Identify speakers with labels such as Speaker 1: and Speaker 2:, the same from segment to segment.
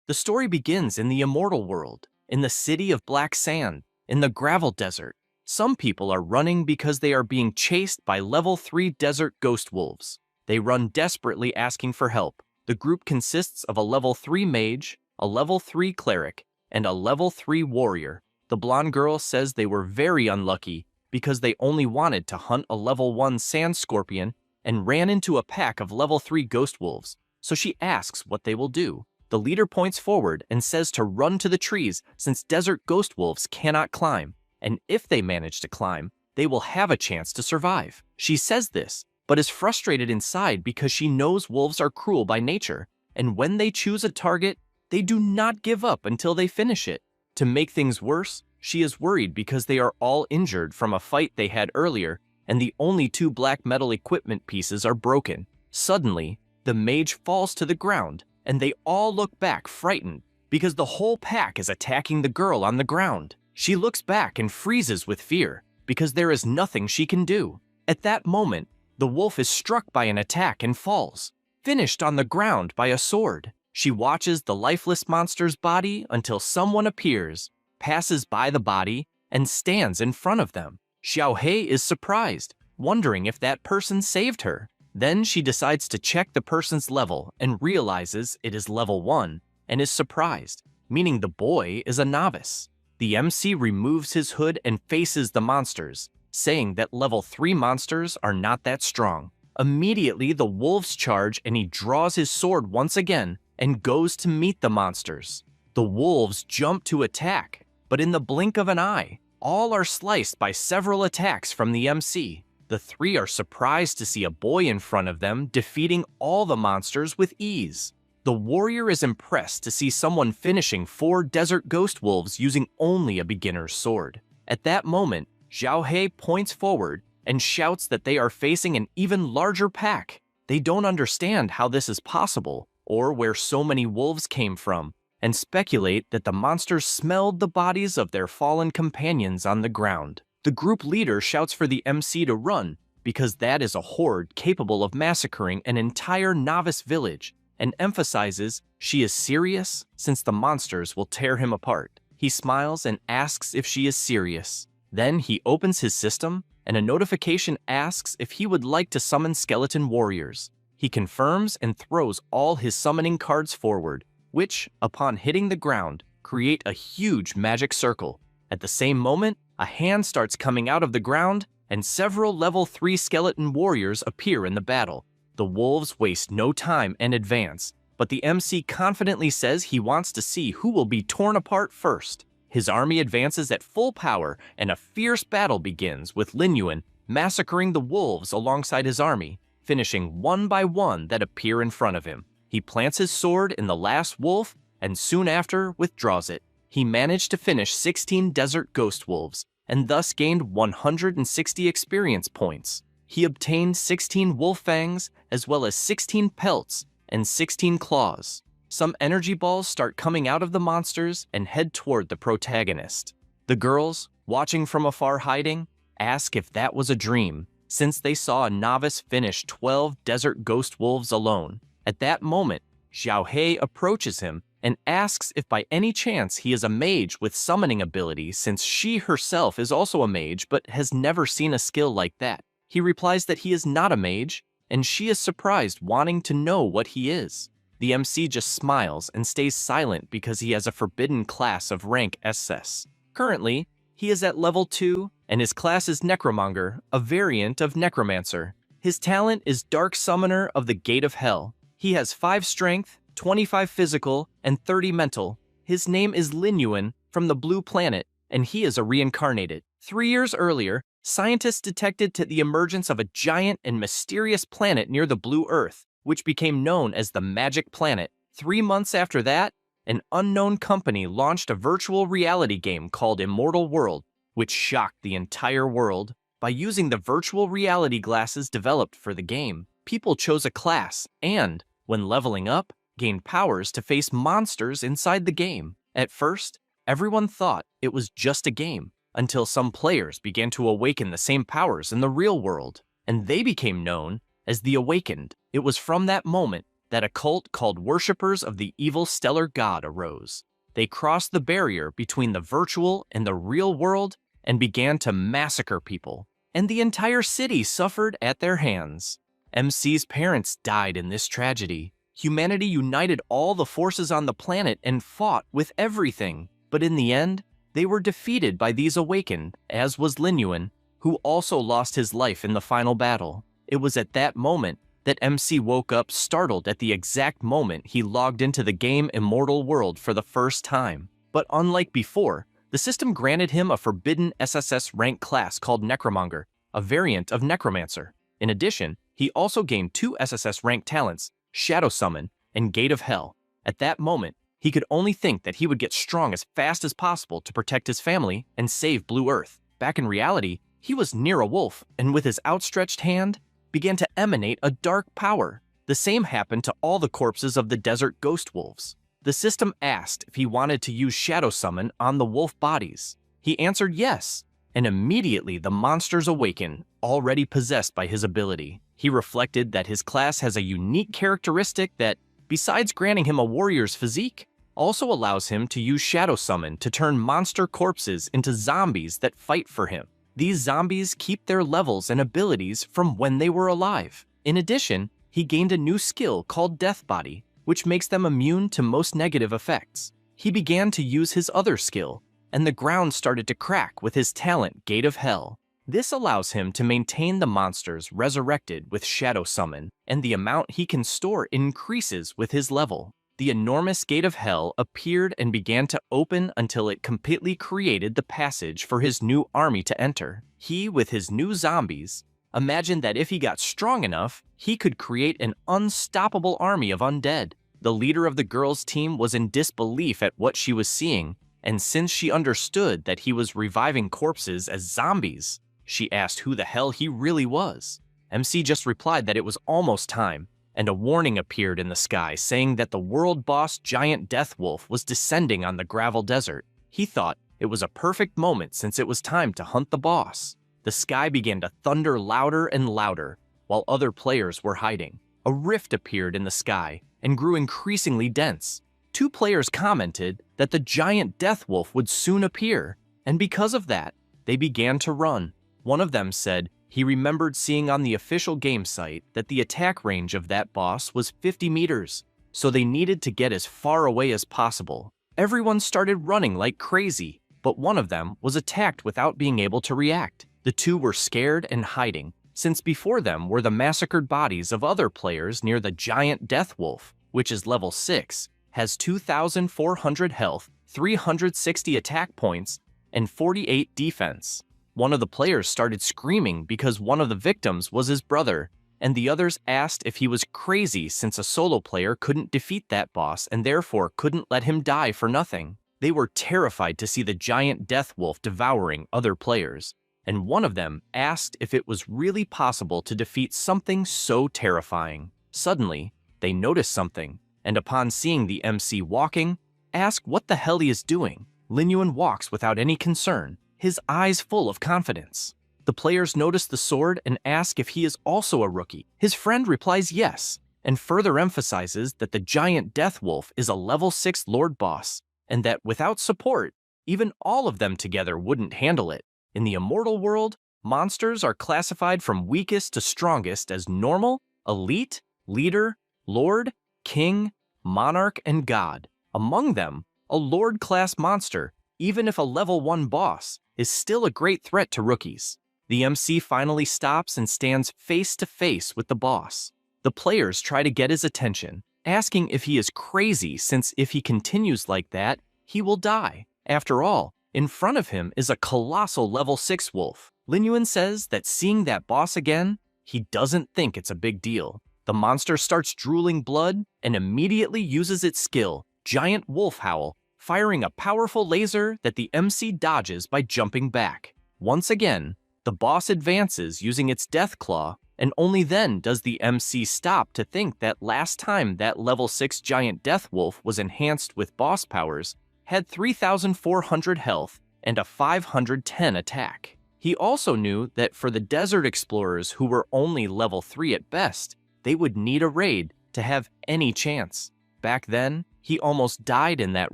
Speaker 1: The story begins in the immortal world, in the city of black sand, in the gravel desert. Some people are running because they are being chased by level 3 desert ghost wolves. They run desperately asking for help. The group consists of a level 3 mage, a level 3 cleric, and a level 3 warrior. The blonde girl says they were very unlucky because they only wanted to hunt a level 1 sand scorpion and ran into a pack of level 3 ghost wolves, so she asks what they will do. The leader points forward and says to run to the trees since desert ghost wolves cannot climb, and if they manage to climb, they will have a chance to survive. She says this, but is frustrated inside because she knows wolves are cruel by nature, and when they choose a target, they do not give up until they finish it. To make things worse, she is worried because they are all injured from a fight they had earlier, and the only 2 black metal equipment pieces are broken. Suddenly, the mage falls to the ground, and they all look back frightened because the whole pack is attacking the girl on the ground. She looks back and freezes with fear because there is nothing she can do. At that moment, the wolf is struck by an attack and falls, finished on the ground by a sword. She watches the lifeless monster's body until someone appears, passes by the body, and stands in front of them. Xiaohei is surprised, wondering if that person saved her. Then she decides to check the person's level and realizes it is level 1 and is surprised, meaning the boy is a novice. The MC removes his hood and faces the monsters, saying that level 3 monsters are not that strong. Immediately, the wolves charge and he draws his sword once again and goes to meet the monsters. The wolves jump to attack, but in the blink of an eye, all are sliced by several attacks from the MC. The 3 are surprised to see a boy in front of them defeating all the monsters with ease. The warrior is impressed to see someone finishing 4 desert ghost wolves using only a beginner's sword. At that moment, Xiaohei points forward and shouts that they are facing an even larger pack. They don't understand how this is possible or where so many wolves came from, and speculate that the monsters smelled the bodies of their fallen companions on the ground. The group leader shouts for the MC to run because that is a horde capable of massacring an entire novice village, and emphasizes she is serious since the monsters will tear him apart. He smiles and asks if she is serious. Then he opens his system, and a notification asks if he would like to summon skeleton warriors. He confirms and throws all his summoning cards forward, which, upon hitting the ground, create a huge magic circle. At the same moment, a hand starts coming out of the ground, and several level 3 skeleton warriors appear in the battle. The wolves waste no time and advance, but the MC confidently says he wants to see who will be torn apart first. His army advances at full power, and a fierce battle begins with Lin Yuan massacring the wolves alongside his army, finishing one by one that appear in front of him. He plants his sword in the last wolf and soon after withdraws it. He managed to finish 16 desert ghost wolves and thus gained 160 experience points. He obtained 16 wolf fangs as well as 16 pelts and 16 claws. Some energy balls start coming out of the monsters and head toward the protagonist. The girls, watching from afar hiding, ask if that was a dream, since they saw a novice finish 12 desert ghost wolves alone. At that moment, Xiaohei approaches him and asks if by any chance he is a mage with summoning ability, since she herself is also a mage but has never seen a skill like that. He replies that he is not a mage, and she is surprised, wanting to know what he is. The MC just smiles and stays silent because he has a forbidden class of rank SS. Currently, he is at level 2, and his class is Necromonger, a variant of Necromancer. His talent is Dark Summoner of the Gate of Hell. He has 5 strength, 25 physical, and 30 mental. His name is Lin Yuan from the Blue Planet, and he is a reincarnated. 3 years earlier, scientists detected the emergence of a giant and mysterious planet near the Blue Earth, which became known as the Magic Planet. 3 months after that, an unknown company launched a virtual reality game called Immortal World, which shocked the entire world. By using the virtual reality glasses developed for the game, people chose a class and, when leveling up, gained powers to face monsters inside the game. At first, everyone thought it was just a game, until some players began to awaken the same powers in the real world, and they became known as the Awakened. It was from that moment that a cult called Worshippers of the Evil Stellar God arose. They crossed the barrier between the virtual and the real world and began to massacre people, and the entire city suffered at their hands. MC's parents died in this tragedy. Humanity united all the forces on the planet and fought with everything, but in the end, they were defeated by these awakened, as was Linyuan, who also lost his life in the final battle. It was at that moment that MC woke up startled at the exact moment he logged into the game Immortal World for the first time. But unlike before, the system granted him a forbidden SSS rank class called Necromonger, a variant of Necromancer. In addition, he also gained 2 SSS rank talents, Shadow Summon and Gate of Hell. At that moment, he could only think that he would get strong as fast as possible to protect his family and save Blue Earth. Back in reality, he was near a wolf, and with his outstretched hand, began to emanate a dark power. The same happened to all the corpses of the desert ghost wolves. The system asked if he wanted to use Shadow Summon on the wolf bodies. He answered yes, and immediately the monsters awakened, already possessed by his ability. He reflected that his class has a unique characteristic that, besides granting him a warrior's physique, also allows him to use Shadow Summon to turn monster corpses into zombies that fight for him. These zombies keep their levels and abilities from when they were alive. In addition, he gained a new skill called Death Body, which makes them immune to most negative effects. He began to use his other skill, and the ground started to crack with his talent Gate of Hell. This allows him to maintain the monsters resurrected with Shadow Summon, and the amount he can store increases with his level. The enormous Gate of Hell appeared and began to open until it completely created the passage for his new army to enter. He, with his new zombies, imagined that if he got strong enough, he could create an unstoppable army of undead. The leader of the girls' team was in disbelief at what she was seeing, and since she understood that he was reviving corpses as zombies, she asked who the hell he really was. MC just replied that it was almost time, and a warning appeared in the sky saying that the world boss giant death wolf was descending on the gravel desert. He thought it was a perfect moment since it was time to hunt the boss. The sky began to thunder louder and louder while other players were hiding. A rift appeared in the sky and grew increasingly dense. 2 players commented that the giant death wolf would soon appear, and because of that, they began to run. One of them said he remembered seeing on the official game site that the attack range of that boss was 50 meters, so they needed to get as far away as possible. Everyone started running like crazy, but one of them was attacked without being able to react. The 2 were scared and hiding, since before them were the massacred bodies of other players near the giant death wolf, which is level 6, has 2,400 health, 360 attack points, and 48 defense. One of the players started screaming because one of the victims was his brother, and the others asked if he was crazy since a solo player couldn't defeat that boss and therefore couldn't let him die for nothing. They were terrified to see the giant death wolf devouring other players, and one of them asked if it was really possible to defeat something so terrifying. Suddenly, they noticed something, and upon seeing the MC walking, asked what the hell he is doing. Linyuan walks without any concern, his eyes full of confidence. The players notice the sword and ask if he is also a rookie. His friend replies yes, and further emphasizes that the giant death wolf is a level 6 lord boss, and that without support, even all of them together wouldn't handle it. In the immortal world, monsters are classified from weakest to strongest as normal, elite, leader, lord, king, monarch, and god. Among them, a lord-class monster, even if a level 1 boss, is still a great threat to rookies. The MC finally stops and stands face to face with the boss. The players try to get his attention, asking if he is crazy since if he continues like that, he will die. After all, in front of him is a colossal level 6 wolf. Linyuan says that seeing that boss again, he doesn't think it's a big deal. The monster starts drooling blood and immediately uses its skill, Giant Wolf Howl, firing a powerful laser that the MC dodges by jumping back. Once again, the boss advances using its Death Claw, and only then does the MC stop to think that last time that level 6 giant death wolf was enhanced with boss powers, had 3,400 health and a 510 attack. He also knew that for the desert explorers who were only level 3 at best, they would need a raid to have any chance. Back then, he almost died in that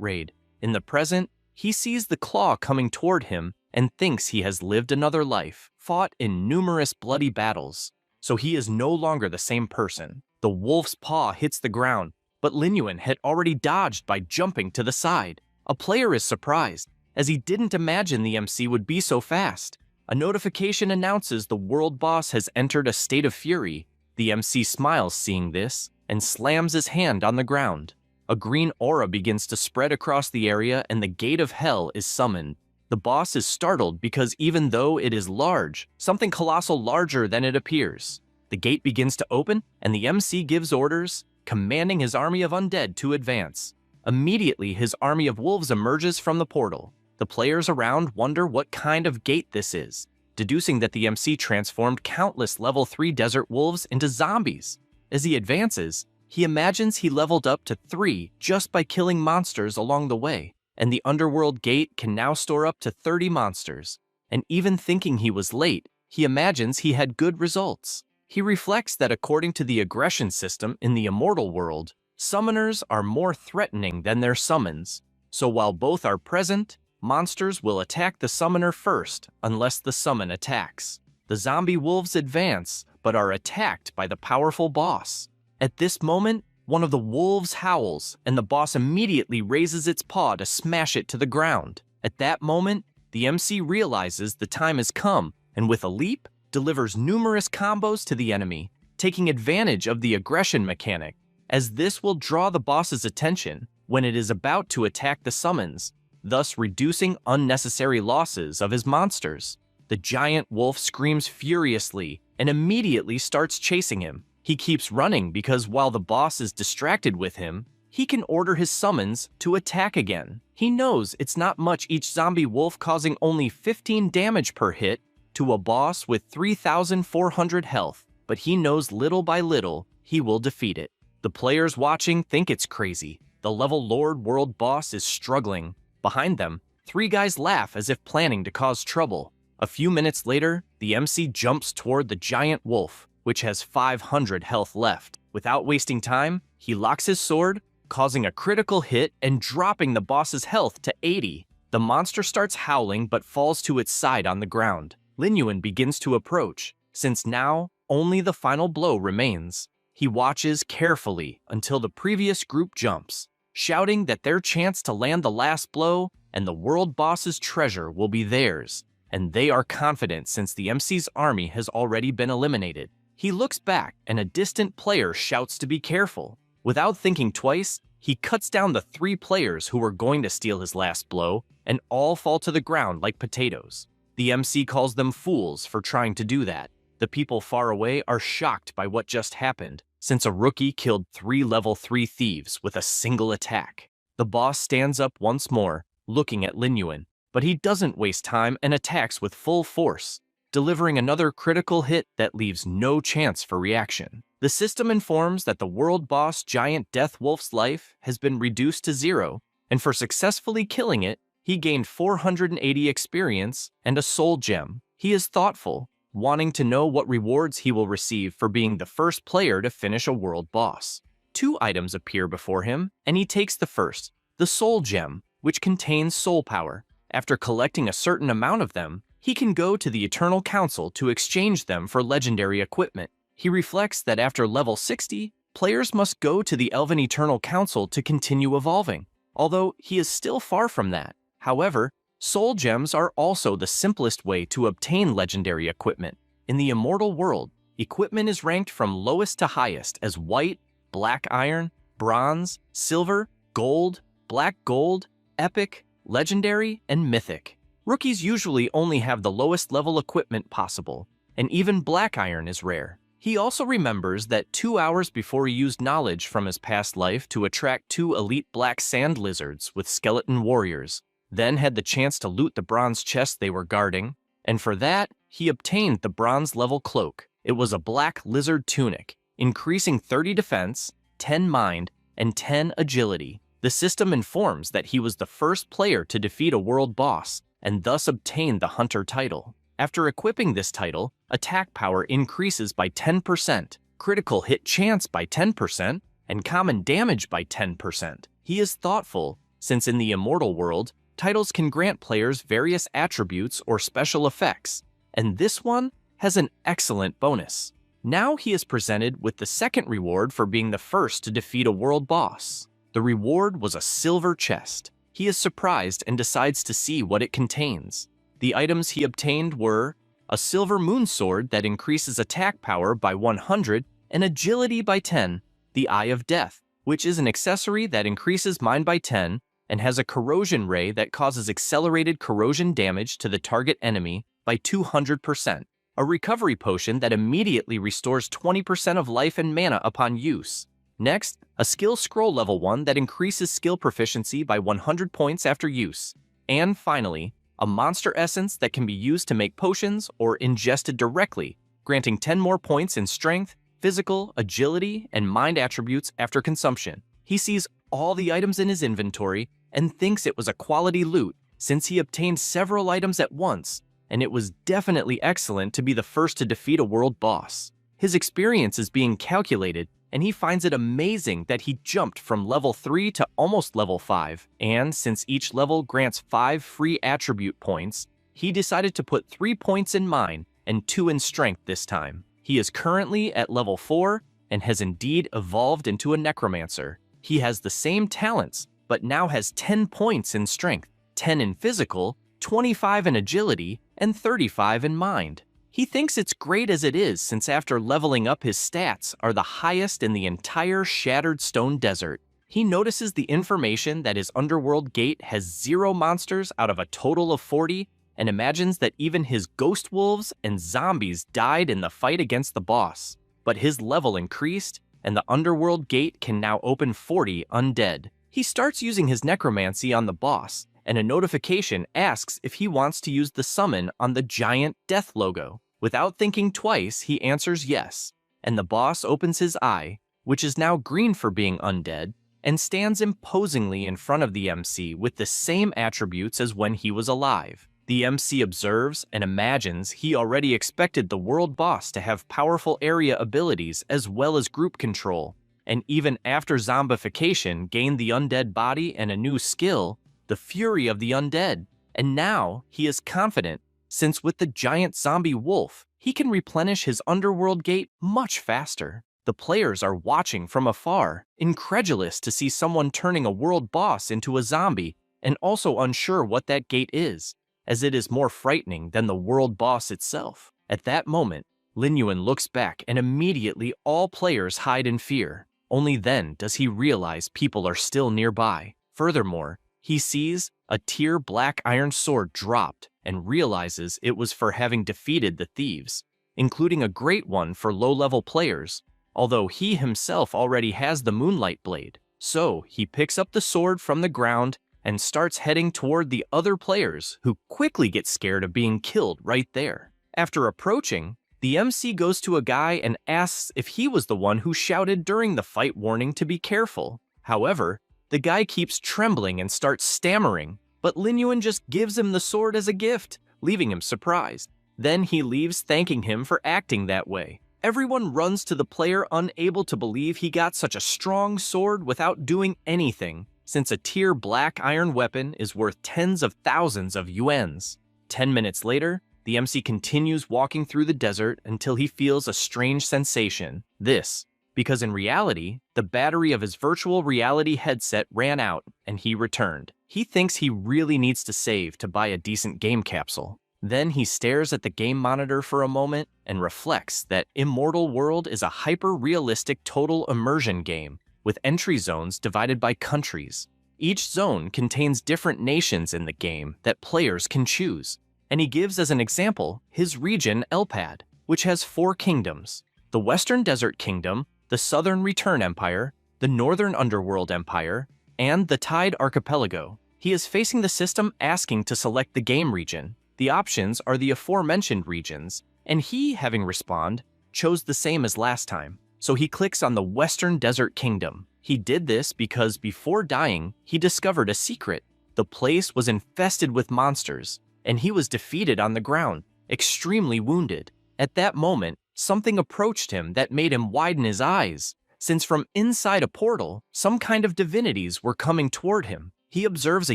Speaker 1: raid. In the present, he sees the claw coming toward him and thinks he has lived another life, fought in numerous bloody battles. So he is no longer the same person. The wolf's paw hits the ground, but Lin Yuan had already dodged by jumping to the side. A player is surprised, as he didn't imagine the MC would be so fast. A notification announces the world boss has entered a state of fury. The MC smiles seeing this and slams his hand on the ground. A green aura begins to spread across the area and the gate of hell is summoned. The boss is startled because even though it is large, something colossal larger than it appears. The gate begins to open and the MC gives orders, commanding his army of undead to advance. Immediately, his army of wolves emerges from the portal. The players around wonder what kind of gate this is, deducing that the MC transformed countless level 3 desert wolves into zombies. As he advances, he imagines he leveled up to 3 just by killing monsters along the way, and the underworld gate can now store up to 30 monsters. And even thinking he was late, he imagines he had good results. He reflects that according to the aggression system in the immortal world, summoners are more threatening than their summons. So while both are present, monsters will attack the summoner first unless the summon attacks. The zombie wolves advance, but are attacked by the powerful boss. At this moment, one of the wolves howls, and the boss immediately raises its paw to smash it to the ground. At that moment, the MC realizes the time has come, and with a leap, delivers numerous combos to the enemy, taking advantage of the aggression mechanic, as this will draw the boss's attention when it is about to attack the summons, thus reducing unnecessary losses of his monsters. The giant wolf screams furiously and immediately starts chasing him. He keeps running because while the boss is distracted with him, he can order his summons to attack again. He knows it's not much, each zombie wolf causing only 15 damage per hit to a boss with 3,400 health, but he knows little by little he will defeat it. The players watching think it's crazy. The level Lord World boss is struggling. Behind them, 3 guys laugh as if planning to cause trouble. A few minutes later, the MC jumps toward the giant wolf, which has 500 health left. Without wasting time, he locks his sword, causing a critical hit and dropping the boss's health to 80. The monster starts howling but falls to its side on the ground. Lin Yuan begins to approach, since now only the final blow remains. He watches carefully until the previous group jumps, shouting that their chance to land the last blow and the world boss's treasure will be theirs, and they are confident since the MC's army has already been eliminated. He looks back and a distant player shouts to be careful. Without thinking twice, he cuts down the 3 players who were going to steal his last blow, and all fall to the ground like potatoes. The MC calls them fools for trying to do that. The people far away are shocked by what just happened, since a rookie killed 3 level 3 thieves with a single attack. The boss stands up once more, looking at Lin Yuan, but he doesn't waste time and attacks with full force, delivering another critical hit that leaves no chance for reaction. The system informs that the world boss giant death wolf's life has been reduced to 0, and for successfully killing it, he gained 480 experience and a soul gem. He is thoughtful, wanting to know what rewards he will receive for being the first player to finish a world boss. 2 items appear before him, and he takes the first, the soul gem, which contains soul power. After collecting a certain amount of them, he can go to the Eternal Council to exchange them for legendary equipment. He reflects that after level 60, players must go to the Elven Eternal Council to continue evolving, although he is still far from that. However, soul gems are also the simplest way to obtain legendary equipment. In the immortal world, equipment is ranked from lowest to highest as white, black iron, bronze, silver, gold, black gold, epic, legendary, and mythic. Rookies usually only have the lowest level equipment possible, and even black iron is rare. He also remembers that 2 hours before he used knowledge from his past life to attract 2 elite black sand lizards with skeleton warriors, then had the chance to loot the bronze chest they were guarding, and for that, he obtained the bronze level cloak. It was a black lizard tunic, increasing 30 defense, 10 mind, and 10 agility. The system informs that he was the first player to defeat a world boss, and thus obtain the Hunter title. After equipping this title, attack power increases by 10%, critical hit chance by 10%, and common damage by 10%. He is thoughtful, since in the immortal world, titles can grant players various attributes or special effects, and this one has an excellent bonus. Now he is presented with the second reward for being the first to defeat a world boss. The reward was a silver chest. He is surprised and decides to see what it contains. The items he obtained were a silver moon sword that increases attack power by 100 and agility by 10, the Eye of Death, which is an accessory that increases mind by 10 and has a corrosion ray that causes accelerated corrosion damage to the target enemy by 200%, a recovery potion that immediately restores 20% of life and mana upon use. Next, a skill scroll level 1 that increases skill proficiency by 100 points after use. And finally, a monster essence that can be used to make potions or ingested directly, granting 10 more points in strength, physical, agility, and mind attributes after consumption. He sees all the items in his inventory and thinks it was a quality loot since he obtained several items at once, and it was definitely excellent to be the first to defeat a world boss. His experience is being calculated, and he finds it amazing that he jumped from level 3 to almost level 5, and since each level grants 5 free attribute points, he decided to put 3 points in mind and 2 in strength this time. He is currently at level 4 and has indeed evolved into a necromancer. He has the same talents, but now has 10 points in strength, 10 in physical, 25 in agility, and 35 in mind. He thinks it's great as it is since after leveling up his stats are the highest in the entire Shattered Stone Desert. He notices the information that his underworld gate has 0 monsters out of a total of 40 and imagines that even his ghost wolves and zombies died in the fight against the boss. But his level increased and the underworld gate can now open 40 undead. He starts using his necromancy on the boss, and a notification asks if he wants to use the summon on the giant death logo. Without thinking twice, he answers yes, and the boss opens his eye, which is now green for being undead, and stands imposingly in front of the MC with the same attributes as when he was alive. The MC observes and imagines he already expected the world boss to have powerful area abilities as well as group control, and even after zombification gained the undead body and a new skill, the Fury of the Undead, and now he is confident since with the giant zombie wolf, he can replenish his underworld gate much faster. The players are watching from afar, incredulous to see someone turning a world boss into a zombie, and also unsure what that gate is, as it is more frightening than the world boss itself. At that moment, Lin Yuan looks back and immediately all players hide in fear. Only then does he realize people are still nearby. Furthermore, he sees a tier black iron sword dropped and realizes it was for having defeated the thieves, including a great one for low-level players, although he himself already has the Moonlight Blade. So he picks up the sword from the ground and starts heading toward the other players who quickly get scared of being killed right there. After approaching, the MC goes to a guy and asks if he was the one who shouted during the fight warning to be careful. However, the guy keeps trembling and starts stammering, but Lin Yuan just gives him the sword as a gift, leaving him surprised. Then he leaves thanking him for acting that way. Everyone runs to the player unable to believe he got such a strong sword without doing anything, since a tier black iron weapon is worth tens of thousands of yuans. 10 minutes later, the MC continues walking through the desert until he feels a strange sensation. This, because in reality, the battery of his virtual reality headset ran out and he returned. He thinks he really needs to save to buy a decent game capsule. Then he stares at the game monitor for a moment and reflects that Immortal World is a hyper-realistic total immersion game with entry zones divided by countries. Each zone contains different nations in the game that players can choose. And he gives as an example his region Elpad, which has 4 kingdoms: the Western Desert Kingdom, the Southern Return Empire, the Northern Underworld Empire, and the Tide Archipelago. He is facing the system asking to select the game region. The options are the aforementioned regions, and he, having responded, chose the same as last time. So he clicks on the Western Desert Kingdom. He did this because before dying, he discovered a secret. The place was infested with monsters, and he was defeated on the ground, extremely wounded. At that moment, something approached him that made him widen his eyes, since from inside a portal, some kind of divinities were coming toward him. He observes a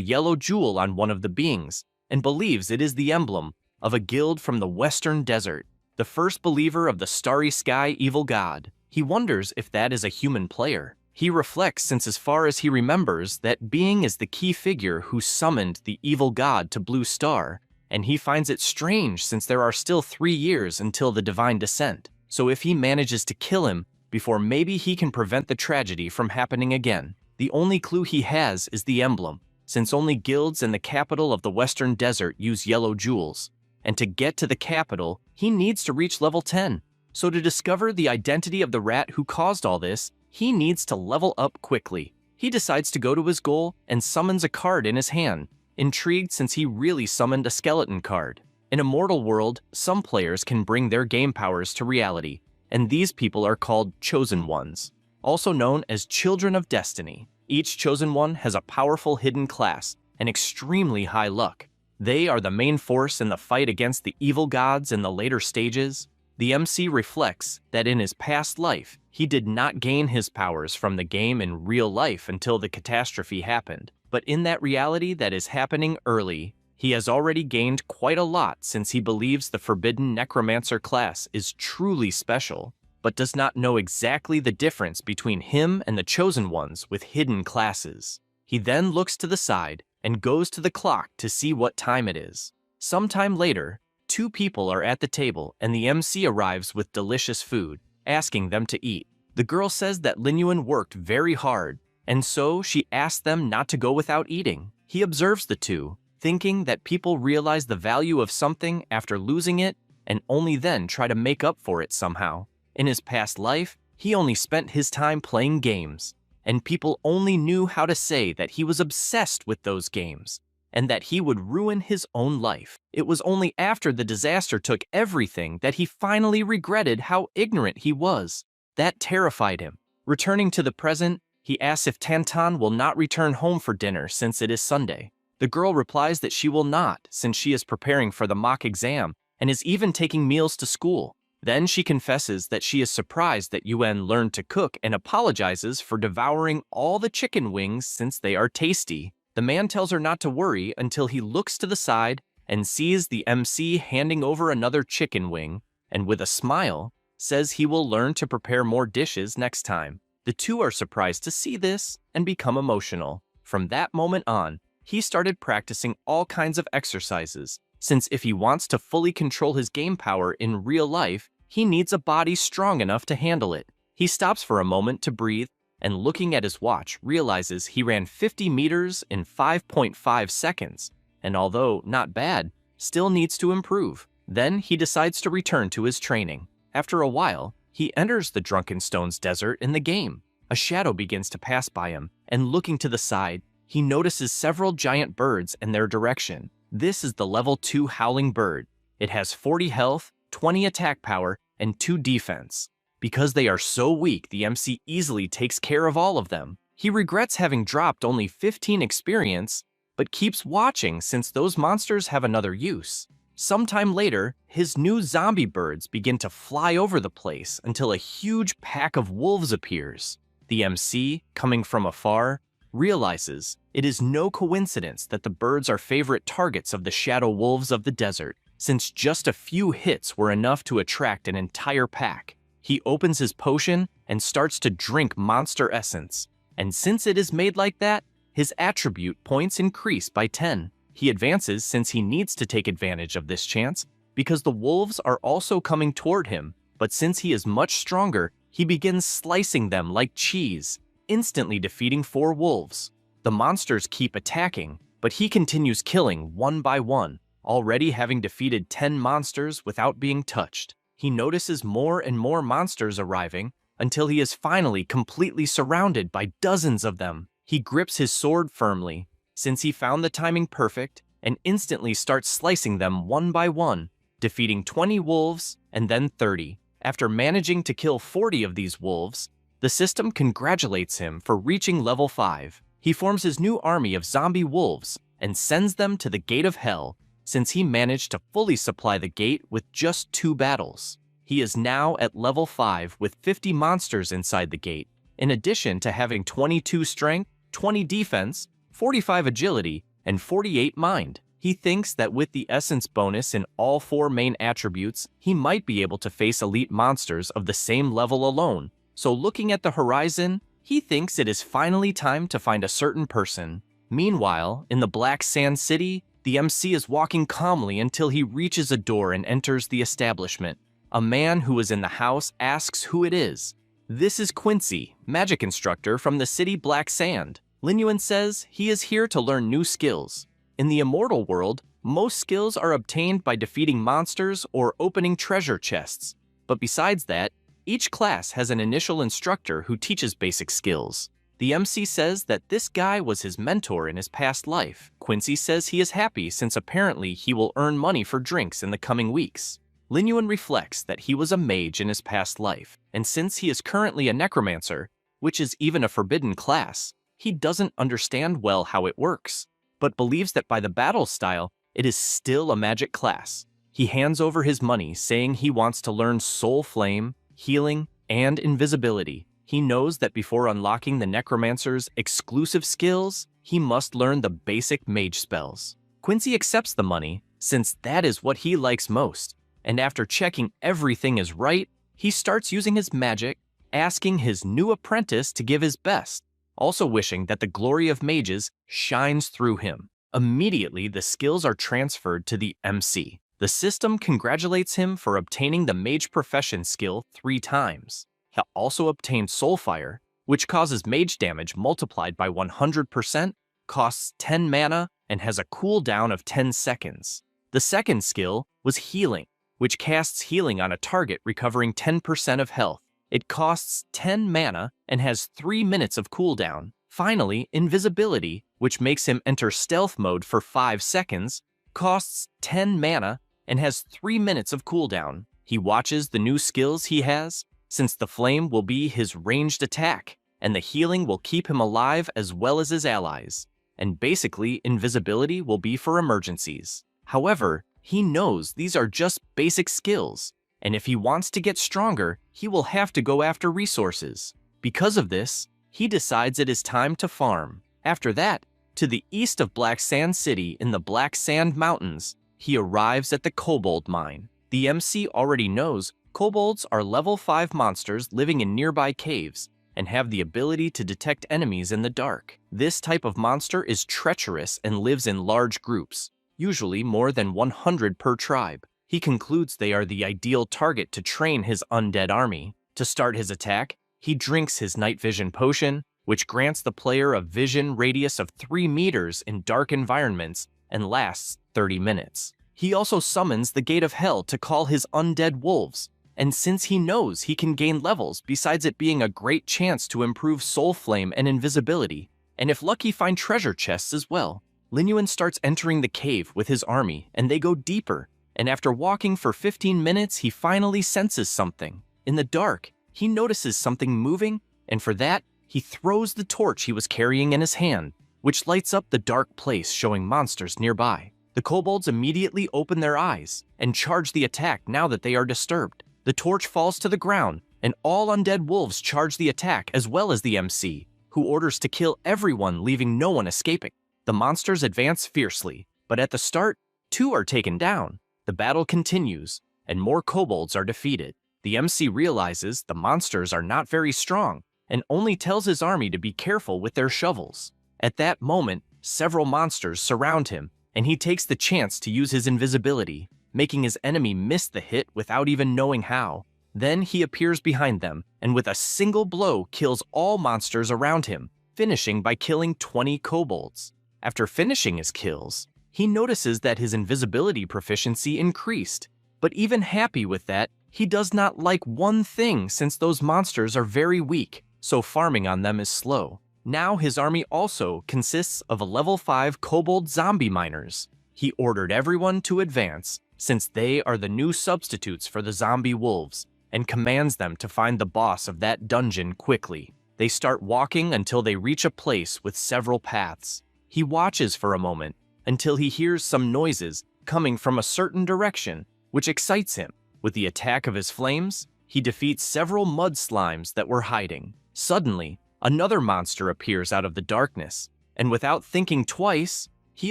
Speaker 1: yellow jewel on one of the beings and believes it is the emblem of a guild from the Western Desert, the first believer of the starry sky evil god. He wonders if that is a human player. He reflects, since as far as he remembers, that being is the key figure who summoned the evil god to Blue Star, and he finds it strange since there are still 3 years until the divine descent. So if he manages to kill him before, maybe he can prevent the tragedy from happening again. The only clue he has is the emblem, since only guilds in the capital of the Western Desert use yellow jewels. And to get to the capital, he needs to reach level 10. So to discover the identity of the rat who caused all this, he needs to level up quickly. He decides to go to his goal and summons a card in his hand, intrigued since he really summoned a skeleton card. In a mortal world, some players can bring their game powers to reality, and these people are called Chosen Ones, also known as Children of Destiny. Each Chosen One has a powerful hidden class and extremely high luck. They are the main force in the fight against the evil gods in the later stages. The MC reflects that in his past life, he did not gain his powers from the game in real life until the catastrophe happened. But in that reality that is happening early, he has already gained quite a lot since he believes the Forbidden Necromancer class is truly special, but does not know exactly the difference between him and the Chosen Ones with hidden classes. He then looks to the side and goes to the clock to see what time it is. Sometime later, 2 people are at the table and the MC arrives with delicious food, asking them to eat. The girl says that Lin Yuan worked very hard, and so she asks them not to go without eating. He observes the two, thinking that people realize the value of something after losing it and only then try to make up for it somehow. In his past life, he only spent his time playing games, and people only knew how to say that he was obsessed with those games, and that he would ruin his own life. It was only after the disaster took everything that he finally regretted how ignorant he was. That terrified him. Returning to the present, he asks if Tantan will not return home for dinner since it is Sunday. The girl replies that she will not, since she is preparing for the mock exam and is even taking meals to school. Then she confesses that she is surprised that Yuan learned to cook and apologizes for devouring all the chicken wings since they are tasty. The man tells her not to worry until he looks to the side and sees the MC handing over another chicken wing, and with a smile, says he will learn to prepare more dishes next time. The two are surprised to see this and become emotional. From that moment on, he started practicing all kinds of exercises, since if he wants to fully control his game power in real life, he needs a body strong enough to handle it. He stops for a moment to breathe, and looking at his watch, realizes he ran 50 meters in 5.5 seconds, and although not bad, still needs to improve. Then he decides to return to his training. After a while, he enters the Drunken Stones desert in the game. A shadow begins to pass by him, and looking to the side, he notices several giant birds in their direction. This is the level 2 Howling Bird. It has 40 health, 20 attack power, and 2 defense. Because they are so weak, the MC easily takes care of all of them. He regrets having dropped only 15 experience, but keeps watching since those monsters have another use. Sometime later, his new zombie birds begin to fly over the place until a huge pack of wolves appears. The MC, coming from afar, realizes it is no coincidence that the birds are favorite targets of the shadow wolves of the desert, since just a few hits were enough to attract an entire pack. He opens his potion and starts to drink monster essence, and since it is made like that, his attribute points increase by 10. He advances since he needs to take advantage of this chance, because the wolves are also coming toward him, but since he is much stronger, he begins slicing them like cheese, instantly defeating 4 wolves. The monsters keep attacking, but he continues killing one by one, already having defeated 10 monsters without being touched. He notices more and more monsters arriving until he is finally completely surrounded by dozens of them. He grips his sword firmly, since he found the timing perfect, and instantly starts slicing them one by one, defeating 20 wolves and then 30. After managing to kill 40 of these wolves, the system congratulates him for reaching level 5. He forms his new army of zombie wolves and sends them to the Gate of Hell, since he managed to fully supply the gate with just 2 battles. He is now at level 5 with 50 monsters inside the gate, in addition to having 22 strength, 20 defense, 45 agility, and 48 mind. He thinks that with the essence bonus in all 4 main attributes, he might be able to face elite monsters of the same level alone. So looking at the horizon, he thinks it is finally time to find a certain person. Meanwhile, in the Black Sand City, the MC is walking calmly until he reaches a door and enters the establishment. A man who is in the house asks who it is. This is Quincy, magic instructor from the city Black Sand. Lin Yuan says he is here to learn new skills. In the immortal world, most skills are obtained by defeating monsters or opening treasure chests. But besides that, each class has an initial instructor who teaches basic skills. The MC says that this guy was his mentor in his past life. Quincy says he is happy since apparently he will earn money for drinks in the coming weeks. Lin Yuan reflects that he was a mage in his past life, and since he is currently a necromancer, which is even a forbidden class, he doesn't understand well how it works, but believes that by the battle style, it is still a magic class. He hands over his money, saying he wants to learn Soul Flame, Healing, and Invisibility. He knows that before unlocking the necromancer's exclusive skills, he must learn the basic mage spells. Quincy accepts the money, since that is what he likes most, and after checking everything is right, he starts using his magic, asking his new apprentice to give his best, also wishing that the glory of mages shines through him. Immediately, the skills are transferred to the MC. The system congratulates him for obtaining the mage profession skill 3 times. He also obtained Soulfire, which causes mage damage multiplied by 100%, costs 10 mana, and has a cooldown of 10 seconds. The second skill was Healing, which casts healing on a target recovering 10% of health. It costs 10 mana and has 3 minutes of cooldown. Finally, Invisibility, which makes him enter stealth mode for 5 seconds, costs 10 mana and has 3 minutes of cooldown. He watches the new skills he has, since the flame will be his ranged attack, and the healing will keep him alive as well as his allies, and basically invisibility will be for emergencies. However, he knows these are just basic skills, and if he wants to get stronger, he will have to go after resources. Because of this, he decides it is time to farm. After that, to the east of Black Sand City in the Black Sand Mountains, he arrives at the Kobold Mine. The MC already knows kobolds are level 5 monsters living in nearby caves and have the ability to detect enemies in the dark. This type of monster is treacherous and lives in large groups, usually more than 100 per tribe. He concludes they are the ideal target to train his undead army. To start his attack, he drinks his night vision potion, which grants the player a vision radius of 3 meters in dark environments and lasts 30 minutes. He also summons the Gate of Hell to call his undead wolves, and since he knows he can gain levels besides it being a great chance to improve Soul Flame and Invisibility, and if lucky find treasure chests as well, Lin Yuan starts entering the cave with his army and they go deeper, and after walking for 15 minutes he finally senses something. In the dark, he notices something moving, and for that, he throws the torch he was carrying in his hand, which lights up the dark place showing monsters nearby. The kobolds immediately open their eyes and charge the attack now that they are disturbed. The torch falls to the ground, and all undead wolves charge the attack as well as the MC, who orders to kill everyone, leaving no one escaping. The monsters advance fiercely, but at the start, 2 are taken down. The battle continues, and more kobolds are defeated. The MC realizes the monsters are not very strong, and only tells his army to be careful with their shovels. At that moment, several monsters surround him, and he takes the chance to use his invisibility, making his enemy miss the hit without even knowing how. Then he appears behind them, and with a single blow kills all monsters around him, finishing by killing 20 kobolds. After finishing his kills, he notices that his invisibility proficiency increased, but even happy with that, he does not like one thing since those monsters are very weak, so farming on them is slow. Now his army also consists of a level 5 kobold zombie miners. He ordered everyone to advance, since they are the new substitutes for the zombie wolves, and commands them to find the boss of that dungeon quickly. They start walking until they reach a place with several paths. He watches for a moment until he hears some noises coming from a certain direction, which excites him. With the attack of his flames, he defeats several mud slimes that were hiding. Suddenly, another monster appears out of the darkness, and without thinking twice, he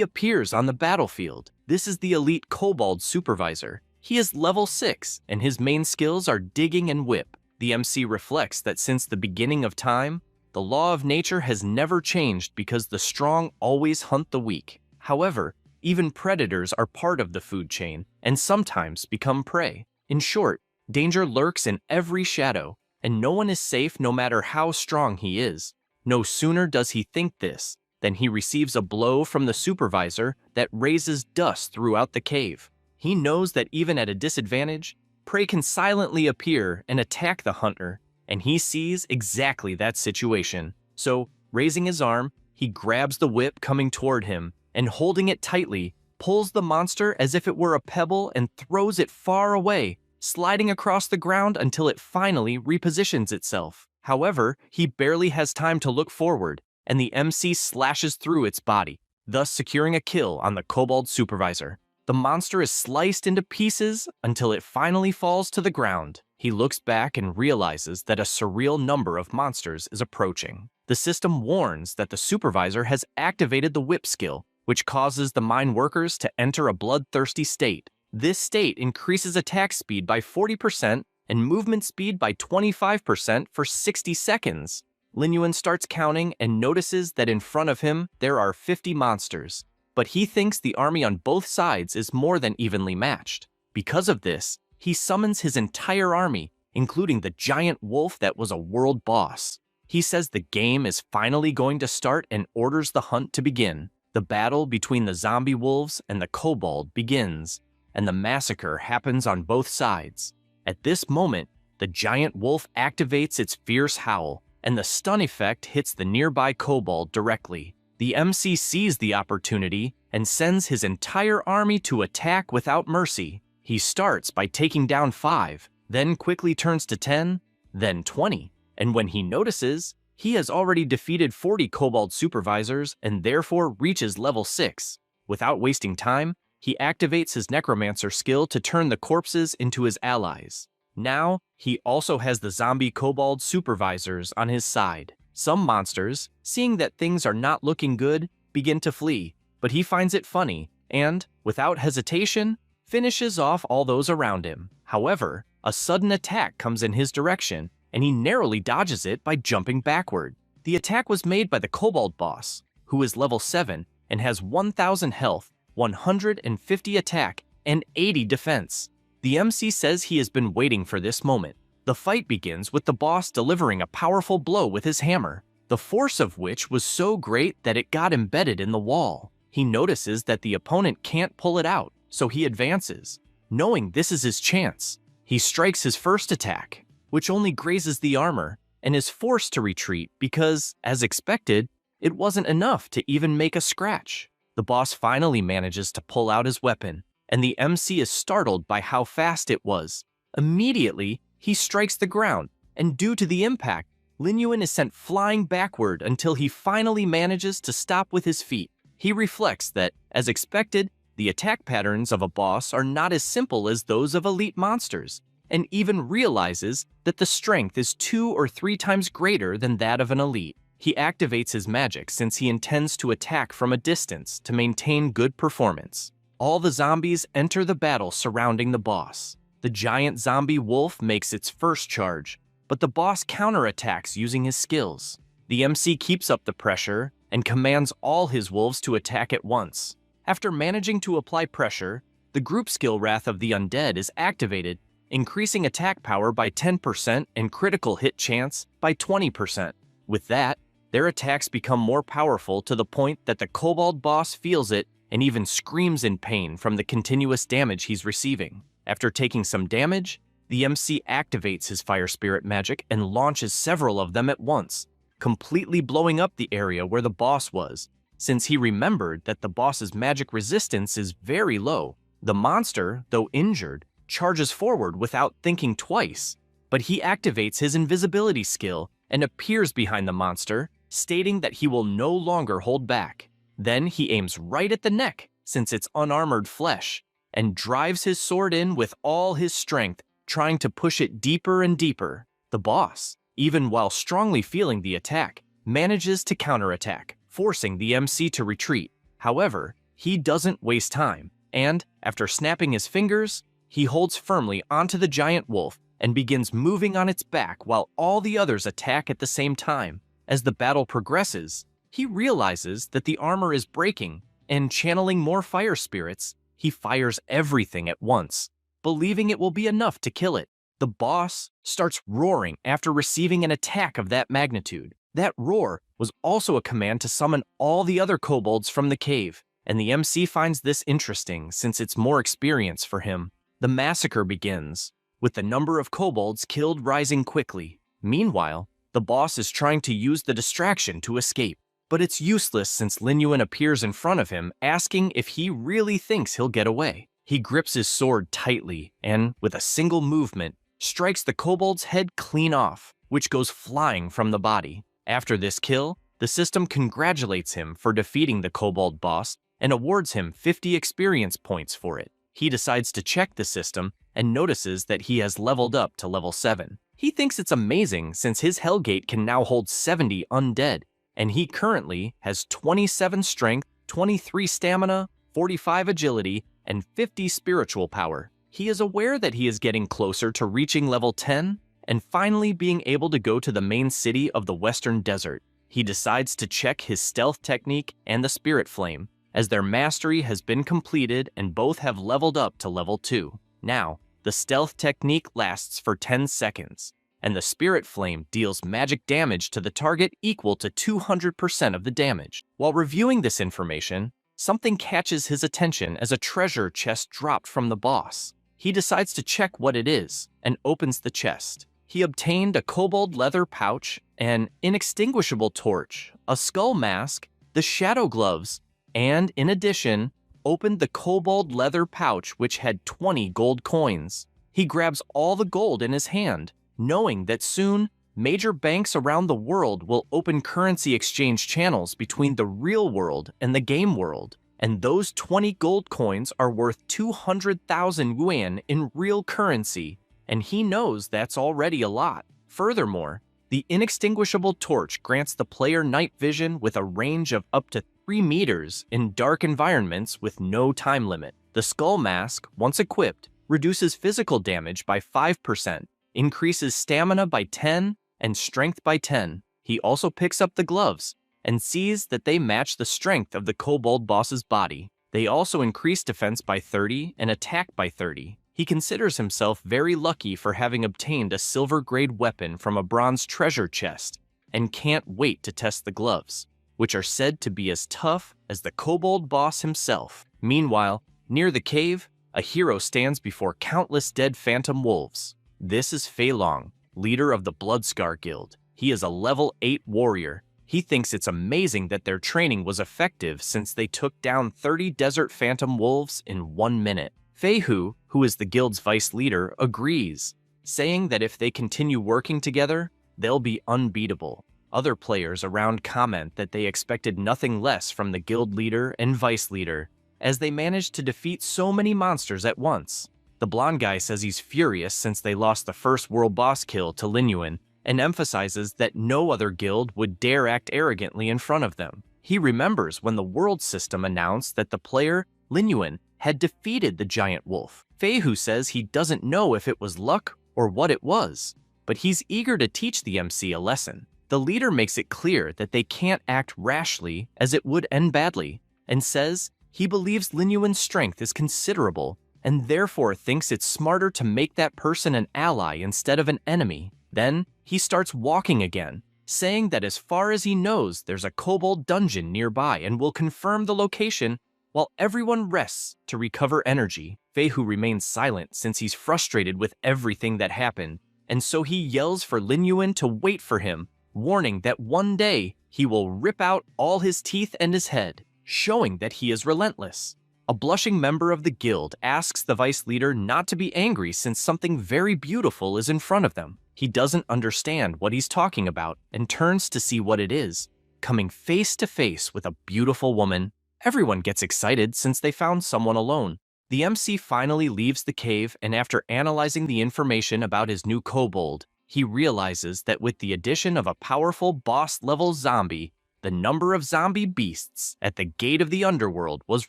Speaker 1: appears on the battlefield. This is the elite kobold supervisor. He is level 6, and his main skills are digging and whip. The MC reflects that since the beginning of time, the law of nature has never changed because the strong always hunt the weak. However, even predators are part of the food chain and sometimes become prey. In short, danger lurks in every shadow, and no one is safe no matter how strong he is. No sooner does he think this than he receives a blow from the supervisor that raises dust throughout the cave. He knows that even at a disadvantage, prey can silently appear and attack the hunter, and he sees exactly that situation. So, raising his arm, he grabs the whip coming toward him, and holding it tightly, pulls the monster as if it were a pebble and throws it far away, sliding across the ground until it finally repositions itself. However, he barely has time to look forward, and the MC slashes through its body, thus securing a kill on the kobold supervisor. The monster is sliced into pieces until it finally falls to the ground. He looks back and realizes that a surreal number of monsters is approaching. The system warns that the supervisor has activated the whip skill, which causes the mine workers to enter a bloodthirsty state. This state increases attack speed by 40% and movement speed by 25% for 60 seconds. Lin Yuan starts counting and notices that in front of him there are 50 monsters, but he thinks the army on both sides is more than evenly matched. Because of this, he summons his entire army, including the giant wolf that was a world boss. He says the game is finally going to start and orders the hunt to begin. The battle between the zombie wolves and the kobold begins, and the massacre happens on both sides. At this moment, the giant wolf activates its fierce howl, and the stun effect hits the nearby kobold directly. The MC sees the opportunity and sends his entire army to attack without mercy. He starts by taking down 5, then quickly turns to 10, then 20, and when he notices, he has already defeated 40 kobold supervisors and therefore reaches level 6. Without wasting time, he activates his necromancer skill to turn the corpses into his allies. Now, he also has the zombie kobold supervisors on his side. Some monsters, seeing that things are not looking good, begin to flee, but he finds it funny and, without hesitation, finishes off all those around him. However, a sudden attack comes in his direction, and he narrowly dodges it by jumping backward. The attack was made by the kobold boss, who is level 7 and has 1,000 health, 150 attack, and 80 defense. The MC says he has been waiting for this moment. The fight begins with the boss delivering a powerful blow with his hammer, the force of which was so great that it got embedded in the wall. He notices that the opponent can't pull it out, so he advances. Knowing this is his chance, he strikes his first attack, which only grazes the armor, and is forced to retreat because, as expected, it wasn't enough to even make a scratch. The boss finally manages to pull out his weapon, and the MC is startled by how fast it was. Immediately, he strikes the ground, and due to the impact, Lin Yuan is sent flying backward until he finally manages to stop with his feet. He reflects that, as expected, the attack patterns of a boss are not as simple as those of elite monsters, and even realizes that the strength is 2 or 3 times greater than that of an elite. He activates his magic since he intends to attack from a distance to maintain good performance. All the zombies enter the battle surrounding the boss. The giant zombie wolf makes its first charge, but the boss counterattacks using his skills. The MC keeps up the pressure and commands all his wolves to attack at once. After managing to apply pressure, the group skill Wrath of the Undead is activated, increasing attack power by 10% and critical hit chance by 20%. With that, their attacks become more powerful to the point that the kobold boss feels it and even screams in pain from the continuous damage he's receiving. After taking some damage, the MC activates his fire spirit magic and launches several of them at once, completely blowing up the area where the boss was, since he remembered that the boss's magic resistance is very low. The monster, though injured, charges forward without thinking twice, but he activates his invisibility skill and appears behind the monster, stating that he will no longer hold back. Then he aims right at the neck, since it's unarmored flesh, and drives his sword in with all his strength, trying to push it deeper and deeper. The boss, even while strongly feeling the attack, manages to counterattack, forcing the MC to retreat. However, he doesn't waste time, and, after snapping his fingers, he holds firmly onto the giant wolf and begins moving on its back while all the others attack at the same time. As the battle progresses, he realizes that the armor is breaking, and channeling more fire spirits, he fires everything at once, believing it will be enough to kill it. The boss starts roaring after receiving an attack of that magnitude. That roar was also a command to summon all the other kobolds from the cave, and the MC finds this interesting since it's more experience for him. The massacre begins, with the number of kobolds killed rising quickly. Meanwhile, the boss is trying to use the distraction to escape, but it's useless since Lin Yuan appears in front of him asking if he really thinks he'll get away. He grips his sword tightly and, with a single movement, strikes the kobold's head clean off, which goes flying from the body. After this kill, the system congratulates him for defeating the kobold boss and awards him 50 experience points for it. He decides to check the system and notices that he has leveled up to level 7. He thinks it's amazing since his Hellgate can now hold 70 undead, and he currently has 27 strength, 23 stamina, 45 agility, and 50 spiritual power. He is aware that he is getting closer to reaching level 10 and finally being able to go to the main city of the Western Desert. He decides to check his stealth technique and the spirit flame, as their mastery has been completed and both have leveled up to level 2. Now, the stealth technique lasts for 10 seconds, and the spirit flame deals magic damage to the target equal to 200% of the damage. While reviewing this information, something catches his attention as a treasure chest dropped from the boss. He decides to check what it is and opens the chest. He obtained a kobold leather pouch, an inextinguishable torch, a skull mask, the shadow gloves, and, in addition, opened the kobold leather pouch which had 20 gold coins. He grabs all the gold in his hand, knowing that soon, major banks around the world will open currency exchange channels between the real world and the game world, and those 20 gold coins are worth 200,000 yuan in real currency, and he knows that's already a lot. Furthermore, the inextinguishable torch grants the player night vision with a range of up to 3 meters in dark environments with no time limit. The skull mask, once equipped, reduces physical damage by 5%, increases stamina by 10, and strength by 10. He also picks up the gloves and sees that they match the strength of the kobold boss's body. They also increase defense by 30 and attack by 30. He considers himself very lucky for having obtained a silver-grade weapon from a bronze treasure chest and can't wait to test the gloves, which are said to be as tough as the kobold boss himself. Meanwhile, near the cave, a hero stands before countless dead phantom wolves. This is Fei Long, leader of the Bloodscar Guild. He is a level 8 warrior. He thinks it's amazing that their training was effective since they took down 30 desert phantom wolves in 1 minute. Fei Hu, who is the guild's vice leader, agrees, saying that if they continue working together, they'll be unbeatable. Other players around comment that they expected nothing less from the guild leader and vice leader, as they managed to defeat so many monsters at once. The blonde guy says he's furious since they lost the first world boss kill to Lin Yuan, and emphasizes that no other guild would dare act arrogantly in front of them. He remembers when the world system announced that the player, Lin Yuan, had defeated the giant wolf. Fei Hu says he doesn't know if it was luck or what it was, but he's eager to teach the MC a lesson. The leader makes it clear that they can't act rashly as it would end badly, and says he believes Lin Yuan's strength is considerable and therefore thinks it's smarter to make that person an ally instead of an enemy. Then, he starts walking again, saying that as far as he knows, there's a kobold dungeon nearby and will confirm the location while everyone rests to recover energy. Fei Hu remains silent since he's frustrated with everything that happened, and so he yells for Lin Yuan to wait for him, warning that one day he will rip out all his teeth and his head, showing that he is relentless. A blushing member of the guild asks the vice leader not to be angry since something very beautiful is in front of them. He doesn't understand what he's talking about and turns to see what it is, coming face to face with a beautiful woman. Everyone gets excited since they found someone alone. The MC finally leaves the cave, and after analyzing the information about his new kobold, he realizes that with the addition of a powerful boss-level zombie, the number of zombie beasts at the gate of the underworld was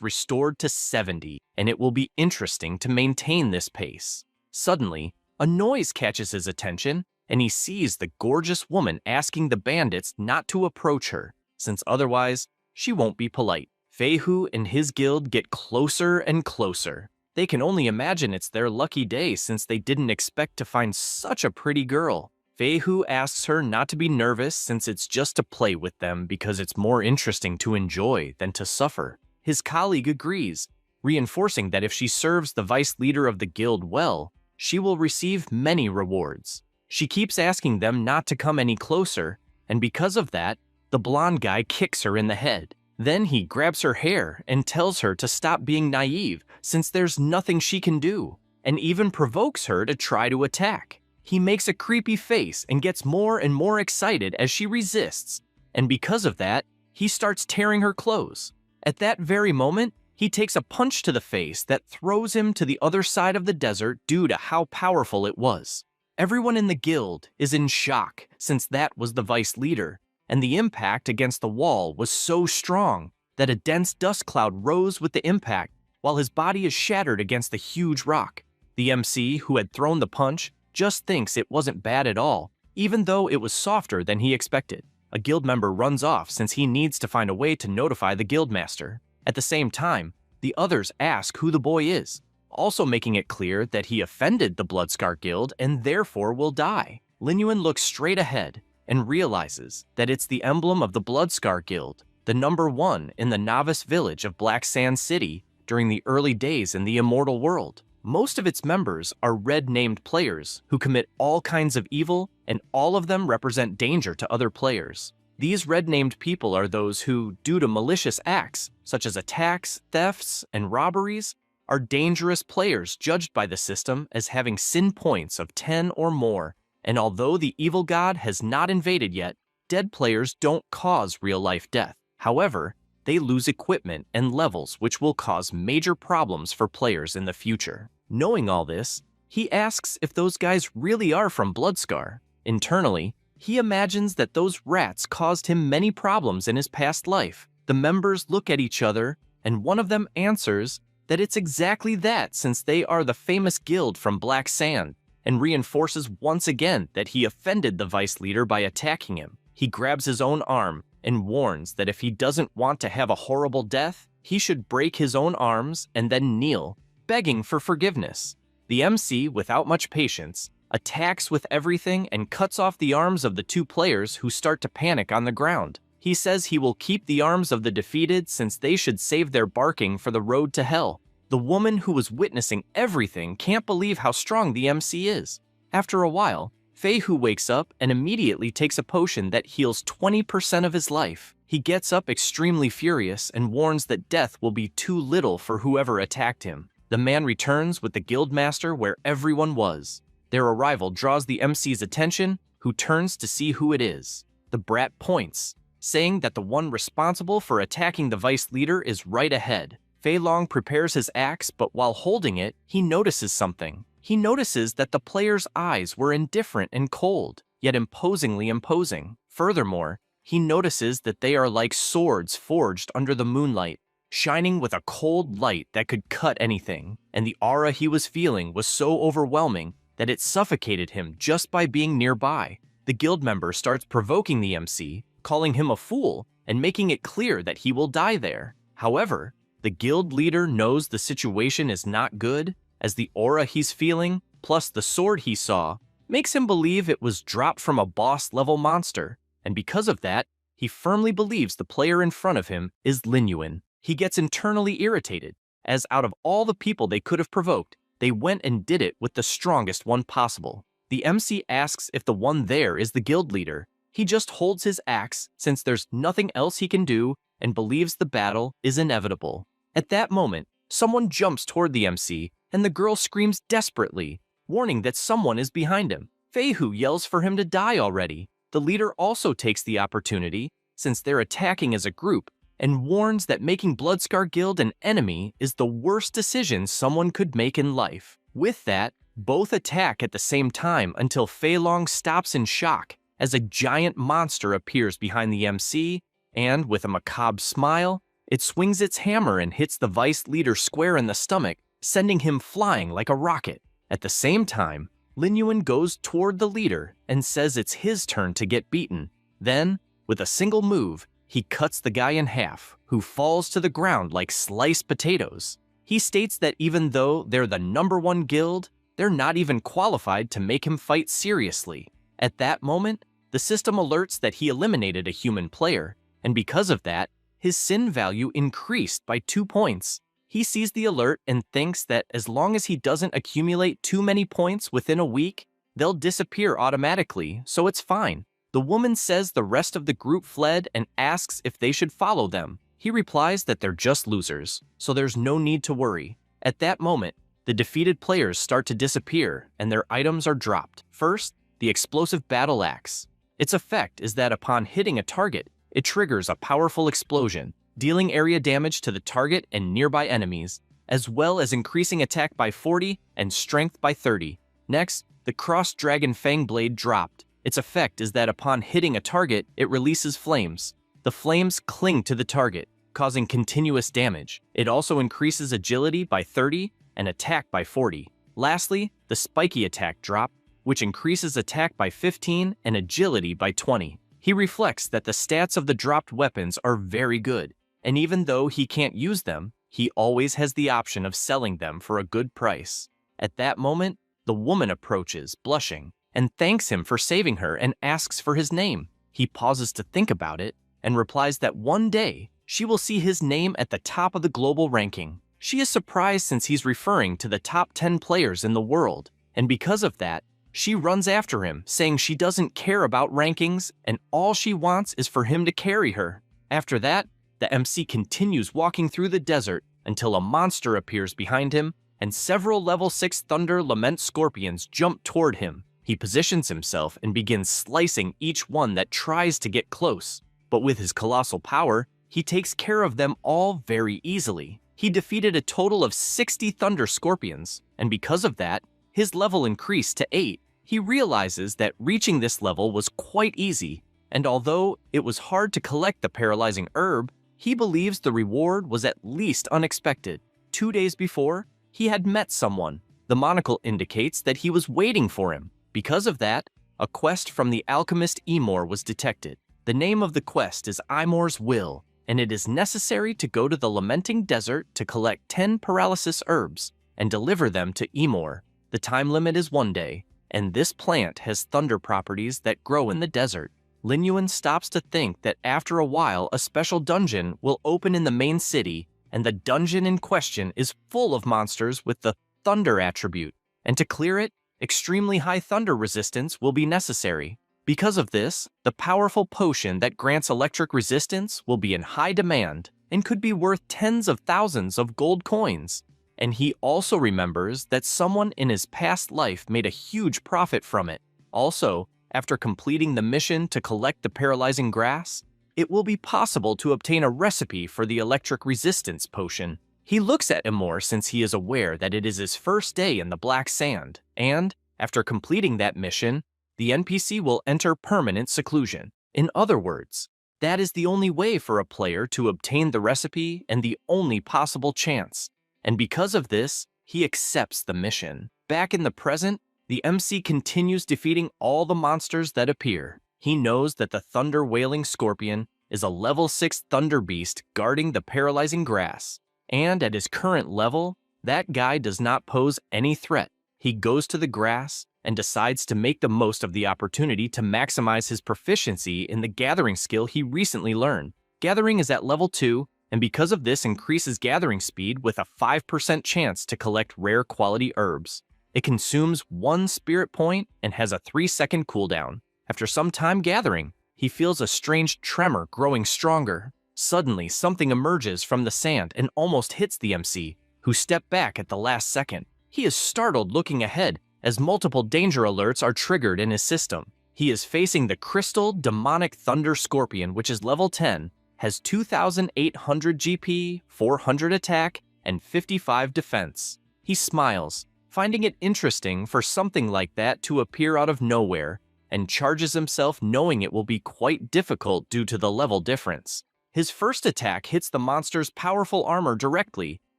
Speaker 1: restored to 70, and it will be interesting to maintain this pace. Suddenly, a noise catches his attention, and he sees the gorgeous woman asking the bandits not to approach her, since otherwise, she won't be polite. Feihu and his guild get closer and closer. They can only imagine it's their lucky day since they didn't expect to find such a pretty girl. Feihu asks her not to be nervous since it's just to play with them because it's more interesting to enjoy than to suffer. His colleague agrees, reinforcing that if she serves the vice leader of the guild well, she will receive many rewards. She keeps asking them not to come any closer, and because of that, the blonde guy kicks her in the head. Then he grabs her hair and tells her to stop being naive since there's nothing she can do, and even provokes her to try to attack. He makes a creepy face and gets more and more excited as she resists, and because of that, he starts tearing her clothes. At that very moment, he takes a punch to the face that throws him to the other side of the desert due to how powerful it was. Everyone in the guild is in shock since that was the vice leader, and the impact against the wall was so strong that a dense dust cloud rose with the impact while his body is shattered against the huge rock. The MC, who had thrown the punch, just thinks it wasn't bad at all, even though it was softer than he expected. A guild member runs off since he needs to find a way to notify the guildmaster. At the same time, the others ask who the boy is, also making it clear that he offended the Bloodscar Guild and therefore will die. Lin Yuan looks straight ahead and realizes that it's the emblem of the Bloodscar Guild, the #1 in the novice village of Black Sand City during the early days in the immortal world. Most of its members are red-named players who commit all kinds of evil, and all of them represent danger to other players. These red-named people are those who, due to malicious acts, such as attacks, thefts, and robberies, are dangerous players judged by the system as having sin points of 10 or more, and although the evil god has not invaded yet, dead players don't cause real-life death. However, they lose equipment and levels which will cause major problems for players in the future. Knowing all this, he asks if those guys really are from Bloodscar. Internally, he imagines that those rats caused him many problems in his past life. The members look at each other, and one of them answers that it's exactly that since they are the famous guild from Black Sand, and reinforces once again that he offended the vice leader by attacking him. He grabs his own arm and warns that if he doesn't want to have a horrible death, he should break his own arms and then kneel, begging for forgiveness. The MC, without much patience, attacks with everything and cuts off the arms of the two players who start to panic on the ground. He says he will keep the arms of the defeated since they should save their barking for the road to hell. The woman who was witnessing everything can't believe how strong the MC is. After a while, Feihu wakes up and immediately takes a potion that heals 20% of his life. He gets up extremely furious and warns that death will be too little for whoever attacked him. The man returns with the guildmaster where everyone was. Their arrival draws the MC's attention, who turns to see who it is. The brat points, saying that the one responsible for attacking the vice leader is right ahead. Fei Long prepares his axe, but while holding it, he notices something. He notices that the player's eyes were indifferent and cold, yet imposingly imposing. Furthermore, he notices that they are like swords forged under the moonlight, shining with a cold light that could cut anything, and the aura he was feeling was so overwhelming that it suffocated him just by being nearby. The guild member starts provoking the MC, calling him a fool, and making it clear that he will die there. However, the guild leader knows the situation is not good, as the aura he's feeling, plus the sword he saw, makes him believe it was dropped from a boss-level monster, and because of that, he firmly believes the player in front of him is Lin Yuan. He gets internally irritated, as out of all the people they could have provoked, they went and did it with the strongest one possible. The MC asks if the one there is the guild leader. He just holds his axe since there's nothing else he can do and believes the battle is inevitable. At that moment, someone jumps toward the MC and the girl screams desperately, warning that someone is behind him. Feihu yells for him to die already. The leader also takes the opportunity, since they're attacking as a group, and warns that making Bloodscar Guild an enemy is the worst decision someone could make in life. With that, Both attack at the same time until Fei Long stops in shock as a giant monster appears behind the MC, and with a macabre smile, it swings its hammer and hits the vice leader square in the stomach, sending him flying like a rocket. At the same time, Lin Yuan goes toward the leader and says it's his turn to get beaten. Then, with a single move, he cuts the guy in half, who falls to the ground like sliced potatoes. He states that even though they're the #1 guild, they're not even qualified to make him fight seriously. At that moment, the system alerts that he eliminated a human player, and because of that, his sin value increased by 2 points. He sees the alert and thinks that as long as he doesn't accumulate too many points within a week, they'll disappear automatically, so it's fine. The woman says the rest of the group fled and asks if they should follow them. He replies that they're just losers, so there's no need to worry. At that moment, the defeated players start to disappear and their items are dropped. First, the explosive battle axe. Its effect is that upon hitting a target, it triggers a powerful explosion, dealing area damage to the target and nearby enemies, as well as increasing attack by 40 and strength by 30. Next, the cross-dragon fang blade dropped. Its effect is that upon hitting a target, it releases flames. The flames cling to the target, causing continuous damage. It also increases agility by 30 and attack by 40. Lastly, the spiky attack drop, which increases attack by 15 and agility by 20. He reflects that the stats of the dropped weapons are very good, and even though he can't use them, he always has the option of selling them for a good price. At that moment, the woman approaches, blushing, and thanks him for saving her and asks for his name. He pauses to think about it and replies that one day she will see his name at the top of the global ranking. She is surprised since he's referring to the top 10 players in the world, and because of that, she runs after him, saying she doesn't care about rankings and all she wants is for him to carry her. After that, the MC continues walking through the desert until a monster appears behind him and several level 6 Thunder Lament Scorpions jump toward him. He positions himself and begins slicing each one that tries to get close, but with his colossal power, he takes care of them all very easily. He defeated a total of 60 Thunder Scorpions, and because of that, his level increased to 8. He realizes that reaching this level was quite easy, and although it was hard to collect the paralyzing herb, he believes the reward was at least unexpected. 2 days before, he had met someone. The monocle indicates that he was waiting for him. Because of that, a quest from the alchemist Emor was detected. The name of the quest is Imor's Will, and it is necessary to go to the Lamenting Desert to collect 10 paralysis herbs and deliver them to Emor. The time limit is 1 day, and this plant has thunder properties that grow in the desert. Lin Yuan stops to think that after a while a special dungeon will open in the main city, and the dungeon in question is full of monsters with the thunder attribute, and to clear it, extremely high thunder resistance will be necessary. Because of this, the powerful potion that grants electric resistance will be in high demand and could be worth tens of thousands of gold coins. And he also remembers that someone in his past life made a huge profit from it. Also, after completing the mission to collect the paralyzing grass, it will be possible to obtain a recipe for the electric resistance potion. He looks at Emor since he is aware that it is his first day in the Black Sand, and, after completing that mission, the NPC will enter permanent seclusion. In other words, that is the only way for a player to obtain the recipe and the only possible chance. And because of this, he accepts the mission. Back in the present, the MC continues defeating all the monsters that appear. He knows that the Thunder Wailing Scorpion is a level 6 Thunder Beast guarding the paralyzing grass. And at his current level, that guy does not pose any threat. He goes to the grass and decides to make the most of the opportunity to maximize his proficiency in the gathering skill he recently learned. Gathering is at level 2, and because of this increases gathering speed with a 5% chance to collect rare quality herbs. It consumes 1 spirit point and has a 3-second cooldown. After some time gathering, he feels a strange tremor growing stronger. Suddenly, something emerges from the sand and almost hits the MC, who stepped back at the last second. He is startled looking ahead as multiple danger alerts are triggered in his system. He is facing the Crystal Demonic Thunder Scorpion, which is level 10, has 2,800 GP, 400 attack, and 55 defense. He smiles, finding it interesting for something like that to appear out of nowhere, and charges himself knowing it will be quite difficult due to the level difference. His first attack hits the monster's powerful armor directly,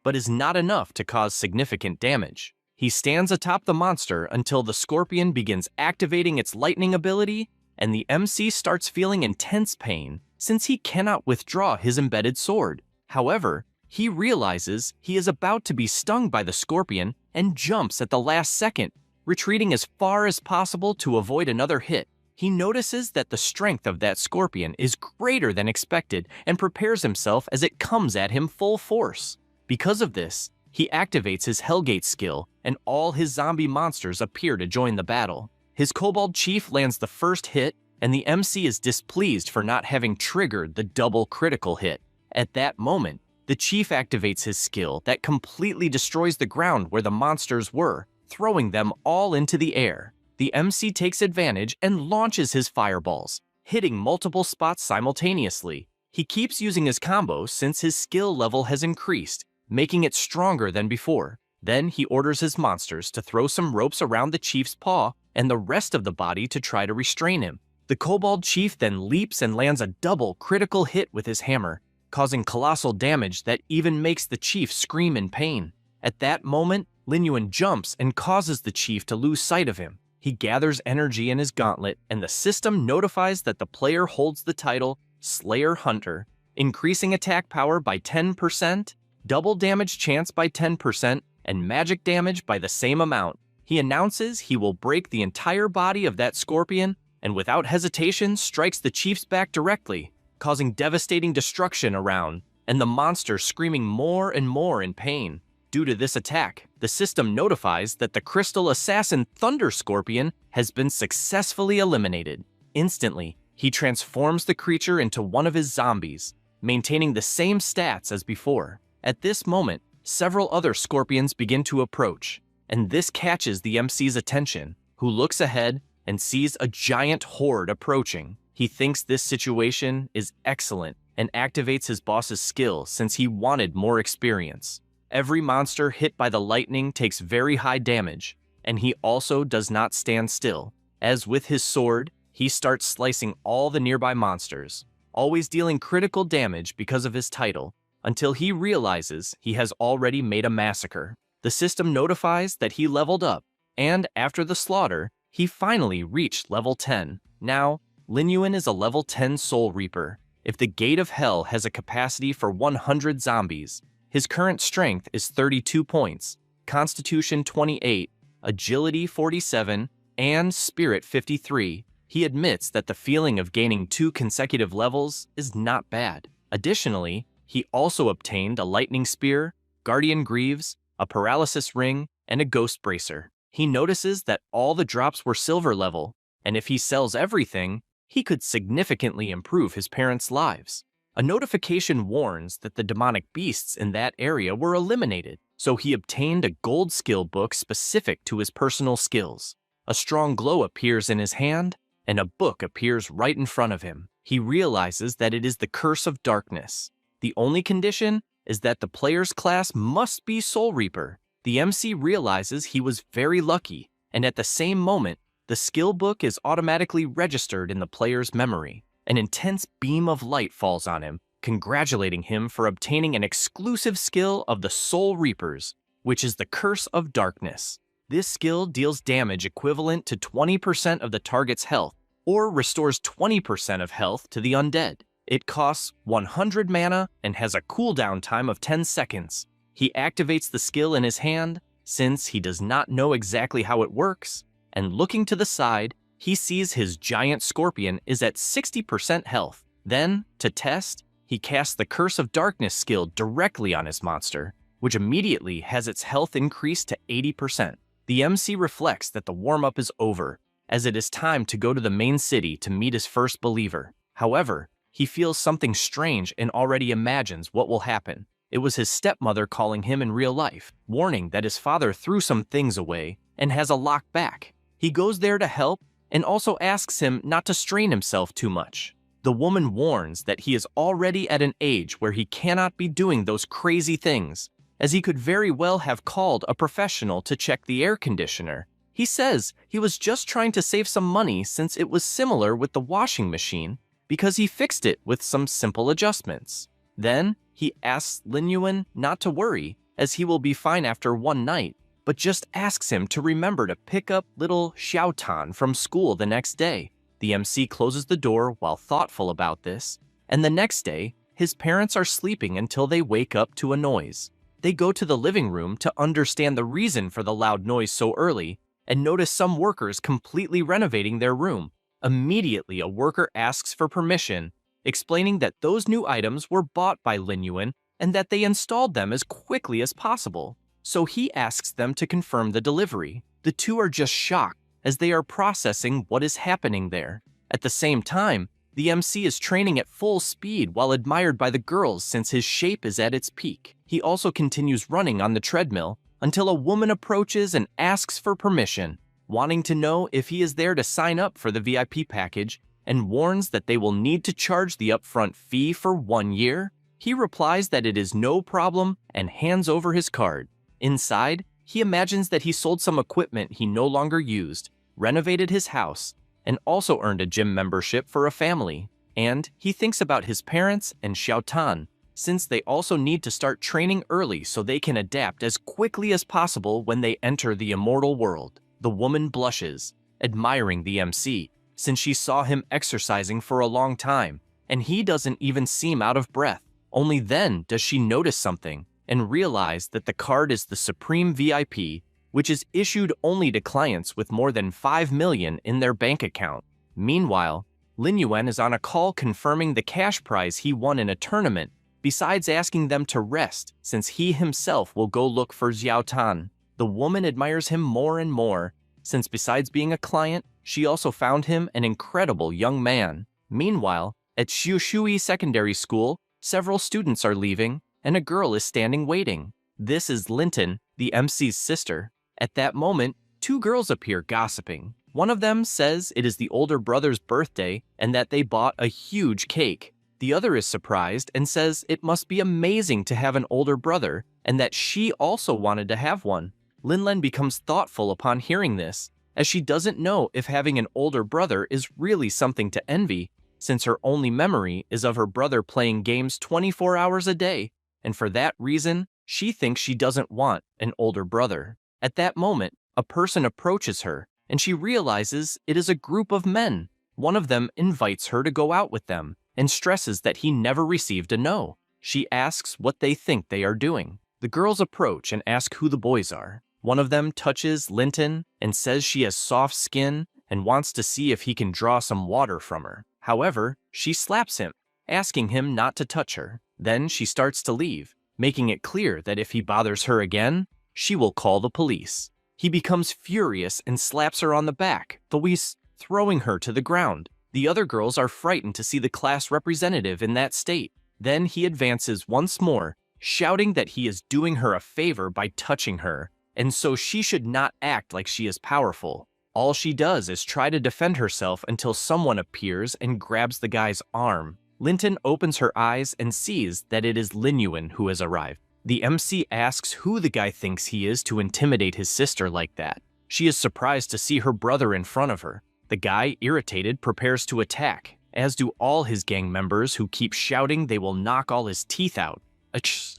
Speaker 1: but is not enough to cause significant damage. He stands atop the monster until the scorpion begins activating its lightning ability, and the MC starts feeling intense pain since he cannot withdraw his embedded sword. However, he realizes he is about to be stung by the scorpion and jumps at the last second, retreating as far as possible to avoid another hit. He notices that the strength of that scorpion is greater than expected and prepares himself as it comes at him full force. Because of this, he activates his Hellgate skill, and all his zombie monsters appear to join the battle. His Kobold Chief lands the first hit, and the MC is displeased for not having triggered the double critical hit. At that moment, the Chief activates his skill that completely destroys the ground where the monsters were, throwing them all into the air. The MC takes advantage and launches his fireballs, hitting multiple spots simultaneously. He keeps using his combo since his skill level has increased, making it stronger than before. Then he orders his monsters to throw some ropes around the Chief's paw and the rest of the body to try to restrain him. The Kobold Chief then leaps and lands a double critical hit with his hammer, causing colossal damage that even makes the Chief scream in pain. At that moment, Lin Yuan jumps and causes the Chief to lose sight of him. He gathers energy in his gauntlet, and the system notifies that the player holds the title Slayer Hunter, increasing attack power by 10%, double damage chance by 10%, and magic damage by the same amount. He announces he will break the entire body of that scorpion, and without hesitation strikes the Chief's back directly, causing devastating destruction around, and the monster screaming more and more in pain. Due to this attack, the system notifies that the Crystal Assassin Thunder Scorpion has been successfully eliminated. Instantly, he transforms the creature into one of his zombies, maintaining the same stats as before. At this moment, several other scorpions begin to approach, and this catches the MC's attention, who looks ahead and sees a giant horde approaching. He thinks this situation is excellent and activates his boss's skill since he wanted more experience. Every monster hit by the lightning takes very high damage, and he also does not stand still. As with his sword, he starts slicing all the nearby monsters, always dealing critical damage because of his title, until he realizes he has already made a massacre. The system notifies that he leveled up, and after the slaughter, he finally reached level 10. Now, Lin Yuan is a level 10 Soul Reaper. If the Gate of Hell has a capacity for 100 zombies, his current strength is 32 points, Constitution 28, Agility 47, and Spirit 53. He admits that the feeling of gaining 2 consecutive levels is not bad. Additionally, he also obtained a Lightning Spear, Guardian Greaves, a Paralysis Ring, and a Ghost Bracer. He notices that all the drops were silver level, and if he sells everything, he could significantly improve his parents' lives. A notification warns that the demonic beasts in that area were eliminated, so he obtained a gold skill book specific to his personal skills. A strong glow appears in his hand, and a book appears right in front of him. He realizes that it is the Curse of Darkness. The only condition is that the player's class must be Soul Reaper. The MC realizes he was very lucky, and at the same moment, the skill book is automatically registered in the player's memory. An intense beam of light falls on him, congratulating him for obtaining an exclusive skill of the Soul Reapers, which is the Curse of Darkness. This skill deals damage equivalent to 20% of the target's health, or restores 20% of health to the undead. It costs 100 mana and has a cooldown time of 10 seconds. He activates the skill in his hand, since he does not know exactly how it works, and looking to the side, he sees his giant scorpion is at 60% health. Then, to test, he casts the Curse of Darkness skill directly on his monster, which immediately has its health increased to 80%. The MC reflects that the warm-up is over, as it is time to go to the main city to meet his first believer. However, he feels something strange and already imagines what will happen. It was his stepmother calling him in real life, warning that his father threw some things away and has a lock back. He goes there to help, and also asks him not to strain himself too much. The woman warns that he is already at an age where he cannot be doing those crazy things, as he could very well have called a professional to check the air conditioner. He says he was just trying to save some money since it was similar with the washing machine because he fixed it with some simple adjustments. Then he asks Lin Yuan not to worry, as he will be fine after one night, but just asks him to remember to pick up little Xiao Tan from school the next day. The MC closes the door while thoughtful about this, and the next day, his parents are sleeping until they wake up to a noise. They go to the living room to understand the reason for the loud noise so early and notice some workers completely renovating their room. Immediately, a worker asks for permission, explaining that those new items were bought by Lin Yuan and that they installed them as quickly as possible. So he asks them to confirm the delivery. The two are just shocked as they are processing what is happening there. At the same time, the MC is training at full speed while admired by the girls since his shape is at its peak. He also continues running on the treadmill until a woman approaches and asks for permission, wanting to know if he is there to sign up for the VIP package, and warns that they will need to charge the upfront fee for 1 year. He replies that it is no problem and hands over his card. Inside, he imagines that he sold some equipment he no longer used, renovated his house, and also earned a gym membership for a family. And he thinks about his parents and Xiao Tan, since they also need to start training early so they can adapt as quickly as possible when they enter the immortal world. The woman blushes, admiring the MC, since she saw him exercising for a long time, and he doesn't even seem out of breath. Only then does she notice something and realize that the card is the Supreme VIP, which is issued only to clients with more than 5 million in their bank account. Meanwhile, Lin Yuan is on a call confirming the cash prize he won in a tournament, besides asking them to rest since he himself will go look for Xiao Tan. The woman admires him more and more, since besides being a client, she also found him an incredible young man. Meanwhile, at Xiushui Secondary School, several students are leaving, and a girl is standing waiting. This is Linton, the MC's sister. At that moment, two girls appear gossiping. One of them says it is the older brother's birthday and that they bought a huge cake. The other is surprised and says it must be amazing to have an older brother and that she also wanted to have one. Linlen becomes thoughtful upon hearing this, as she doesn't know if having an older brother is really something to envy, since her only memory is of her brother playing games 24 hours a day, and for that reason, she thinks she doesn't want an older brother. At that moment, a person approaches her, and she realizes it is a group of men. One of them invites her to go out with them, and stresses that he never received a no. She asks what they think they are doing. The girls approach and ask who the boys are. One of them touches Linton and says she has soft skin and wants to see if he can draw some water from her. However, she slaps him, asking him not to touch her. Then she starts to leave, making it clear that if he bothers her again, she will call the police. He becomes furious and slaps her on the back, throwing her to the ground. The other girls are frightened to see the class representative in that state. Then he advances once more, shouting that he is doing her a favor by touching her, and so she should not act like she is powerful. All she does is try to defend herself until someone appears and grabs the guy's arm. Linton opens her eyes and sees that it is Lin Yuan who has arrived. The MC asks who the guy thinks he is to intimidate his sister like that. She is surprised to see her brother in front of her. The guy, irritated, prepares to attack, as do all his gang members who keep shouting they will knock all his teeth out.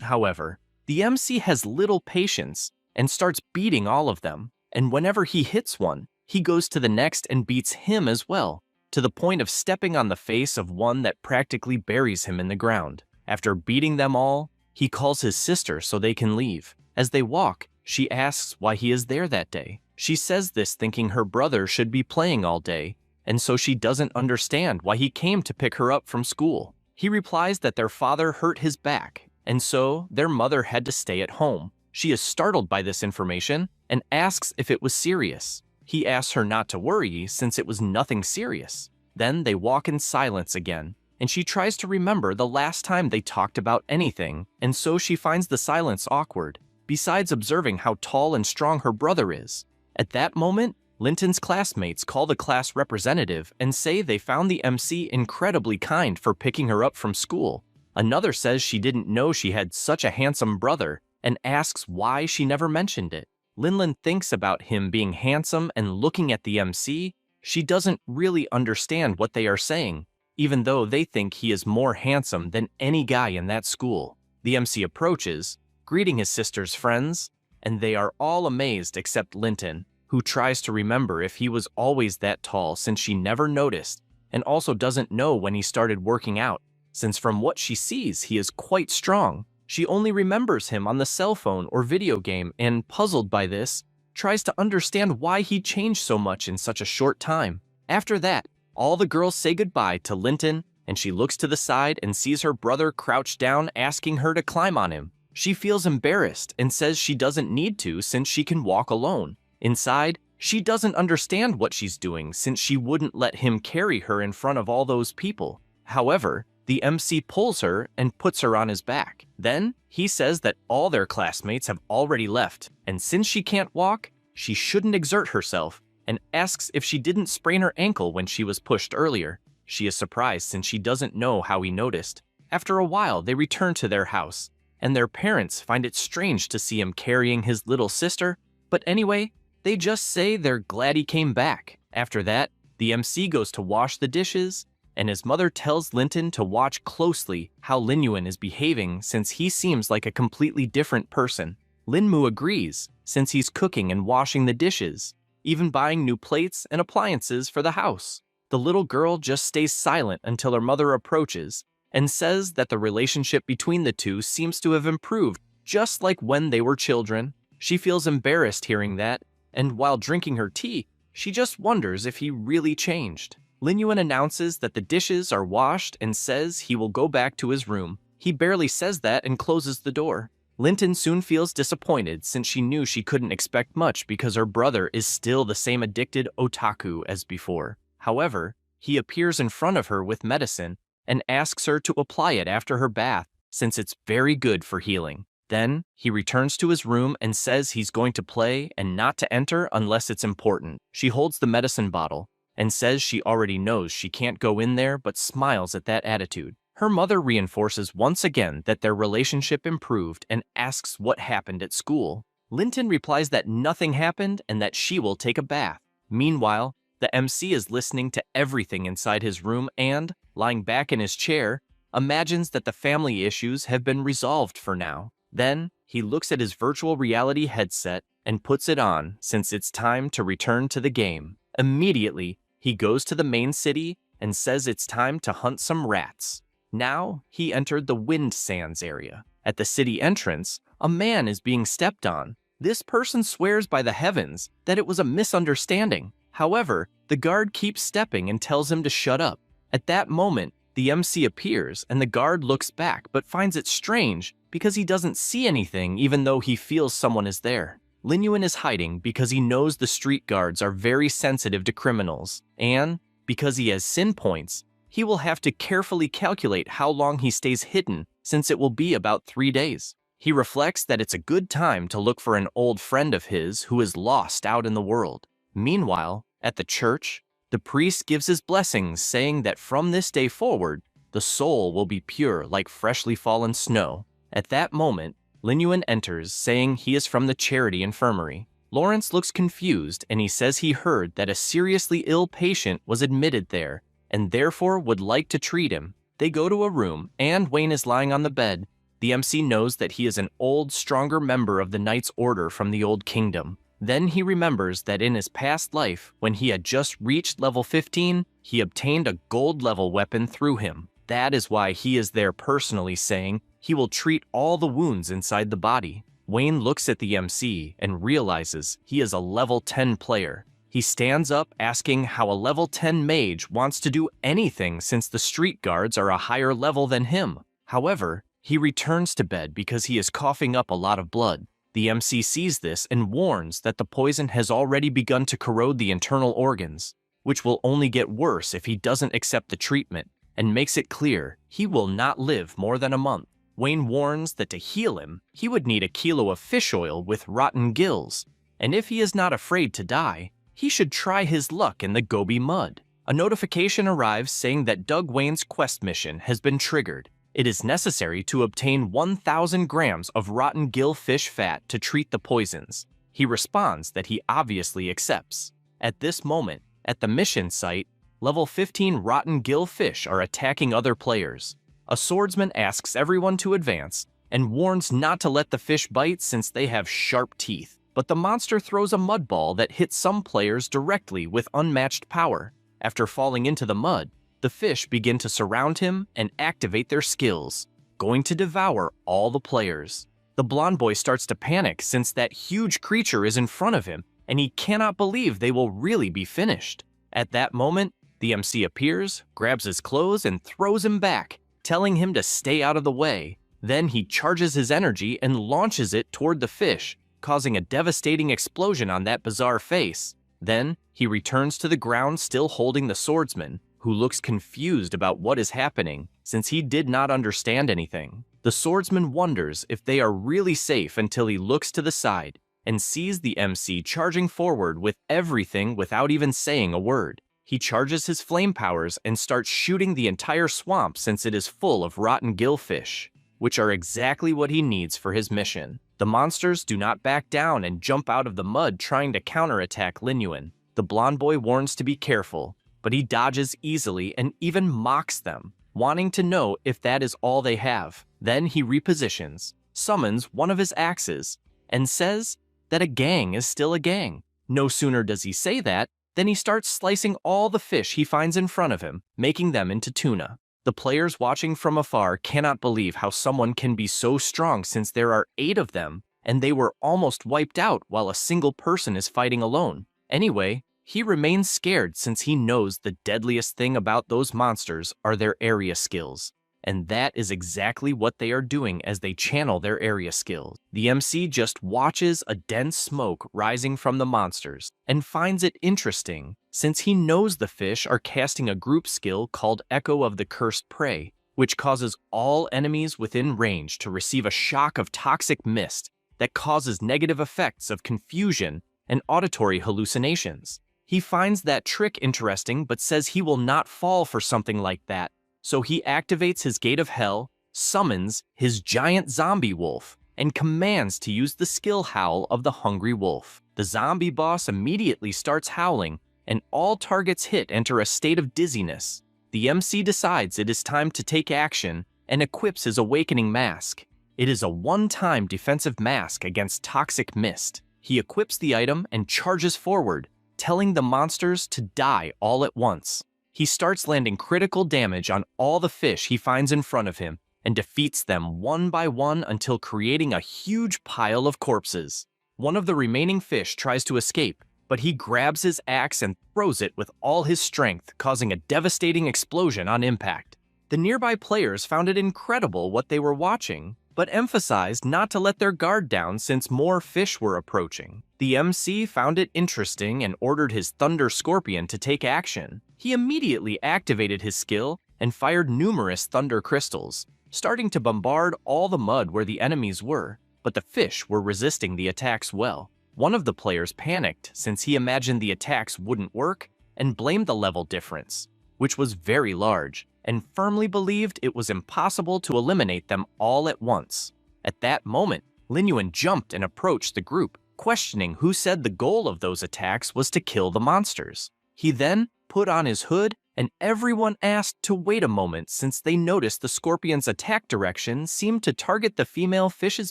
Speaker 1: However, the MC has little patience and starts beating all of them, and whenever he hits one, he goes to the next and beats him as well, to the point of stepping on the face of one that practically buries him in the ground. After beating them all, he calls his sister so they can leave. As they walk, she asks why he is there that day. She says this thinking her brother should be playing all day, and so she doesn't understand why he came to pick her up from school. He replies that their father hurt his back, and so their mother had to stay at home. She is startled by this information and asks if it was serious. He asks her not to worry since it was nothing serious. Then they walk in silence again, and she tries to remember the last time they talked about anything, and so she finds the silence awkward, besides observing how tall and strong her brother is. At that moment, Linton's classmates call the class representative and say they found the MC incredibly kind for picking her up from school. Another says she didn't know she had such a handsome brother and asks why she never mentioned it. Linlin thinks about him being handsome and looking at the MC. She doesn't really understand what they are saying, even though they think he is more handsome than any guy in that school. The MC approaches, greeting his sister's friends, and they are all amazed except Linton, who tries to remember if he was always that tall since she never noticed, and also doesn't know when he started working out, since from what she sees he is quite strong. She only remembers him on the cell phone or video game and, puzzled by this, tries to understand why he changed so much in such a short time. After that, all the girls say goodbye to Linton, and she looks to the side and sees her brother crouched down asking her to climb on him. She feels embarrassed and says she doesn't need to since she can walk alone. Inside, she doesn't understand what she's doing since she wouldn't let him carry her in front of all those people. However, the MC pulls her and puts her on his back. Then, he says that all their classmates have already left, and since she can't walk, she shouldn't exert herself, and asks if she didn't sprain her ankle when she was pushed earlier. She is surprised since she doesn't know how he noticed. After a while, they return to their house, and their parents find it strange to see him carrying his little sister, but anyway, they just say they're glad he came back. After that, the MC goes to wash the dishes, and his mother tells Linton to watch closely how Linyuan is behaving since he seems like a completely different person. Linmu agrees, since he's cooking and washing the dishes, even buying new plates and appliances for the house. The little girl just stays silent until her mother approaches and says that the relationship between the two seems to have improved, just like when they were children. She feels embarrassed hearing that, and while drinking her tea, she just wonders if he really changed. Linyuan announces that the dishes are washed and says he will go back to his room. He barely says that and closes the door. Linton soon feels disappointed since she knew she couldn't expect much because her brother is still the same addicted otaku as before. However, he appears in front of her with medicine and asks her to apply it after her bath since it's very good for healing. Then, he returns to his room and says he's going to play and not to enter unless it's important. She holds the medicine bottle and says she already knows she can't go in there but smiles at that attitude. Her mother reinforces once again that their relationship improved and asks what happened at school. Linton replies that nothing happened and that she will take a bath. Meanwhile, the MC is listening to everything inside his room and, lying back in his chair, imagines that the family issues have been resolved for now. Then, he looks at his virtual reality headset and puts it on since it's time to return to the game. Immediately, he goes to the main city and says it's time to hunt some rats. Now, he entered the Wind Sands area. At the city entrance, a man is being stepped on. This person swears by the heavens that it was a misunderstanding. However, the guard keeps stepping and tells him to shut up. At that moment, the MC appears and the guard looks back but finds it strange because he doesn't see anything even though he feels someone is there. Linyuan is hiding because he knows the street guards are very sensitive to criminals, and because he has sin points, he will have to carefully calculate how long he stays hidden since it will be about 3 days. He reflects that it's a good time to look for an old friend of his who is lost out in the world. Meanwhile, at the church, the priest gives his blessings saying that from this day forward, the soul will be pure like freshly fallen snow. At that moment, Linyuan enters saying he is from the charity infirmary. Lawrence looks confused and he says he heard that a seriously ill patient was admitted there and therefore would like to treat him. They go to a room and Wayne is lying on the bed. The MC knows that he is an old, stronger member of the Knights Order from the Old Kingdom. Then he remembers that in his past life, when he had just reached level 15, he obtained a gold-level weapon through him. That is why he is there personally saying he will treat all the wounds inside the body. Wayne looks at the MC and realizes he is a level 10 player. He stands up asking how a level 10 mage wants to do anything since the street guards are a higher level than him. However, he returns to bed because he is coughing up a lot of blood. The MC sees this and warns that the poison has already begun to corrode the internal organs, which will only get worse if he doesn't accept the treatment, and makes it clear he will not live more than a month. Wayne warns that to heal him, he would need a kilo of fish oil with rotten gills, and if he is not afraid to die, he should try his luck in the Gobi mud. A notification arrives saying that Doug Wayne's quest mission has been triggered. It is necessary to obtain 1,000 grams of rotten gill fish fat to treat the poisons. He responds that he obviously accepts. At this moment, at the mission site, level 15 rotten gill fish are attacking other players. A swordsman asks everyone to advance and warns not to let the fish bite since they have sharp teeth. But the monster throws a mud ball that hits some players directly with unmatched power. After falling into the mud, the fish begin to surround him and activate their skills, going to devour all the players. The blonde boy starts to panic since that huge creature is in front of him, and he cannot believe they will really be finished. At that moment, the MC appears, grabs his clothes, and throws him back, telling him to stay out of the way. Then he charges his energy and launches it toward the fish, causing a devastating explosion on that bizarre face. Then, he returns to the ground still holding the swordsman, who looks confused about what is happening since he did not understand anything. The swordsman wonders if they are really safe until he looks to the side and sees the MC charging forward with everything without even saying a word. He charges his flame powers and starts shooting the entire swamp since it is full of rotten gillfish, which are exactly what he needs for his mission. The monsters do not back down and jump out of the mud trying to counterattack Lin Yuan. The blonde boy warns to be careful, but he dodges easily and even mocks them, wanting to know if that is all they have. Then he repositions, summons one of his axes, and says that a gang is still a gang. No sooner does he say that, than he starts slicing all the fish he finds in front of him, making them into tuna. The players watching from afar cannot believe how someone can be so strong since there are 8 of them, and they were almost wiped out while a single person is fighting alone. Anyway, he remains scared since he knows the deadliest thing about those monsters are their area skills. And that is exactly what they are doing as they channel their area skills. The MC just watches a dense smoke rising from the monsters and finds it interesting since he knows the fish are casting a group skill called Echo of the Cursed Prey, which causes all enemies within range to receive a shock of toxic mist that causes negative effects of confusion and auditory hallucinations. He finds that trick interesting but says he will not fall for something like that. So he activates his Gate of Hell, summons his giant zombie wolf, and commands to use the skill howl of the hungry wolf. The zombie boss immediately starts howling, and all targets hit enter a state of dizziness. The MC decides it is time to take action and equips his awakening mask. It is a one-time defensive mask against toxic mist. He equips the item and charges forward, telling the monsters to die all at once. He starts landing critical damage on all the fish he finds in front of him and defeats them one by one until creating a huge pile of corpses. One of the remaining fish tries to escape, but he grabs his axe and throws it with all his strength, causing a devastating explosion on impact. The nearby players found it incredible what they were watching, but emphasized not to let their guard down since more fish were approaching. The MC found it interesting and ordered his Thunder Scorpion to take action. He immediately activated his skill and fired numerous thunder crystals, starting to bombard all the mud where the enemies were, but the fish were resisting the attacks well. One of the players panicked since he imagined the attacks wouldn't work and blamed the level difference, which was very large, and firmly believed it was impossible to eliminate them all at once. At that moment, Lin Yuan jumped and approached the group, questioning who said the goal of those attacks was to kill the monsters. He then put on his hood, and everyone asked to wait a moment since they noticed the scorpion's attack direction seemed to target the female fish's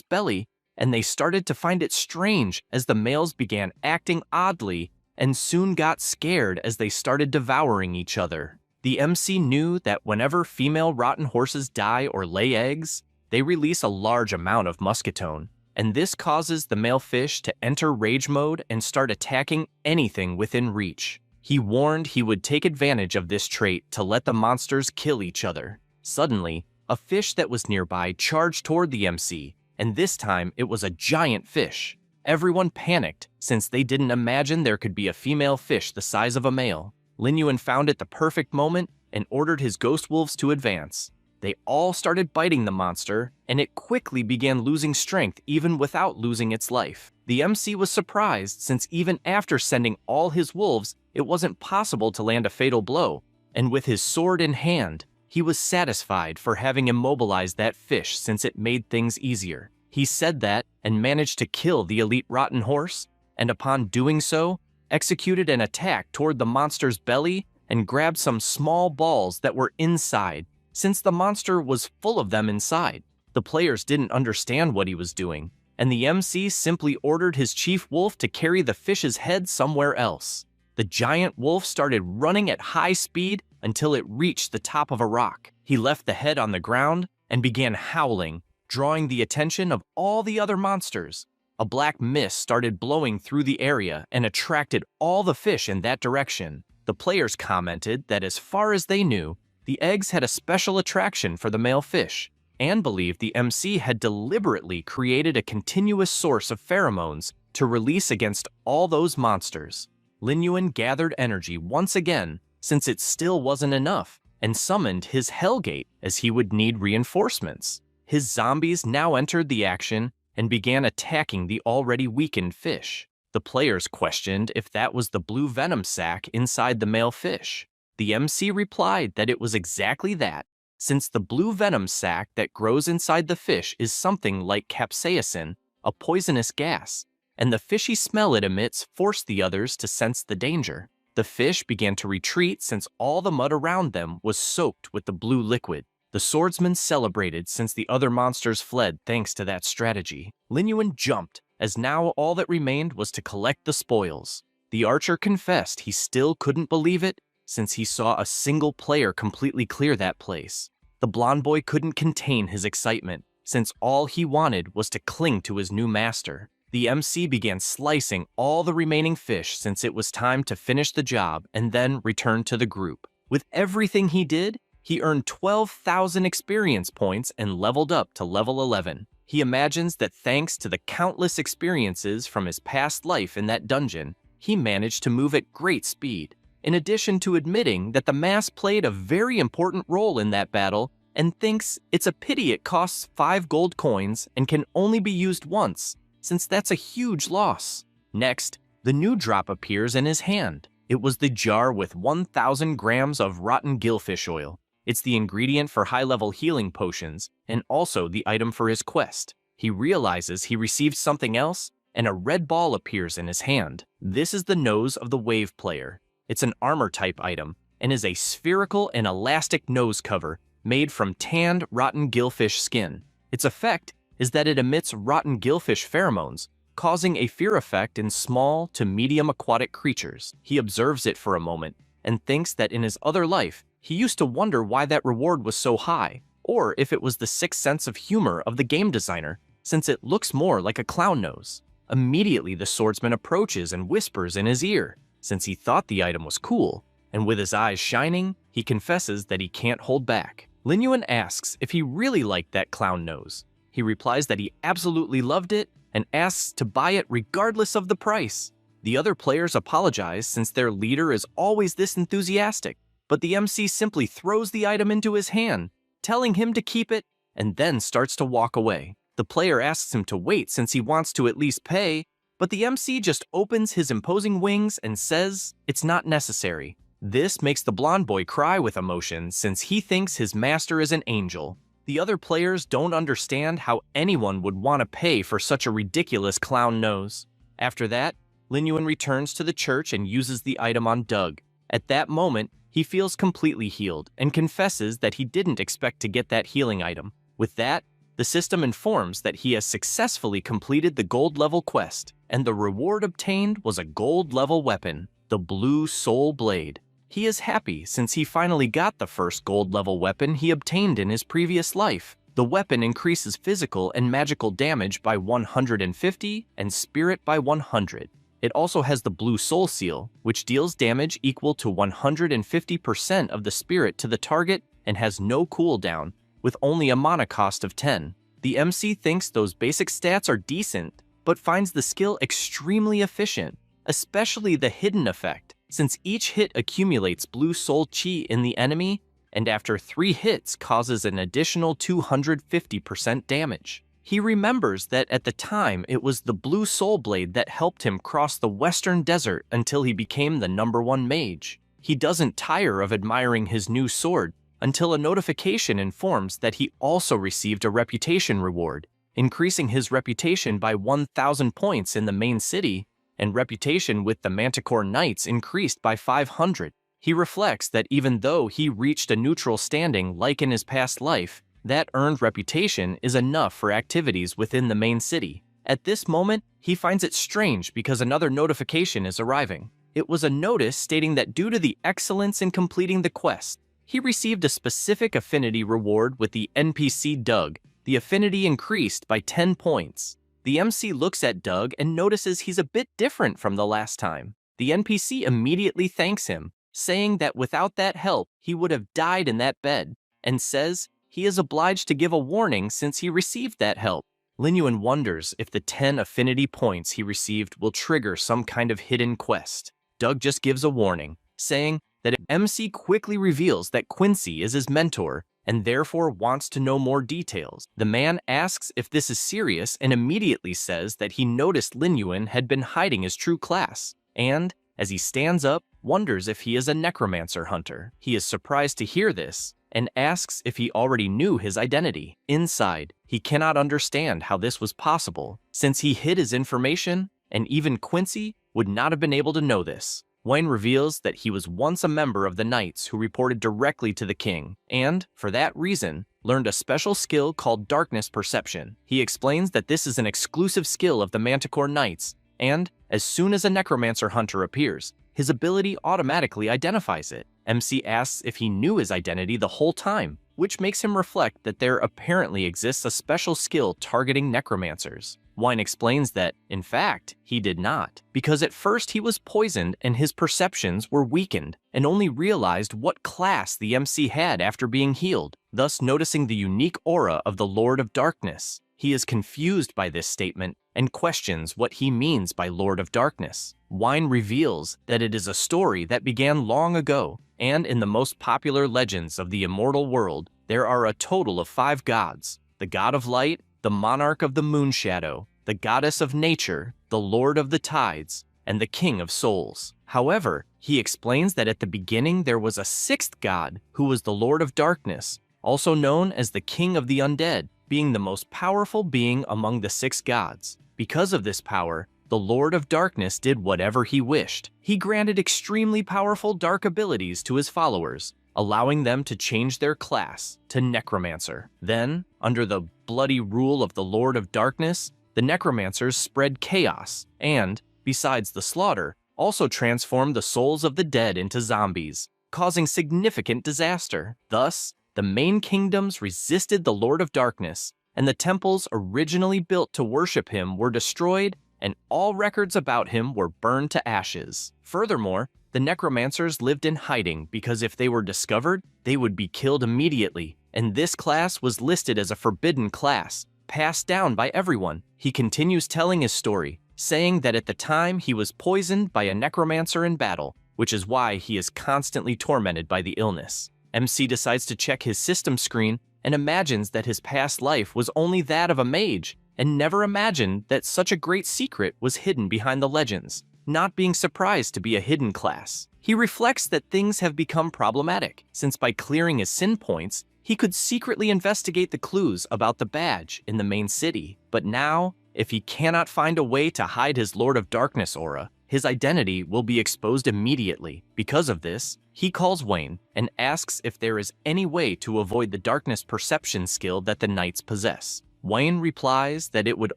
Speaker 1: belly, and they started to find it strange as the males began acting oddly and soon got scared as they started devouring each other. The MC knew that whenever female rotten horses die or lay eggs, they release a large amount of muscatone, and this causes the male fish to enter rage mode and start attacking anything within reach. He warned he would take advantage of this trait to let the monsters kill each other. Suddenly, a fish that was nearby charged toward the MC, and this time it was a giant fish. Everyone panicked since they didn't imagine there could be a female fish the size of a male. Lin Yuan found it the perfect moment and ordered his ghost wolves to advance. They all started biting the monster, and it quickly began losing strength even without losing its life. The MC was surprised since even after sending all his wolves, it wasn't possible to land a fatal blow, and with his sword in hand, He was satisfied for having immobilized that fish since it made things easier. He said that and managed to kill the elite rotten horse, and upon doing so, executed an attack toward the monster's belly and grabbed some small balls that were inside, since the monster was full of them inside. The players didn't understand what he was doing, and the MC simply ordered his chief wolf to carry the fish's head somewhere else. The giant wolf started running at high speed until it reached the top of a rock. He left the head on the ground and began howling, drawing the attention of all the other monsters. A black mist started blowing through the area and attracted all the fish in that direction. The players commented that as far as they knew, the eggs had a special attraction for the male fish, and believed the MC had deliberately created a continuous source of pheromones to release against all those monsters. Lin Yuan gathered energy once again, since it still wasn't enough, and summoned his Hellgate as he would need reinforcements. His zombies now entered the action and began attacking the already weakened fish. The players questioned if that was the blue venom sac inside the male fish. The MC replied that it was exactly that, since the blue venom sac that grows inside the fish is something like capsaicin, a poisonous gas, and the fishy smell it emits forced the others to sense the danger. The fish began to retreat since all the mud around them was soaked with the blue liquid. The swordsman celebrated since the other monsters fled thanks to that strategy. Lin Yuan jumped, as now all that remained was to collect the spoils. The archer confessed he still couldn't believe it, since he saw a single player completely clear that place. The blonde boy couldn't contain his excitement, since all he wanted was to cling to his new master. The MC began slicing all the remaining fish since it was time to finish the job and then return to the group. With everything he did, he earned 12,000 experience points and leveled up to level 11. He imagines that thanks to the countless experiences from his past life in that dungeon, he managed to move at great speed, in addition to admitting that the mask played a very important role in that battle and thinks it's a pity it costs 5 gold coins and can only be used once, since that's a huge loss. Next, the new drop appears in his hand. It was the jar with 1,000 grams of rotten gillfish oil. It's the ingredient for high-level healing potions, and also the item for his quest. He realizes he received something else, and a red ball appears in his hand. This is the nose of the wave player. It's an armor-type item, and is a spherical and elastic nose cover made from tanned rotten gillfish skin. Its effect is that it emits rotten gillfish pheromones, causing a fear effect in small to medium aquatic creatures. He observes it for a moment, and thinks that in his other life, he used to wonder why that reward was so high, or if it was the sixth sense of humor of the game designer, since it looks more like a clown nose. Immediately, the swordsman approaches and whispers in his ear, since he thought the item was cool, and with his eyes shining, he confesses that he can't hold back. Lin Yuan asks if he really liked that clown nose. He replies that he absolutely loved it and asks to buy it regardless of the price. The other players apologize since their leader is always this enthusiastic, but the MC simply throws the item into his hand, telling him to keep it, and then starts to walk away. The player asks him to wait since he wants to at least pay, but the MC just opens his imposing wings and says it's not necessary. This makes the blonde boy cry with emotion since he thinks his master is an angel. The other players don't understand how anyone would want to pay for such a ridiculous clown nose. After that, Lin Yuan returns to the church and uses the item on Doug. At that moment, he feels completely healed and confesses that he didn't expect to get that healing item. With that, the system informs that he has successfully completed the gold level quest, and the reward obtained was a gold level weapon, the Blue Soul Blade. He is happy since he finally got the first gold level weapon he obtained in his previous life. The weapon increases physical and magical damage by 150 and spirit by 100. It also has the Blue Soul Seal, which deals damage equal to 150% of the spirit to the target and has no cooldown, with only a mana cost of 10. The MC thinks those basic stats are decent, but finds the skill extremely efficient, especially the hidden effect, since each hit accumulates Blue Soul Chi in the enemy, and after 3 hits causes an additional 250% damage. He remembers that at the time it was the Blue Soul Blade that helped him cross the Western Desert until he became the #1 mage. He doesn't tire of admiring his new sword, until a notification informs that he also received a reputation reward, increasing his reputation by 1,000 points in the main city, and reputation with the Manticore Knights increased by 500. He reflects that even though he reached a neutral standing like in his past life, that earned reputation is enough for activities within the main city. At this moment, he finds it strange because another notification is arriving. It was a notice stating that due to the excellence in completing the quest, he received a specific affinity reward with the NPC Doug. The affinity increased by 10 points. The MC looks at Doug and notices he's a bit different from the last time. The NPC immediately thanks him, saying that without that help, he would have died in that bed, and says he is obliged to give a warning since he received that help. Lin Yuan wonders if the 10 affinity points he received will trigger some kind of hidden quest. Doug just gives a warning, saying that MC quickly reveals that Quincy is his mentor and therefore wants to know more details. The man asks if this is serious and immediately says that he noticed Lin Yuan had been hiding his true class, and, as he stands up, wonders if he is a necromancer hunter. He is surprised to hear this and asks if he already knew his identity. Inside, he cannot understand how this was possible, since he hid his information, and even Quincy would not have been able to know this. Wayne reveals that he was once a member of the Knights who reported directly to the king, and, for that reason, learned a special skill called Darkness Perception. He explains that this is an exclusive skill of the Manticore Knights, and, as soon as a necromancer hunter appears, his ability automatically identifies it. MC asks if he knew his identity the whole time, which makes him reflect that there apparently exists a special skill targeting necromancers. Wine explains that, in fact, he did not, because at first he was poisoned and his perceptions were weakened, and only realized what class the MC had after being healed, thus noticing the unique aura of the Lord of Darkness. He is confused by this statement and questions what he means by Lord of Darkness. Wine reveals that it is a story that began long ago, and in the most popular legends of the immortal world, there are a total of 5 gods: the God of Light, the Monarch of the Moon Shadow, the Goddess of Nature, the Lord of the Tides, and the King of Souls. However, he explains that at the beginning there was a 6th god who was the Lord of Darkness, also known as the King of the Undead, being the most powerful being among the 6 gods. Because of this power, the Lord of Darkness did whatever he wished. He granted extremely powerful dark abilities to his followers, allowing them to change their class to Necromancer. Then, under the bloody rule of the Lord of Darkness, the Necromancers spread chaos and, besides the slaughter, also transformed the souls of the dead into zombies, causing significant disaster. Thus, the main kingdoms resisted the Lord of Darkness, and the temples originally built to worship him were destroyed, and all records about him were burned to ashes. Furthermore, the necromancers lived in hiding because if they were discovered, they would be killed immediately, and this class was listed as a forbidden class, passed down by everyone. He continues telling his story, saying that at the time he was poisoned by a necromancer in battle, which is why he is constantly tormented by the illness. MC decides to check his system screen and imagines that his past life was only that of a mage, and never imagined that such a great secret was hidden behind the legends, not being surprised to be a hidden class. He reflects that things have become problematic, since by clearing his sin points, he could secretly investigate the clues about the badge in the main city. But now, if he cannot find a way to hide his Lord of Darkness aura, his identity will be exposed immediately. Because of this, he calls Wayne and asks if there is any way to avoid the darkness perception skill that the knights possess. Wayne replies that it would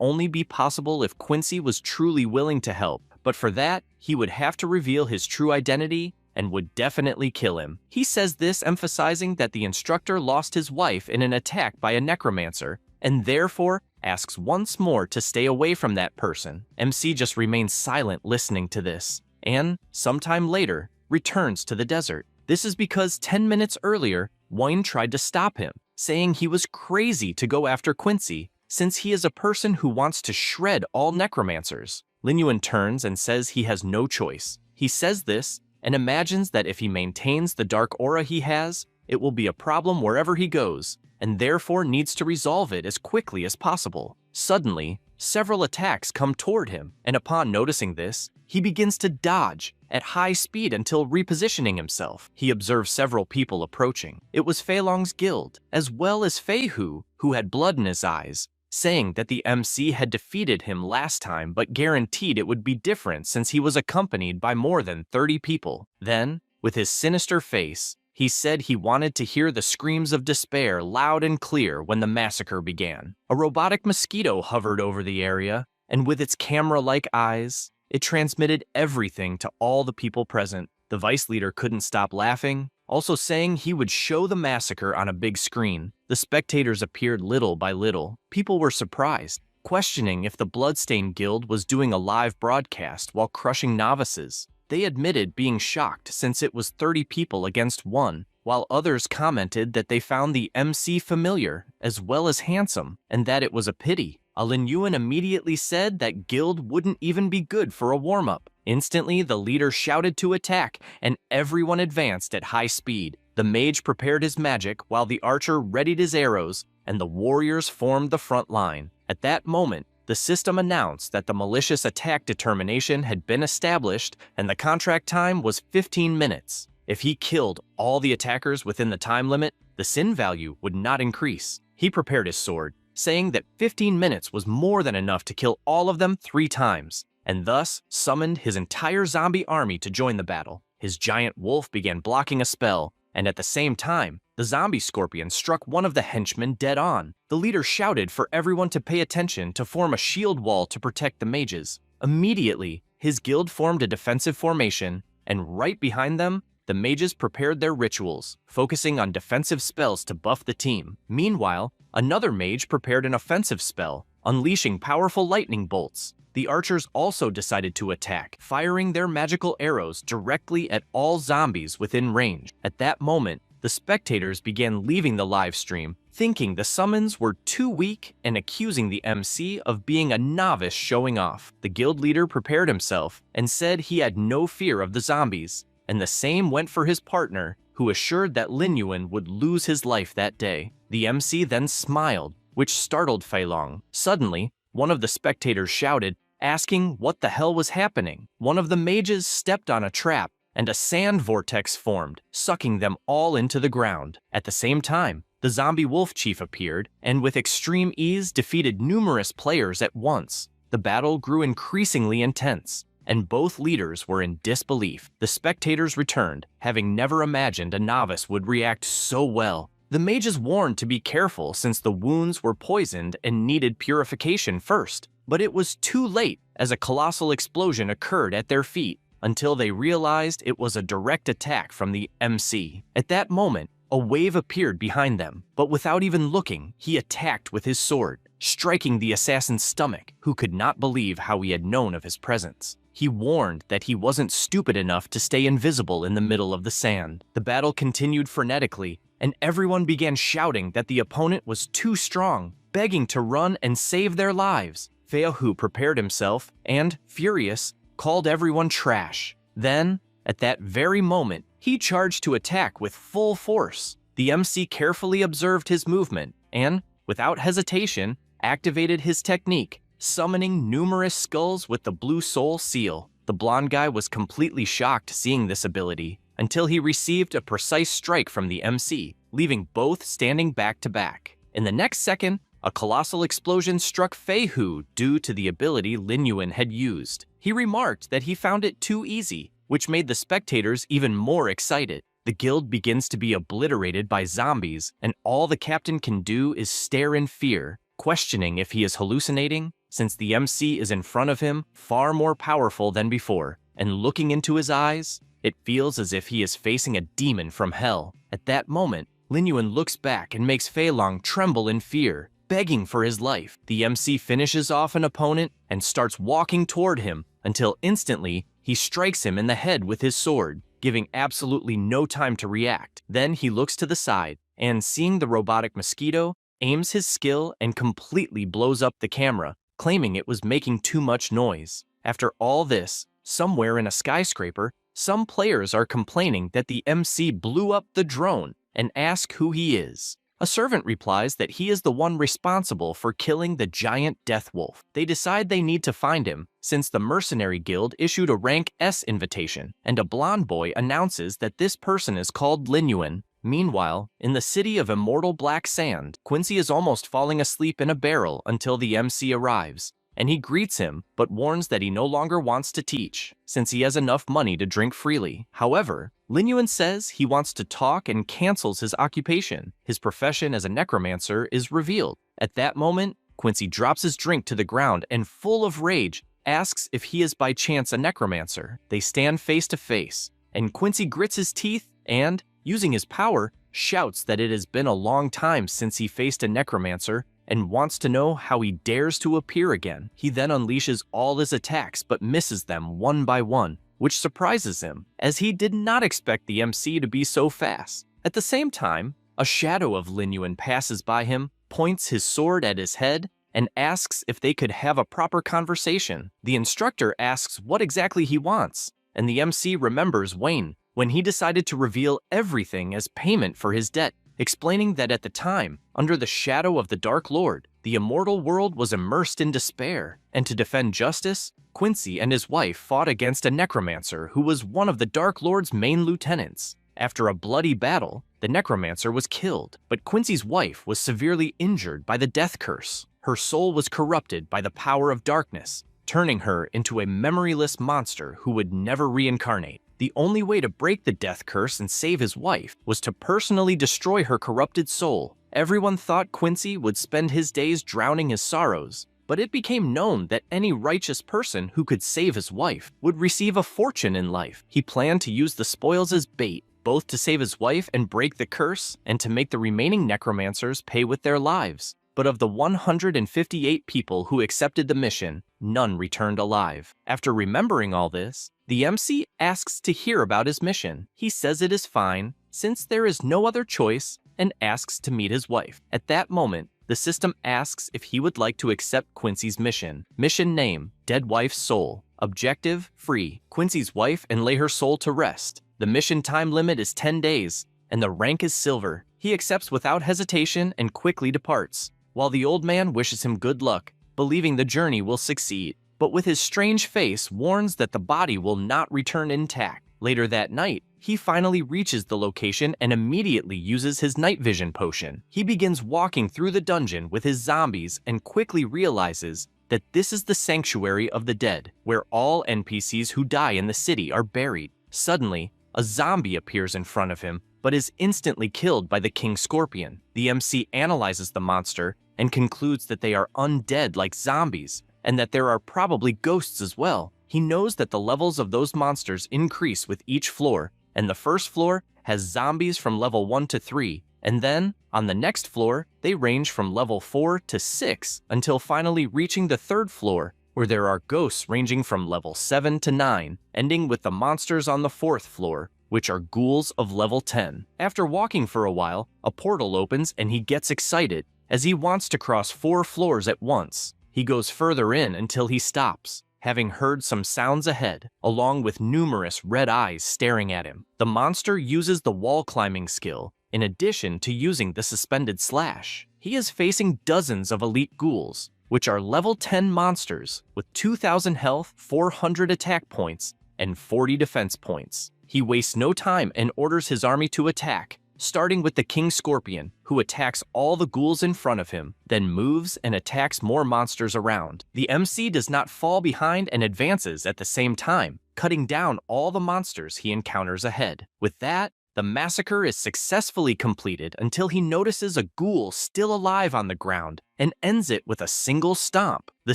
Speaker 1: only be possible if Quincy was truly willing to help, but for that, he would have to reveal his true identity and would definitely kill him. He says this emphasizing that the instructor lost his wife in an attack by a necromancer, and therefore asks once more to stay away from that person. MC just remains silent listening to this, and, sometime later, returns to the desert. This is because 10 minutes earlier, Wayne tried to stop him, saying he was crazy to go after Quincy, since he is a person who wants to shred all necromancers. Lin Yuan turns and says he has no choice. He says this and imagines that if he maintains the dark aura he has, it will be a problem wherever he goes, and therefore needs to resolve it as quickly as possible. Suddenly, several attacks come toward him, and upon noticing this, he begins to dodge at high speed until repositioning himself. He observes several people approaching. It was Fei Long's guild, as well as Fei Hu, who had blood in his eyes, saying that the MC had defeated him last time but guaranteed it would be different since he was accompanied by more than 30 people. Then, with his sinister face, he said he wanted to hear the screams of despair loud and clear when the massacre began. A robotic mosquito hovered over the area, and with its camera-like eyes, it transmitted everything to all the people present. The vice leader couldn't stop laughing, also saying he would show the massacre on a big screen. The spectators appeared little by little. People were surprised, questioning if the Bloodstained Guild was doing a live broadcast while crushing novices. They admitted being shocked since it was 30 people against one, while others commented that they found the MC familiar as well as handsome, and that it was a pity. Lin Yuan immediately said that guild wouldn't even be good for a warm-up. Instantly, the leader shouted to attack, and everyone advanced at high speed. The mage prepared his magic while the archer readied his arrows, and the warriors formed the front line. At that moment, the system announced that the malicious attack determination had been established and the contract time was 15 minutes. If he killed all the attackers within the time limit, the sin value would not increase. He prepared his sword, saying that 15 minutes was more than enough to kill all of them 3 times, and thus summoned his entire zombie army to join the battle. His giant wolf began blocking a spell, and at the same time, the zombie scorpion struck one of the henchmen dead on. The leader shouted for everyone to pay attention to form a shield wall to protect the mages. Immediately, his guild formed a defensive formation, and right behind them, the mages prepared their rituals, focusing on defensive spells to buff the team. Meanwhile, another mage prepared an offensive spell, unleashing powerful lightning bolts. The archers also decided to attack, firing their magical arrows directly at all zombies within range. At that moment, the spectators began leaving the live stream, thinking the summons were too weak and accusing the MC of being a novice showing off. The guild leader prepared himself and said he had no fear of the zombies, and the same went for his partner, who assured that Lin Yuan would lose his life that day. The MC then smiled, which startled Fei Long. Suddenly, one of the spectators shouted, asking what the hell was happening. One of the mages stepped on a trap, and a sand vortex formed, sucking them all into the ground. At the same time, the zombie wolf chief appeared, and with extreme ease defeated numerous players at once. The battle grew increasingly intense, and both leaders were in disbelief. The spectators returned, having never imagined a novice would react so well. The mages warned to be careful since the wounds were poisoned and needed purification first. But it was too late as a colossal explosion occurred at their feet until they realized it was a direct attack from the MC. At that moment, a wave appeared behind them, but without even looking, he attacked with his sword, striking the assassin's stomach, who could not believe how he had known of his presence. He warned that he wasn't stupid enough to stay invisible in the middle of the sand. The battle continued frenetically, and everyone began shouting that the opponent was too strong, begging to run and save their lives. Fei Hu prepared himself and, furious, called everyone trash. Then, at that very moment, he charged to attack with full force. The MC carefully observed his movement and, without hesitation, activated his technique, summoning numerous skulls with the blue soul seal. The blonde guy was completely shocked seeing this ability until he received a precise strike from the MC, leaving both standing back to back. In the next second, a colossal explosion struck Fei Hu due to the ability Lin Yuan had used. He remarked that he found it too easy, which made the spectators even more excited. The guild begins to be obliterated by zombies, and all the captain can do is stare in fear, questioning if he is hallucinating, since the MC is in front of him, far more powerful than before, and looking into his eyes, it feels as if he is facing a demon from hell. At that moment, Lin Yuan looks back and makes Fei Long tremble in fear, begging for his life. The MC finishes off an opponent and starts walking toward him until instantly he strikes him in the head with his sword, giving absolutely no time to react. Then he looks to the side and, seeing the robotic mosquito, aims his skill and completely blows up the camera, claiming it was making too much noise. After all this, somewhere in a skyscraper, some players are complaining that the MC blew up the drone and ask who he is. A servant replies that he is the one responsible for killing the giant death wolf. They decide they need to find him, since the mercenary guild issued a rank S invitation, and a blonde boy announces that this person is called Lin Yuan. Meanwhile, in the city of immortal black sand, Quincy is almost falling asleep in a barrel until the MC arrives, and he greets him but warns that he no longer wants to teach, since he has enough money to drink freely. However, Lin Yuan says he wants to talk and cancels his occupation. His profession as a necromancer is revealed. At that moment, Quincy drops his drink to the ground and, full of rage, asks if he is by chance a necromancer. They stand face to face, and Quincy grits his teeth and, using his power, shouts that it has been a long time since he faced a necromancer and wants to know how he dares to appear again. He then unleashes all his attacks but misses them one by one, which surprises him, as he did not expect the MC to be so fast. At the same time, a shadow of Lin Yuan passes by him, points his sword at his head, and asks if they could have a proper conversation. The instructor asks what exactly he wants, and the MC remembers Wayne when he decided to reveal everything as payment for his debt, explaining that at the time, under the shadow of the Dark Lord, the immortal world was immersed in despair, and to defend justice, Quincy and his wife fought against a necromancer who was one of the Dark Lord's main lieutenants. After a bloody battle, the necromancer was killed, but Quincy's wife was severely injured by the death curse. Her soul was corrupted by the power of darkness, turning her into a memoryless monster who would never reincarnate. The only way to break the death curse and save his wife was to personally destroy her corrupted soul. Everyone thought Quincy would spend his days drowning his sorrows, but it became known that any righteous person who could save his wife would receive a fortune in life. He planned to use the spoils as bait, both to save his wife and break the curse, and to make the remaining necromancers pay with their lives. But of the 158 people who accepted the mission, none returned alive. After remembering all this, the MC asks to hear about his mission. He says it is fine, since there is no other choice, and asks to meet his wife. At that moment, the system asks if he would like to accept Quincy's mission. Mission name: Dead Wife's Soul. Objective: free Quincy's wife and lay her soul to rest. The mission time limit is 10 days, and the rank is silver. He accepts without hesitation and quickly departs, while the old man wishes him good luck, believing the journey will succeed, but with his strange face warns that the body will not return intact. Later that night, he finally reaches the location and immediately uses his night vision potion. He begins walking through the dungeon with his zombies and quickly realizes that this is the sanctuary of the dead, where all NPCs who die in the city are buried. Suddenly, a zombie appears in front of him, but is instantly killed by the King Scorpion. The MC analyzes the monster and concludes that they are undead like zombies, and that there are probably ghosts as well. He knows that the levels of those monsters increase with each floor, and the first floor has zombies from level 1 to 3, and then, on the next floor, they range from level 4 to 6, until finally reaching the third floor, where there are ghosts ranging from level 7 to 9, ending with the monsters on the fourth floor, which are ghouls of level 10. After walking for a while, a portal opens and he gets excited, as he wants to cross 4 floors at once. He goes further in until he stops, having heard some sounds ahead, along with numerous red eyes staring at him. The monster uses the wall climbing skill, in addition to using the suspended slash. He is facing dozens of elite ghouls, which are level 10 monsters with 2,000 health, 400 attack points, and 40 defense points. He wastes no time and orders his army to attack, starting with the King Scorpion, who attacks all the ghouls in front of him, then moves and attacks more monsters around. The MC does not fall behind and advances at the same time, cutting down all the monsters he encounters ahead. With that, the massacre is successfully completed until he notices a ghoul still alive on the ground and ends it with a single stomp. The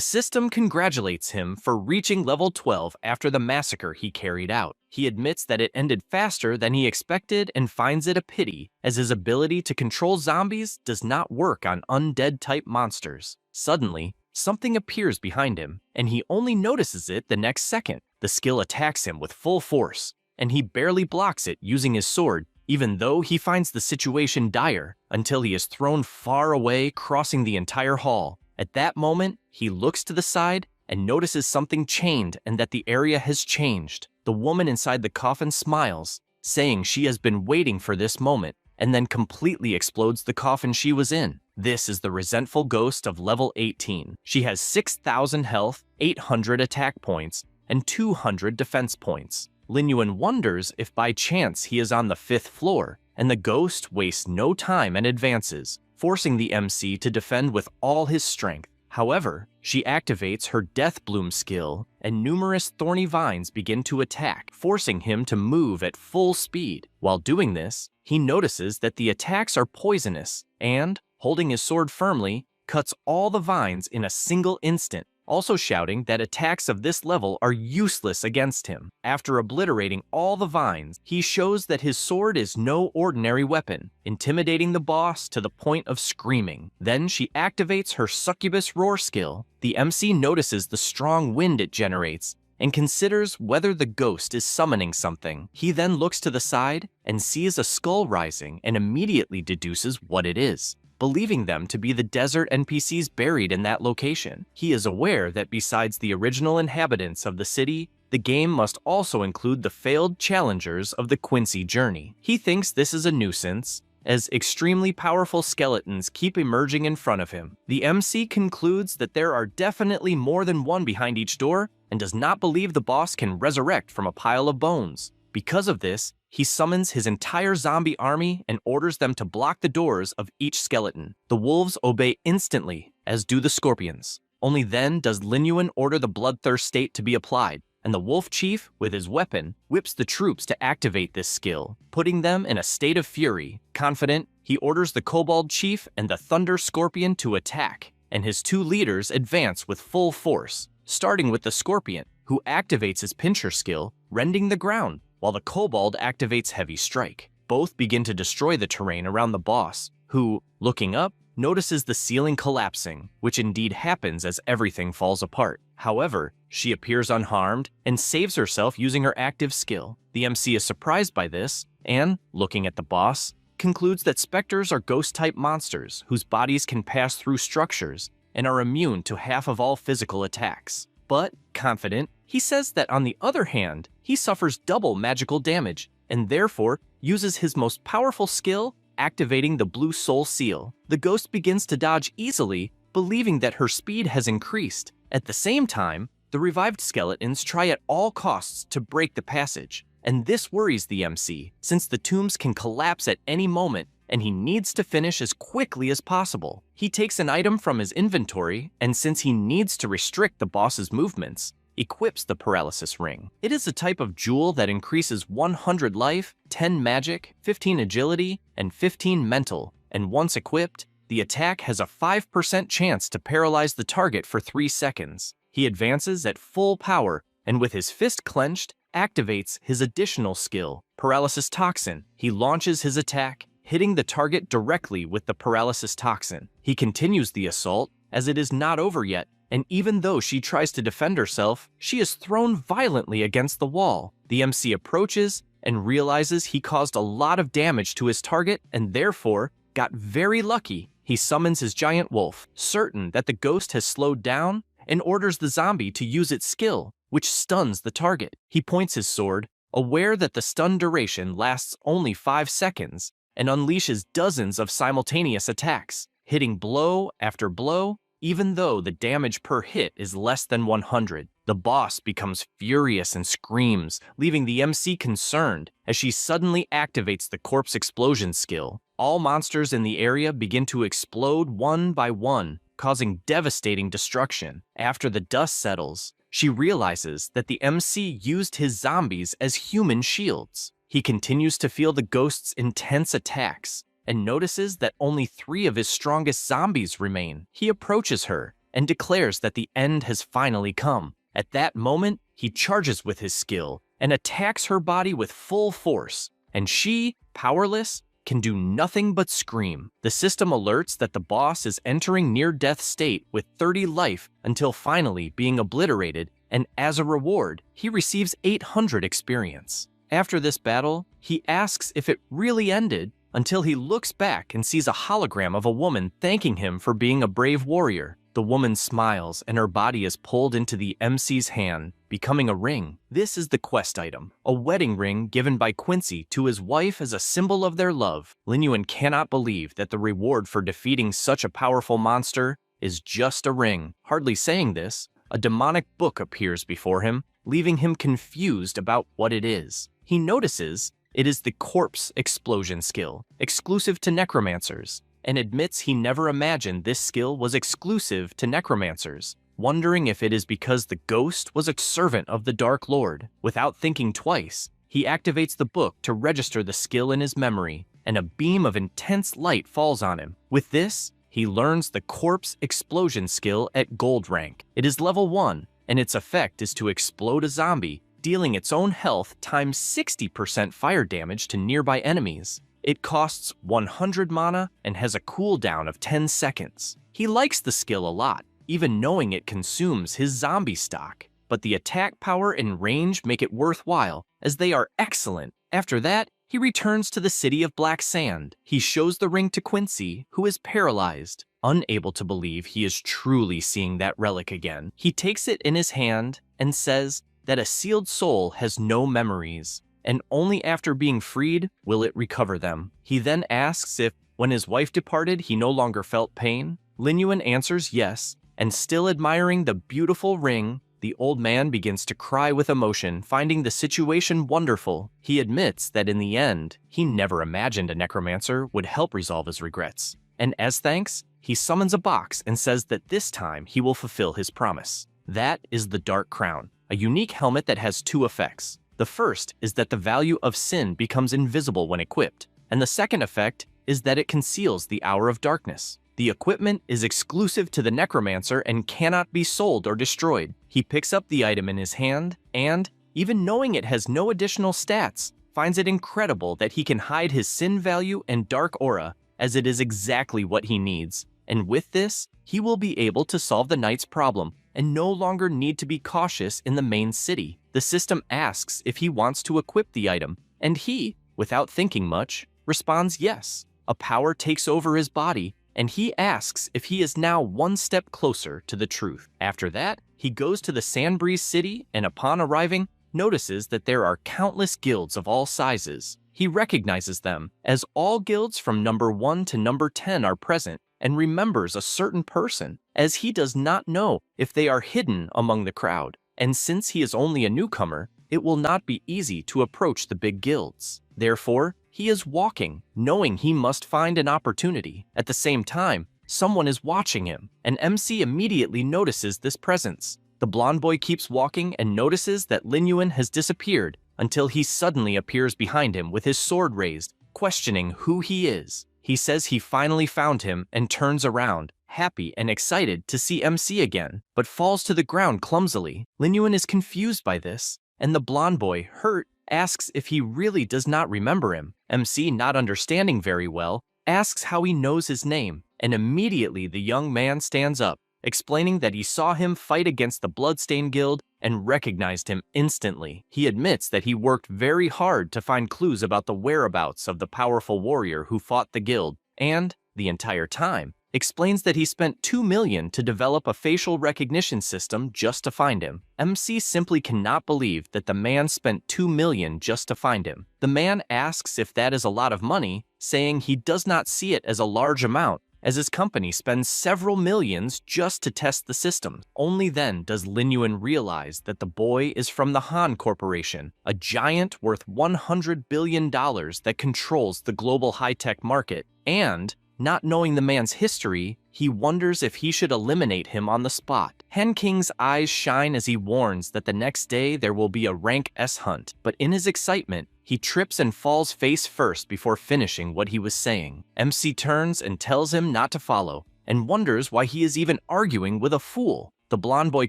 Speaker 1: system congratulates him for reaching level 12 after the massacre he carried out. He admits that it ended faster than he expected and finds it a pity, as his ability to control zombies does not work on undead-type monsters. Suddenly, something appears behind him, and he only notices it the next second. The skill attacks him with full force, and he barely blocks it using his sword, even though he finds the situation dire, until he is thrown far away, crossing the entire hall. At that moment, he looks to the side and notices something chained and that the area has changed. The woman inside the coffin smiles, saying she has been waiting for this moment, and then completely explodes the coffin she was in. This is the resentful ghost of level 18. She has 6,000 health, 800 attack points, and 200 defense points. Lin Yuan wonders if by chance he is on the 5th floor, and the ghost wastes no time and advances, forcing the MC to defend with all his strength. However, she activates her Death Bloom skill, and numerous thorny vines begin to attack, forcing him to move at full speed. While doing this, he notices that the attacks are poisonous, and, holding his sword firmly, cuts all the vines in a single instant, also shouting that attacks of this level are useless against him. After obliterating all the vines, he shows that his sword is no ordinary weapon, intimidating the boss to the point of screaming. Then she activates her Succubus Roar skill. The MC notices the strong wind it generates and considers whether the ghost is summoning something. He then looks to the side and sees a skull rising and immediately deduces what it is, believing them to be the desert NPCs buried in that location. He is aware that besides the original inhabitants of the city, the game must also include the failed challengers of the Quincy journey. He thinks this is a nuisance, as extremely powerful skeletons keep emerging in front of him. The MC concludes that there are definitely more than one behind each door, and does not believe the boss can resurrect from a pile of bones. Because of this, he summons his entire zombie army and orders them to block the doors of each skeleton. The wolves obey instantly, as do the scorpions. Only then does Lin Yuan order the bloodthirst state to be applied, and the wolf chief, with his weapon, whips the troops to activate this skill, putting them in a state of fury. Confident, he orders the kobold chief and the thunder scorpion to attack, and his 2 leaders advance with full force, starting with the scorpion, who activates his pincher skill, rending the ground, while the kobold activates Heavy Strike. Both begin to destroy the terrain around the boss, who, looking up, notices the ceiling collapsing, which indeed happens as everything falls apart. However, she appears unharmed and saves herself using her active skill. The MC is surprised by this and, looking at the boss, concludes that specters are ghost-type monsters whose bodies can pass through structures and are immune to half of all physical attacks. But, confident, he says that on the other hand, he suffers double magical damage, and therefore uses his most powerful skill, activating the Blue Soul Seal. The ghost begins to dodge easily, believing that her speed has increased. At the same time, the revived skeletons try at all costs to break the passage, and this worries the MC, since the tombs can collapse at any moment, and he needs to finish as quickly as possible. He takes an item from his inventory, and since he needs to restrict the boss's movements, equips the paralysis ring. It is a type of jewel that increases 100 life, 10 magic, 15 agility, and 15 mental, and once equipped, the attack has a 5% chance to paralyze the target for 3 seconds. He advances at full power, and with his fist clenched, activates his additional skill, Paralysis Toxin. He launches his attack, hitting the target directly with the Paralysis Toxin. He continues the assault, as it is not over yet, and even though she tries to defend herself, she is thrown violently against the wall. The MC approaches and realizes he caused a lot of damage to his target and therefore got very lucky. He summons his giant wolf, certain that the ghost has slowed down, and orders the zombie to use its skill, which stuns the target. He points his sword, aware that the stun duration lasts only 5 seconds, and unleashes dozens of simultaneous attacks, hitting blow after blow, even though the damage per hit is less than 100. The boss becomes furious and screams, leaving the MC concerned as she suddenly activates the corpse explosion skill. All monsters in the area begin to explode one by one, causing devastating destruction. After the dust settles, she realizes that the MC used his zombies as human shields. He continues to feel the ghost's intense attacks, and notices that only 3 of his strongest zombies remain. He approaches her and declares that the end has finally come. At that moment, he charges with his skill and attacks her body with full force, and she, powerless, can do nothing but scream. The system alerts that the boss is entering near-death state with 30 life until finally being obliterated, and as a reward, he receives 800 experience. After this battle, he asks if it really ended, until he looks back and sees a hologram of a woman thanking him for being a brave warrior. The woman smiles and her body is pulled into the MC's hand, becoming a ring. This is the quest item, a wedding ring given by Quincy to his wife as a symbol of their love. Lin Yuan cannot believe that the reward for defeating such a powerful monster is just a ring. Hardly saying this, a demonic book appears before him, leaving him confused about what it is. He notices it is the corpse explosion skill, exclusive to necromancers, and admits he never imagined this skill was exclusive to necromancers, wondering if it is because the ghost was a servant of the Dark Lord. Without thinking twice, he activates the book to register the skill in his memory, and a beam of intense light falls on him. With this, he learns the corpse explosion skill at gold rank. It is level 1, and its effect is to explode a zombie, dealing its own health times 60% fire damage to nearby enemies. It costs 100 mana and has a cooldown of 10 seconds. He likes the skill a lot, even knowing it consumes his zombie stock, but the attack power and range make it worthwhile, as they are excellent. After that, he returns to the city of Black Sand. He shows the ring to Quincy, who is paralyzed. Unable to believe he is truly seeing that relic again, he takes it in his hand and says that a sealed soul has no memories, and only after being freed will it recover them. He then asks if, when his wife departed, he no longer felt pain. Lin Yuan answers yes, and still admiring the beautiful ring, the old man begins to cry with emotion, finding the situation wonderful. He admits that in the end, he never imagined a necromancer would help resolve his regrets. And as thanks, he summons a box and says that this time he will fulfill his promise. That is the Dark Crown, a unique helmet that has 2 effects. The first is that the value of sin becomes invisible when equipped, and the second effect is that it conceals the hour of darkness. The equipment is exclusive to the necromancer and cannot be sold or destroyed. He picks up the item in his hand and, even knowing it has no additional stats, finds it incredible that he can hide his sin value and dark aura, as it is exactly what he needs. And with this, he will be able to solve the knight's problem and no longer need to be cautious in the main city. The system asks if he wants to equip the item, and he, without thinking much, responds yes. A power takes over his body, and he asks if he is now one step closer to the truth. After that, he goes to the Sandbreeze city and upon arriving, notices that there are countless guilds of all sizes. He recognizes them, as all guilds from number 1 to number 10 are present, and remembers a certain person, as he does not know if they are hidden among the crowd. And since he is only a newcomer, it will not be easy to approach the big guilds. Therefore, he is walking, knowing he must find an opportunity. At the same time, someone is watching him, and MC immediately notices this presence. The blonde boy keeps walking and notices that Lin Yuan has disappeared until he suddenly appears behind him with his sword raised, questioning who he is. He says he finally found him and turns around, happy and excited to see MC again, but falls to the ground clumsily. Lin Yuan is confused by this, and the blonde boy, hurt, asks if he really does not remember him. MC, not understanding very well, asks how he knows his name, and immediately the young man stands up, explaining that he saw him fight against the Bloodstained Guild and recognized him instantly. He admits that he worked very hard to find clues about the whereabouts of the powerful warrior who fought the guild, and, the entire time, explains that he spent 2 million to develop a facial recognition system just to find him. MC simply cannot believe that the man spent 2 million just to find him. The man asks if that is a lot of money, saying he does not see it as a large amount, as his company spends several millions just to test the system. Only then does Lin Yuan realize that the boy is from the Han Corporation, a giant worth $100 billion that controls the global high-tech market, and, not knowing the man's history, he wonders if he should eliminate him on the spot. Han King's eyes shine as he warns that the next day there will be a rank S hunt, but in his excitement, he trips and falls face first before finishing what he was saying. MC turns and tells him not to follow, and wonders why he is even arguing with a fool. The blonde boy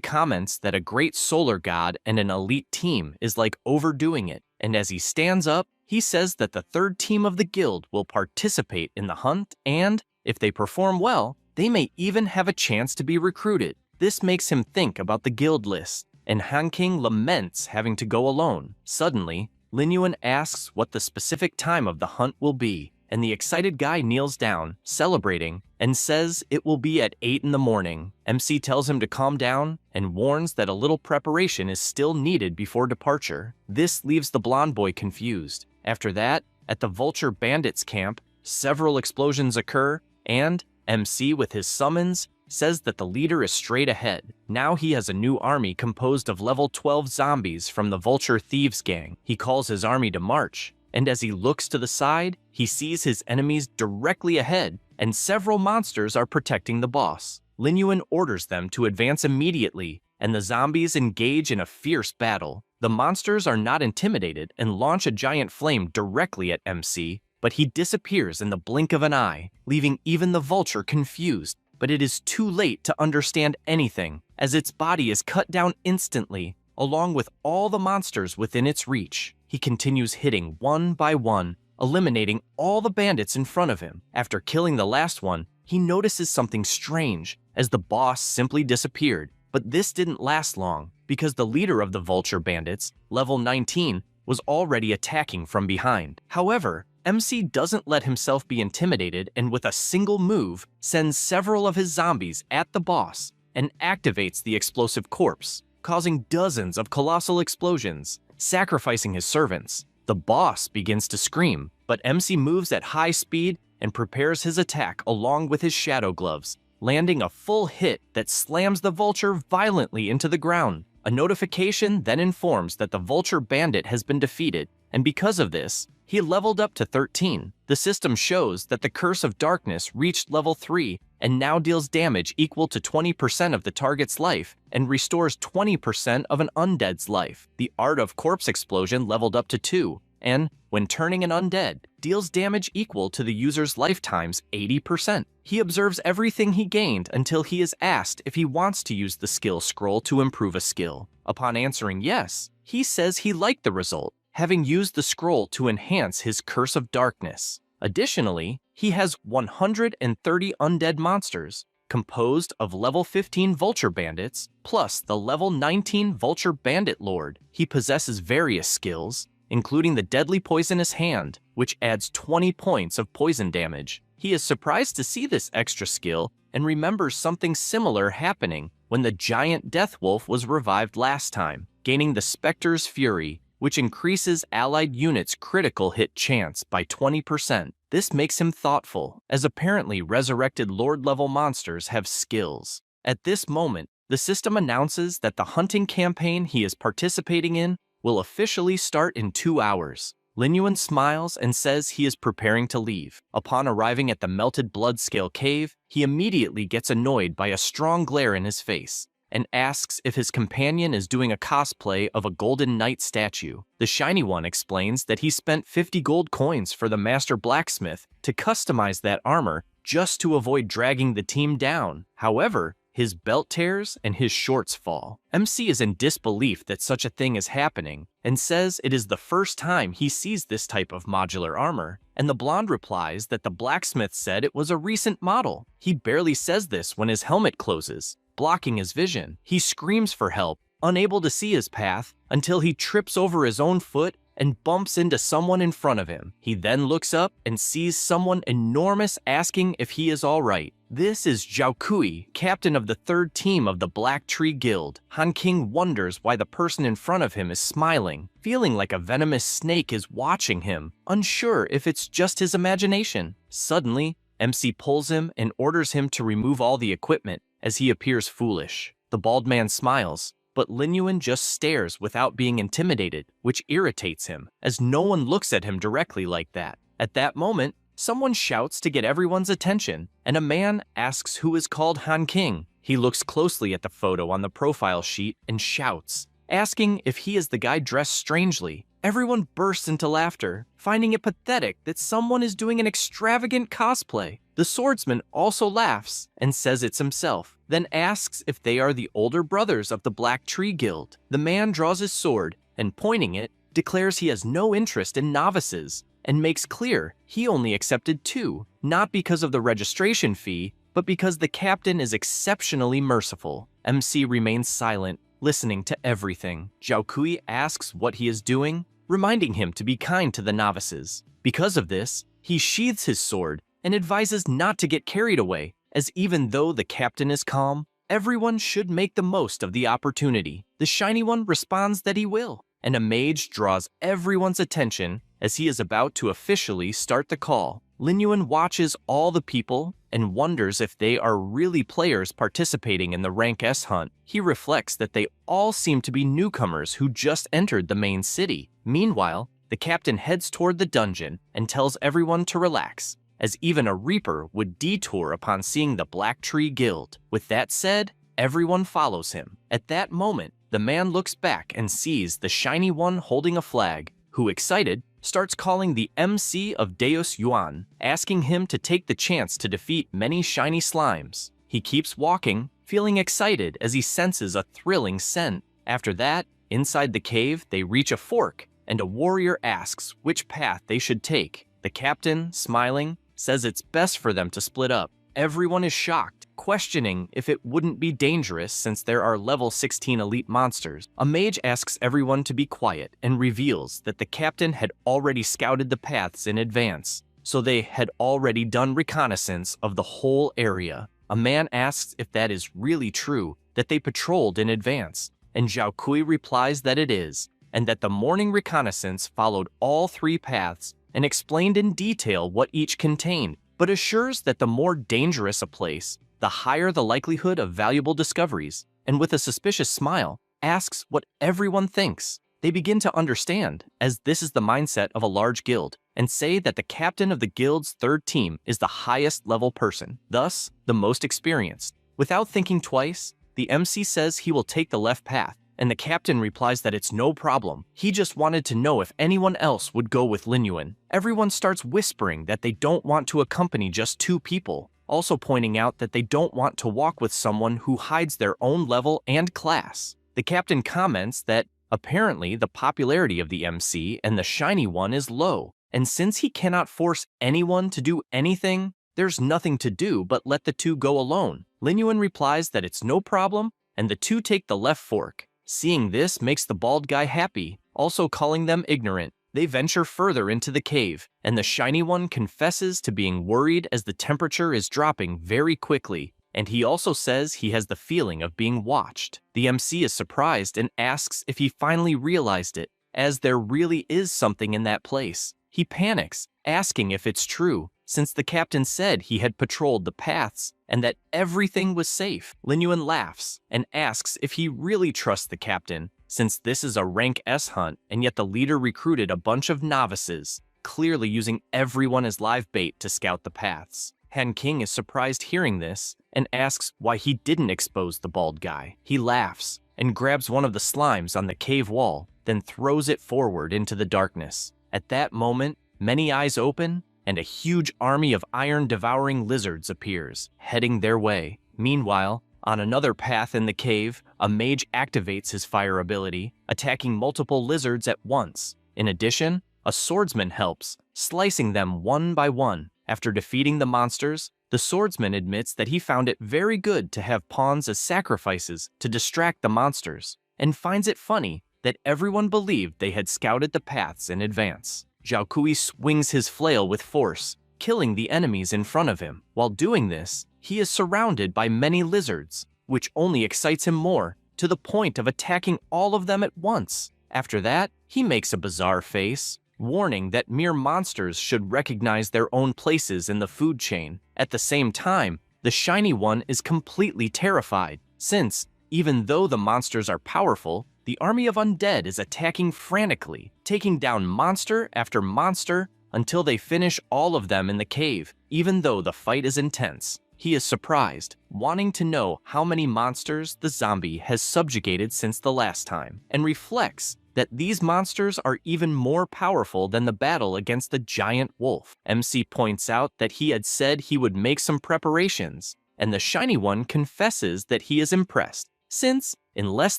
Speaker 1: comments that a great solar god and an elite team is like overdoing it, and as he stands up, he says that the third team of the guild will participate in the hunt, and, if they perform well, they may even have a chance to be recruited. This makes him think about the guild list, and Han King laments having to go alone. Suddenly, Lin Yuan asks what the specific time of the hunt will be, and the excited guy kneels down, celebrating, and says it will be at 8 in the morning. MC tells him to calm down and warns that a little preparation is still needed before departure. This leaves the blonde boy confused. After that, at the Vulture Bandits camp, several explosions occur, and MC, with his summons, says that the leader is straight ahead. Now he has a new army composed of level 12 zombies from the Vulture Thieves gang. He calls his army to march, and as he looks to the side, he sees his enemies directly ahead, and several monsters are protecting the boss. Lin Yuan orders them to advance immediately, and the zombies engage in a fierce battle. The monsters are not intimidated and launch a giant flame directly at MC, but he disappears in the blink of an eye, leaving even the Vulture confused. But it is too late to understand anything, as its body is cut down instantly, along with all the monsters within its reach. He continues hitting one by one, eliminating all the bandits in front of him. After killing the last one, he notices something strange, as the boss simply disappeared. But this didn't last long, because the leader of the Vulture Bandits, level 19, was already attacking from behind. However, MC doesn't let himself be intimidated and with a single move sends several of his zombies at the boss and activates the explosive corpse, causing dozens of colossal explosions, sacrificing his servants. The boss begins to scream, but MC moves at high speed and prepares his attack along with his shadow gloves, landing a full hit that slams the Vulture violently into the ground. A notification then informs that the Vulture Bandit has been defeated, and because of this, he leveled up to 13. The system shows that the Curse of Darkness reached level 3 and now deals damage equal to 20% of the target's life and restores 20% of an undead's life. The Art of Corpse Explosion leveled up to 2, and, when turning an undead, deals damage equal to the user's lifetime's 80%. He observes everything he gained until he is asked if he wants to use the skill scroll to improve a skill. Upon answering yes, he says he liked the result, having used the scroll to enhance his Curse of Darkness. Additionally, he has 130 undead monsters, composed of level 15 Vulture Bandits, plus the level 19 Vulture Bandit Lord. He possesses various skills, including the Deadly Poisonous Hand, which adds 20 points of poison damage. He is surprised to see this extra skill and remembers something similar happening when the giant Death Wolf was revived last time, gaining the Spectre's Fury, which increases allied units' critical hit chance by 20%. This makes him thoughtful, as apparently resurrected Lord-level monsters have skills. At this moment, the system announces that the hunting campaign he is participating in will officially start in 2 hours. Lin Yuan smiles and says he is preparing to leave. Upon arriving at the Melted Bloodscale Cave, he immediately gets annoyed by a strong glare in his face, and asks if his companion is doing a cosplay of a Golden Knight statue. The Shiny One explains that he spent 50 gold coins for the Master Blacksmith to customize that armor just to avoid dragging the team down. However, his belt tears and his shorts fall. MC is in disbelief that such a thing is happening and says it is the first time he sees this type of modular armor, and the blonde replies that the blacksmith said it was a recent model. He barely says this when his helmet closes, blocking his vision. He screams for help, unable to see his path, until he trips over his own foot and bumps into someone in front of him. He then looks up and sees someone enormous asking if he is alright. This is Zhao Kui, captain of the 3rd team of the Black Tree Guild. Han King wonders why the person in front of him is smiling, feeling like a venomous snake is watching him, unsure if it's just his imagination. Suddenly, MC pulls him and orders him to remove all the equipment, as he appears foolish. The bald man smiles, but Lin Yuan just stares without being intimidated, which irritates him, as no one looks at him directly like that. At that moment, someone shouts to get everyone's attention, and a man asks who is called Han King. He looks closely at the photo on the profile sheet and shouts, asking if he is the guy dressed strangely. Everyone bursts into laughter, finding it pathetic that someone is doing an extravagant cosplay. The swordsman also laughs and says it's himself, then asks if they are the older brothers of the Black Tree Guild. The man draws his sword and, pointing it, declares he has no interest in novices and makes clear he only accepted 2, not because of the registration fee, but because the captain is exceptionally merciful. MC remains silent, listening to everything. Zhao Kui asks what he is doing, reminding him to be kind to the novices. Because of this, He sheathes his sword and advises not to get carried away, as even though the captain is calm, everyone should make the most of the opportunity. The Shiny One responds that he will, and a mage draws everyone's attention as he is about to officially start the call. Lin Yuan watches all the people and wonders if they are really players participating in the Rank S hunt. He reflects that they all seem to be newcomers who just entered the main city. Meanwhile, the captain heads toward the dungeon and tells everyone to relax, as even a Reaper would detour upon seeing the Black Tree Guild. With that said, everyone follows him. At that moment, the man looks back and sees the Shiny One holding a flag, who, excited, starts calling the MC of Deus Yuan, asking him to take the chance to defeat many shiny slimes. He keeps walking, feeling excited as he senses a thrilling scent. After that, inside the cave, they reach a fork, and a warrior asks which path they should take. The captain, smiling, says it's best for them to split up. Everyone is shocked, questioning if it wouldn't be dangerous since there are level 16 elite monsters. A mage asks everyone to be quiet and reveals that the captain had already scouted the paths in advance, so they had already done reconnaissance of the whole area. A man asks if that is really true, that they patrolled in advance, and Zhao Kui replies that it is, and that the morning reconnaissance followed all 3 paths and explained in detail what each contained, but assures that the more dangerous a place, the higher the likelihood of valuable discoveries, and with a suspicious smile, asks what everyone thinks. They begin to understand, as this is the mindset of a large guild, and say that the captain of the guild's 3rd team is the highest level person, thus the most experienced. Without thinking twice, the MC says he will take the left path, and the captain replies that it's no problem. He just wanted to know if anyone else would go with Lin Yuan. Everyone starts whispering that they don't want to accompany just 2 people, also pointing out that they don't want to walk with someone who hides their own level and class. The captain comments that apparently the popularity of the MC and the Shiny One is low, and since he cannot force anyone to do anything, there's nothing to do but let the 2 go alone. Lin Yuan replies that it's no problem, and the 2 take the left fork. Seeing this makes the bald guy happy, also calling them ignorant. They venture further into the cave, and the Shiny One confesses to being worried as the temperature is dropping very quickly, and he also says he has the feeling of being watched. The MC is surprised and asks if he finally realized it, as there really is something in that place. He panics, asking if it's true, since the captain said he had patrolled the paths and that everything was safe. Lin Yuan laughs and asks if he really trusts the captain, since this is a rank S hunt and yet the leader recruited a bunch of novices, clearly using everyone as live bait to scout the paths. Han King is surprised hearing this and asks why he didn't expose the bald guy. He laughs and grabs one of the slimes on the cave wall, then throws it forward into the darkness. At that moment, many eyes open, and a huge army of iron-devouring lizards appears, heading their way. Meanwhile, on another path in the cave, a mage activates his fire ability, attacking multiple lizards at once. In addition, a swordsman helps, slicing them one by one. After defeating the monsters, the swordsman admits that he found it very good to have pawns as sacrifices to distract the monsters, and finds it funny that everyone believed they had scouted the paths in advance. Zhao Kui swings his flail with force, killing the enemies in front of him. While doing this, he is surrounded by many lizards, which only excites him more, to the point of attacking all of them at once. After that, he makes a bizarre face, warning that mere monsters should recognize their own places in the food chain. At the same time, the Shiny One is completely terrified, since, even though the monsters are powerful, the army of undead is attacking frantically, taking down monster after monster until they finish all of them in the cave, even though the fight is intense. He is surprised, wanting to know how many monsters the zombie has subjugated since the last time, and reflects that these monsters are even more powerful than the battle against the giant wolf. MC points out that he had said he would make some preparations, and the Shiny One confesses that he is impressed, since, in less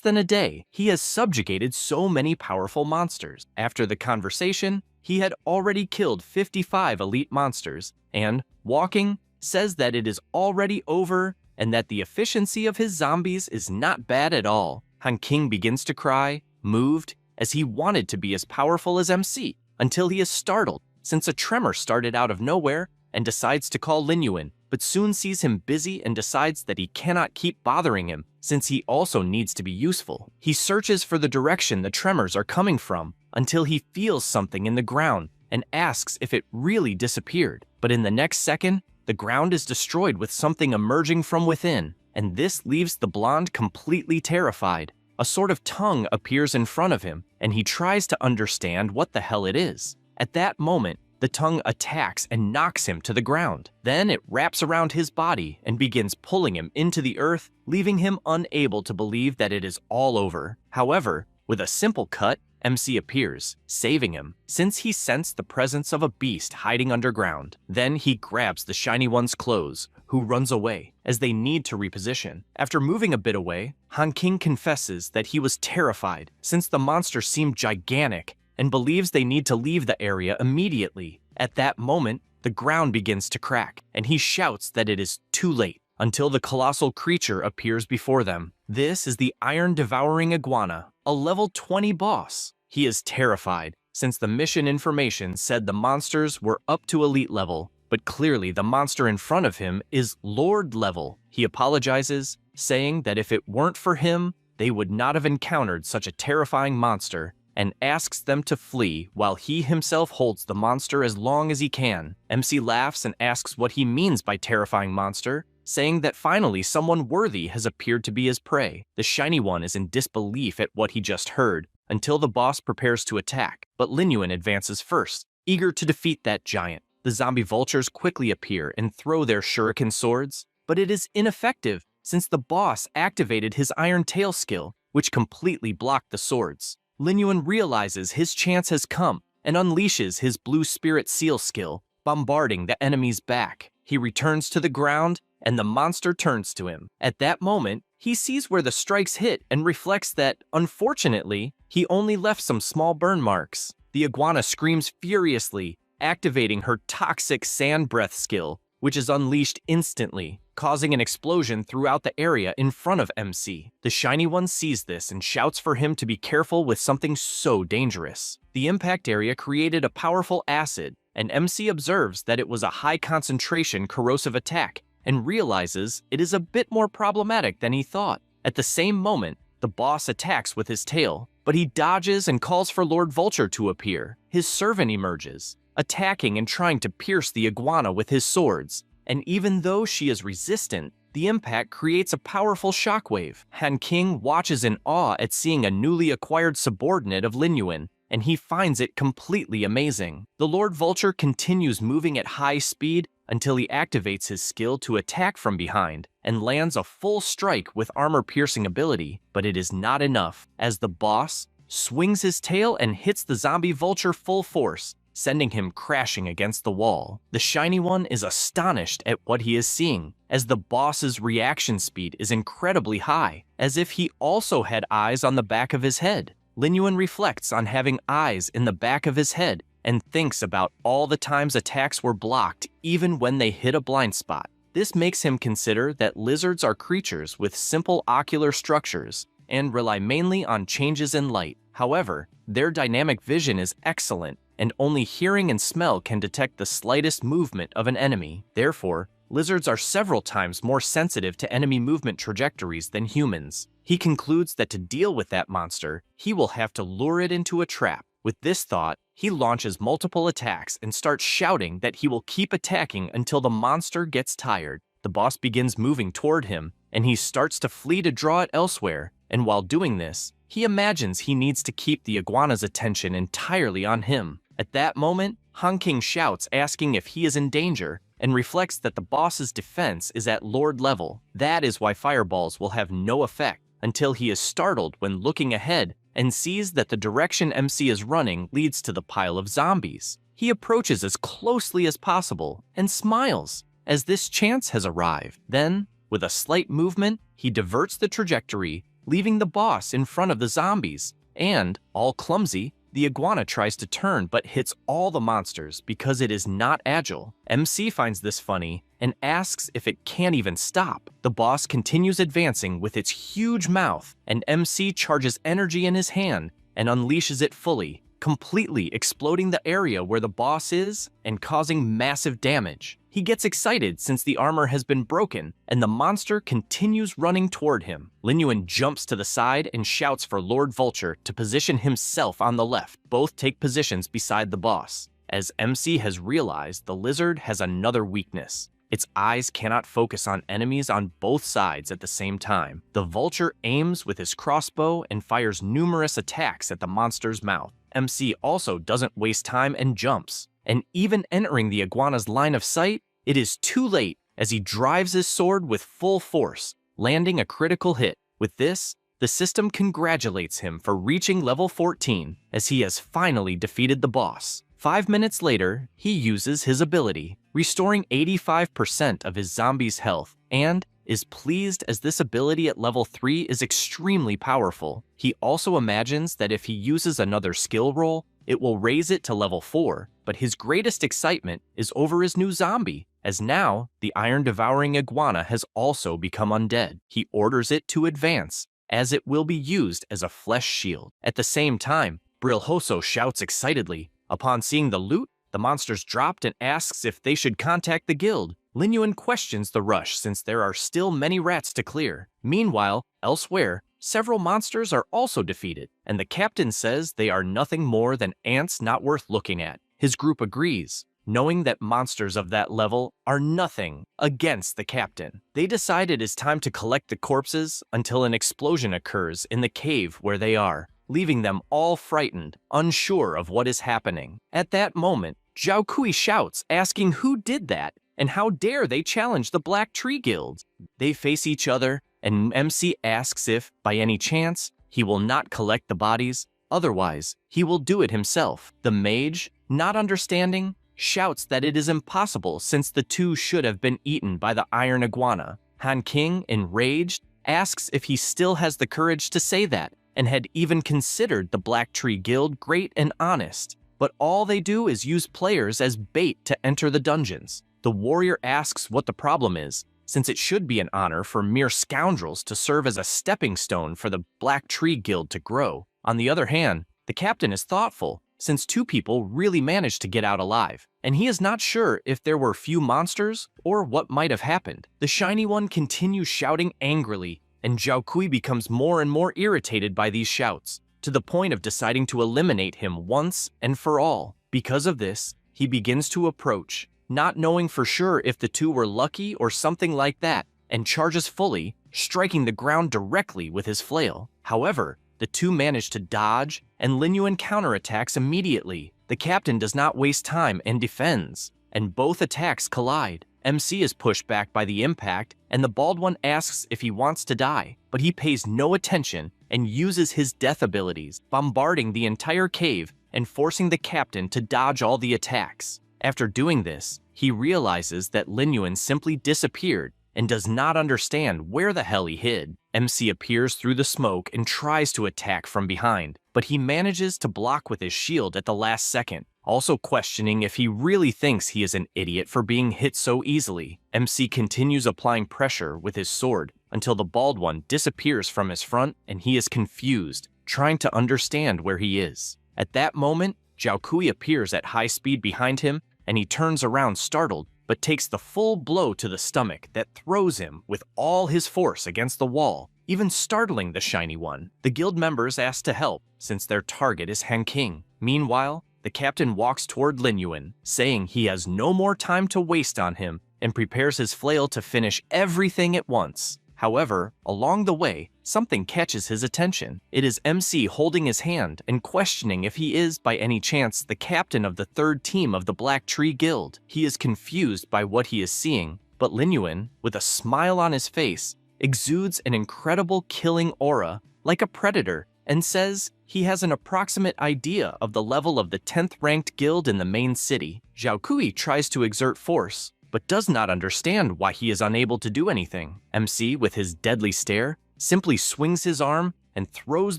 Speaker 1: than a day, he has subjugated so many powerful monsters. After the conversation, he had already killed 55 elite monsters, and, walking, says that it is already over and that the efficiency of his zombies is not bad at all. Han King begins to cry, moved, as he wanted to be as powerful as MC, until he is startled, since a tremor started out of nowhere and decides to call Lin Yuan, but soon sees him busy and decides that he cannot keep bothering him since he also needs to be useful. He searches for the direction the tremors are coming from until he feels something in the ground and asks if it really disappeared. But in the next second, the ground is destroyed with something emerging from within, and this leaves the blonde completely terrified. A sort of tongue appears in front of him, and he tries to understand what the hell it is. At that moment, the tongue attacks and knocks him to the ground. Then it wraps around his body and begins pulling him into the earth, leaving him unable to believe that it is all over. However, with a simple cut, MC appears, saving him, since he sensed the presence of a beast hiding underground. Then he grabs the Shiny One's clothes, who runs away, as they need to reposition. After moving a bit away, Han King confesses that he was terrified, since the monster seemed gigantic, and believes they need to leave the area immediately. At that moment, the ground begins to crack, and he shouts that it is too late, until the colossal creature appears before them. This is the Iron-Devouring Iguana, a level 20 boss. He is terrified, since the mission information said the monsters were up to elite level, but clearly the monster in front of him is Lord level. He apologizes, saying that if it weren't for him, they would not have encountered such a terrifying monster, and asks them to flee while he himself holds the monster as long as he can. MC laughs and asks what he means by terrifying monster, saying that finally someone worthy has appeared to be his prey. The Shiny One is in disbelief at what he just heard, until the boss prepares to attack, but Lin Yuan advances first, eager to defeat that giant. The zombie vultures quickly appear and throw their shuriken swords, but it is ineffective since the boss activated his Iron Tail skill, which completely blocked the swords. Lin Yuan realizes his chance has come and unleashes his Blue Spirit Seal skill, bombarding the enemy's back. He returns to the ground, and the monster turns to him. At that moment, he sees where the strikes hit and reflects that, unfortunately, he only left some small burn marks. The iguana screams furiously, activating her toxic sand breath skill, which is unleashed instantly, causing an explosion throughout the area in front of MC. The Shiny One sees this and shouts for him to be careful with something so dangerous. The impact area created a powerful acid, and MC observes that it was a high-concentration corrosive attack, and realizes it is a bit more problematic than he thought. At the same moment, the boss attacks with his tail, but he dodges and calls for Lord Vulture to appear. His servant emerges, attacking and trying to pierce the iguana with his swords, and even though she is resistant, the impact creates a powerful shockwave. Han King watches in awe at seeing a newly acquired subordinate of Lin Yuan, and he finds it completely amazing. The Lord Vulture continues moving at high speed until he activates his skill to attack from behind and lands a full strike with armor-piercing ability, but it is not enough, as the boss swings his tail and hits the zombie vulture full force, sending him crashing against the wall. The Shiny One is astonished at what he is seeing, as the boss's reaction speed is incredibly high, as if he also had eyes on the back of his head. Lin Yuan reflects on having eyes in the back of his head and thinks about all the times attacks were blocked even when they hit a blind spot. This makes him consider that lizards are creatures with simple ocular structures and rely mainly on changes in light. However, their dynamic vision is excellent, and only hearing and smell can detect the slightest movement of an enemy. Therefore, lizards are several times more sensitive to enemy movement trajectories than humans. He concludes that to deal with that monster, he will have to lure it into a trap. With this thought, he launches multiple attacks and starts shouting that he will keep attacking until the monster gets tired. The boss begins moving toward him, and he starts to flee to draw it elsewhere, and while doing this, he imagines he needs to keep the iguana's attention entirely on him. At that moment, Han King shouts asking if he is in danger, and reflects that the boss's defense is at Lord level. That is why fireballs will have no effect, until he is startled when looking ahead and sees that the direction MC is running leads to the pile of zombies. He approaches as closely as possible and smiles, as this chance has arrived. Then, with a slight movement, he diverts the trajectory, leaving the boss in front of the zombies, and, all clumsy, the iguana tries to turn but hits all the monsters because it is not agile. MC finds this funny and asks if it can't even stop. The boss continues advancing with its huge mouth, and MC charges energy in his hand and unleashes it fully, completely exploding the area where the boss is and causing massive damage. He gets excited since the armor has been broken, and the monster continues running toward him. Lin Yuan jumps to the side and shouts for Lord Vulture to position himself on the left. Both take positions beside the boss. As MC has realized, the lizard has another weakness. Its eyes cannot focus on enemies on both sides at the same time. The vulture aims with his crossbow and fires numerous attacks at the monster's mouth. MC also doesn't waste time and jumps. And even entering the iguana's line of sight, it is too late as he drives his sword with full force, landing a critical hit. With this, the system congratulates him for reaching level 14 as he has finally defeated the boss. 5 minutes later, he uses his ability, restoring 85% of his zombie's health, and is pleased as this ability at level 3 is extremely powerful. He also imagines that if he uses another skill roll, it will raise it to level 4, but his greatest excitement is over his new zombie, as now the iron-devouring iguana has also become undead. He orders it to advance, as it will be used as a flesh shield. At the same time, Brilhoso shouts excitedly. Upon seeing the loot, the monsters dropped and asks if they should contact the guild. Lin Yuan questions the rush since there are still many rats to clear. Meanwhile, elsewhere, several monsters are also defeated, and the captain says they are nothing more than ants not worth looking at. His group agrees, knowing that monsters of that level are nothing against the captain. They decide it is time to collect the corpses until an explosion occurs in the cave where they are, leaving them all frightened, unsure of what is happening. At that moment, Zhao Kui shouts, asking who did that, and how dare they challenge the Black Tree Guild. They face each other, and MC asks if, by any chance, he will not collect the bodies, otherwise, he will do it himself. The mage, not understanding, shouts that it is impossible since the two should have been eaten by the iron iguana. Han King, enraged, asks if he still has the courage to say that, and had even considered the Black Tree Guild great and honest, but all they do is use players as bait to enter the dungeons. The warrior asks what the problem is, since it should be an honor for mere scoundrels to serve as a stepping stone for the Black Tree Guild to grow. On the other hand, the captain is thoughtful, since 2 people really managed to get out alive, and he is not sure if there were few monsters or what might have happened. The Shiny One continues shouting angrily, and Zhao Kui becomes more and more irritated by these shouts, to the point of deciding to eliminate him once and for all. Because of this, he begins to approach, not knowing for sure if the two were lucky or something like that, and charges fully, striking the ground directly with his flail. However, the two manage to dodge, and Lin Yuan counterattacks immediately. The captain does not waste time and defends, and both attacks collide. MC is pushed back by the impact, and the bald one asks if he wants to die, but he pays no attention and uses his death abilities, bombarding the entire cave and forcing the captain to dodge all the attacks. After doing this, he realizes that Lin Yuan simply disappeared and does not understand where the hell he hid. MC appears through the smoke and tries to attack from behind, but he manages to block with his shield at the last second, also questioning if he really thinks he is an idiot for being hit so easily. MC continues applying pressure with his sword until the bald one disappears from his front and he is confused, trying to understand where he is. At that moment, Zhao Kui appears at high speed behind him, and he turns around startled, but takes the full blow to the stomach that throws him with all his force against the wall, even startling the Shiny One. The guild members ask to help, since their target is Han King. Meanwhile, the captain walks toward Lin Yuan, saying he has no more time to waste on him, and prepares his flail to finish everything at once. However, along the way, something catches his attention. It is MC holding his hand and questioning if he is, by any chance, the captain of the 3rd team of the Black Tree Guild. He is confused by what he is seeing, but Lin Yuan, with a smile on his face, exudes an incredible killing aura, like a predator, and says he has an approximate idea of the level of the 10th ranked guild in the main city. Zhao Kui tries to exert force, but does not understand why he is unable to do anything. MC, with his deadly stare, simply swings his arm and throws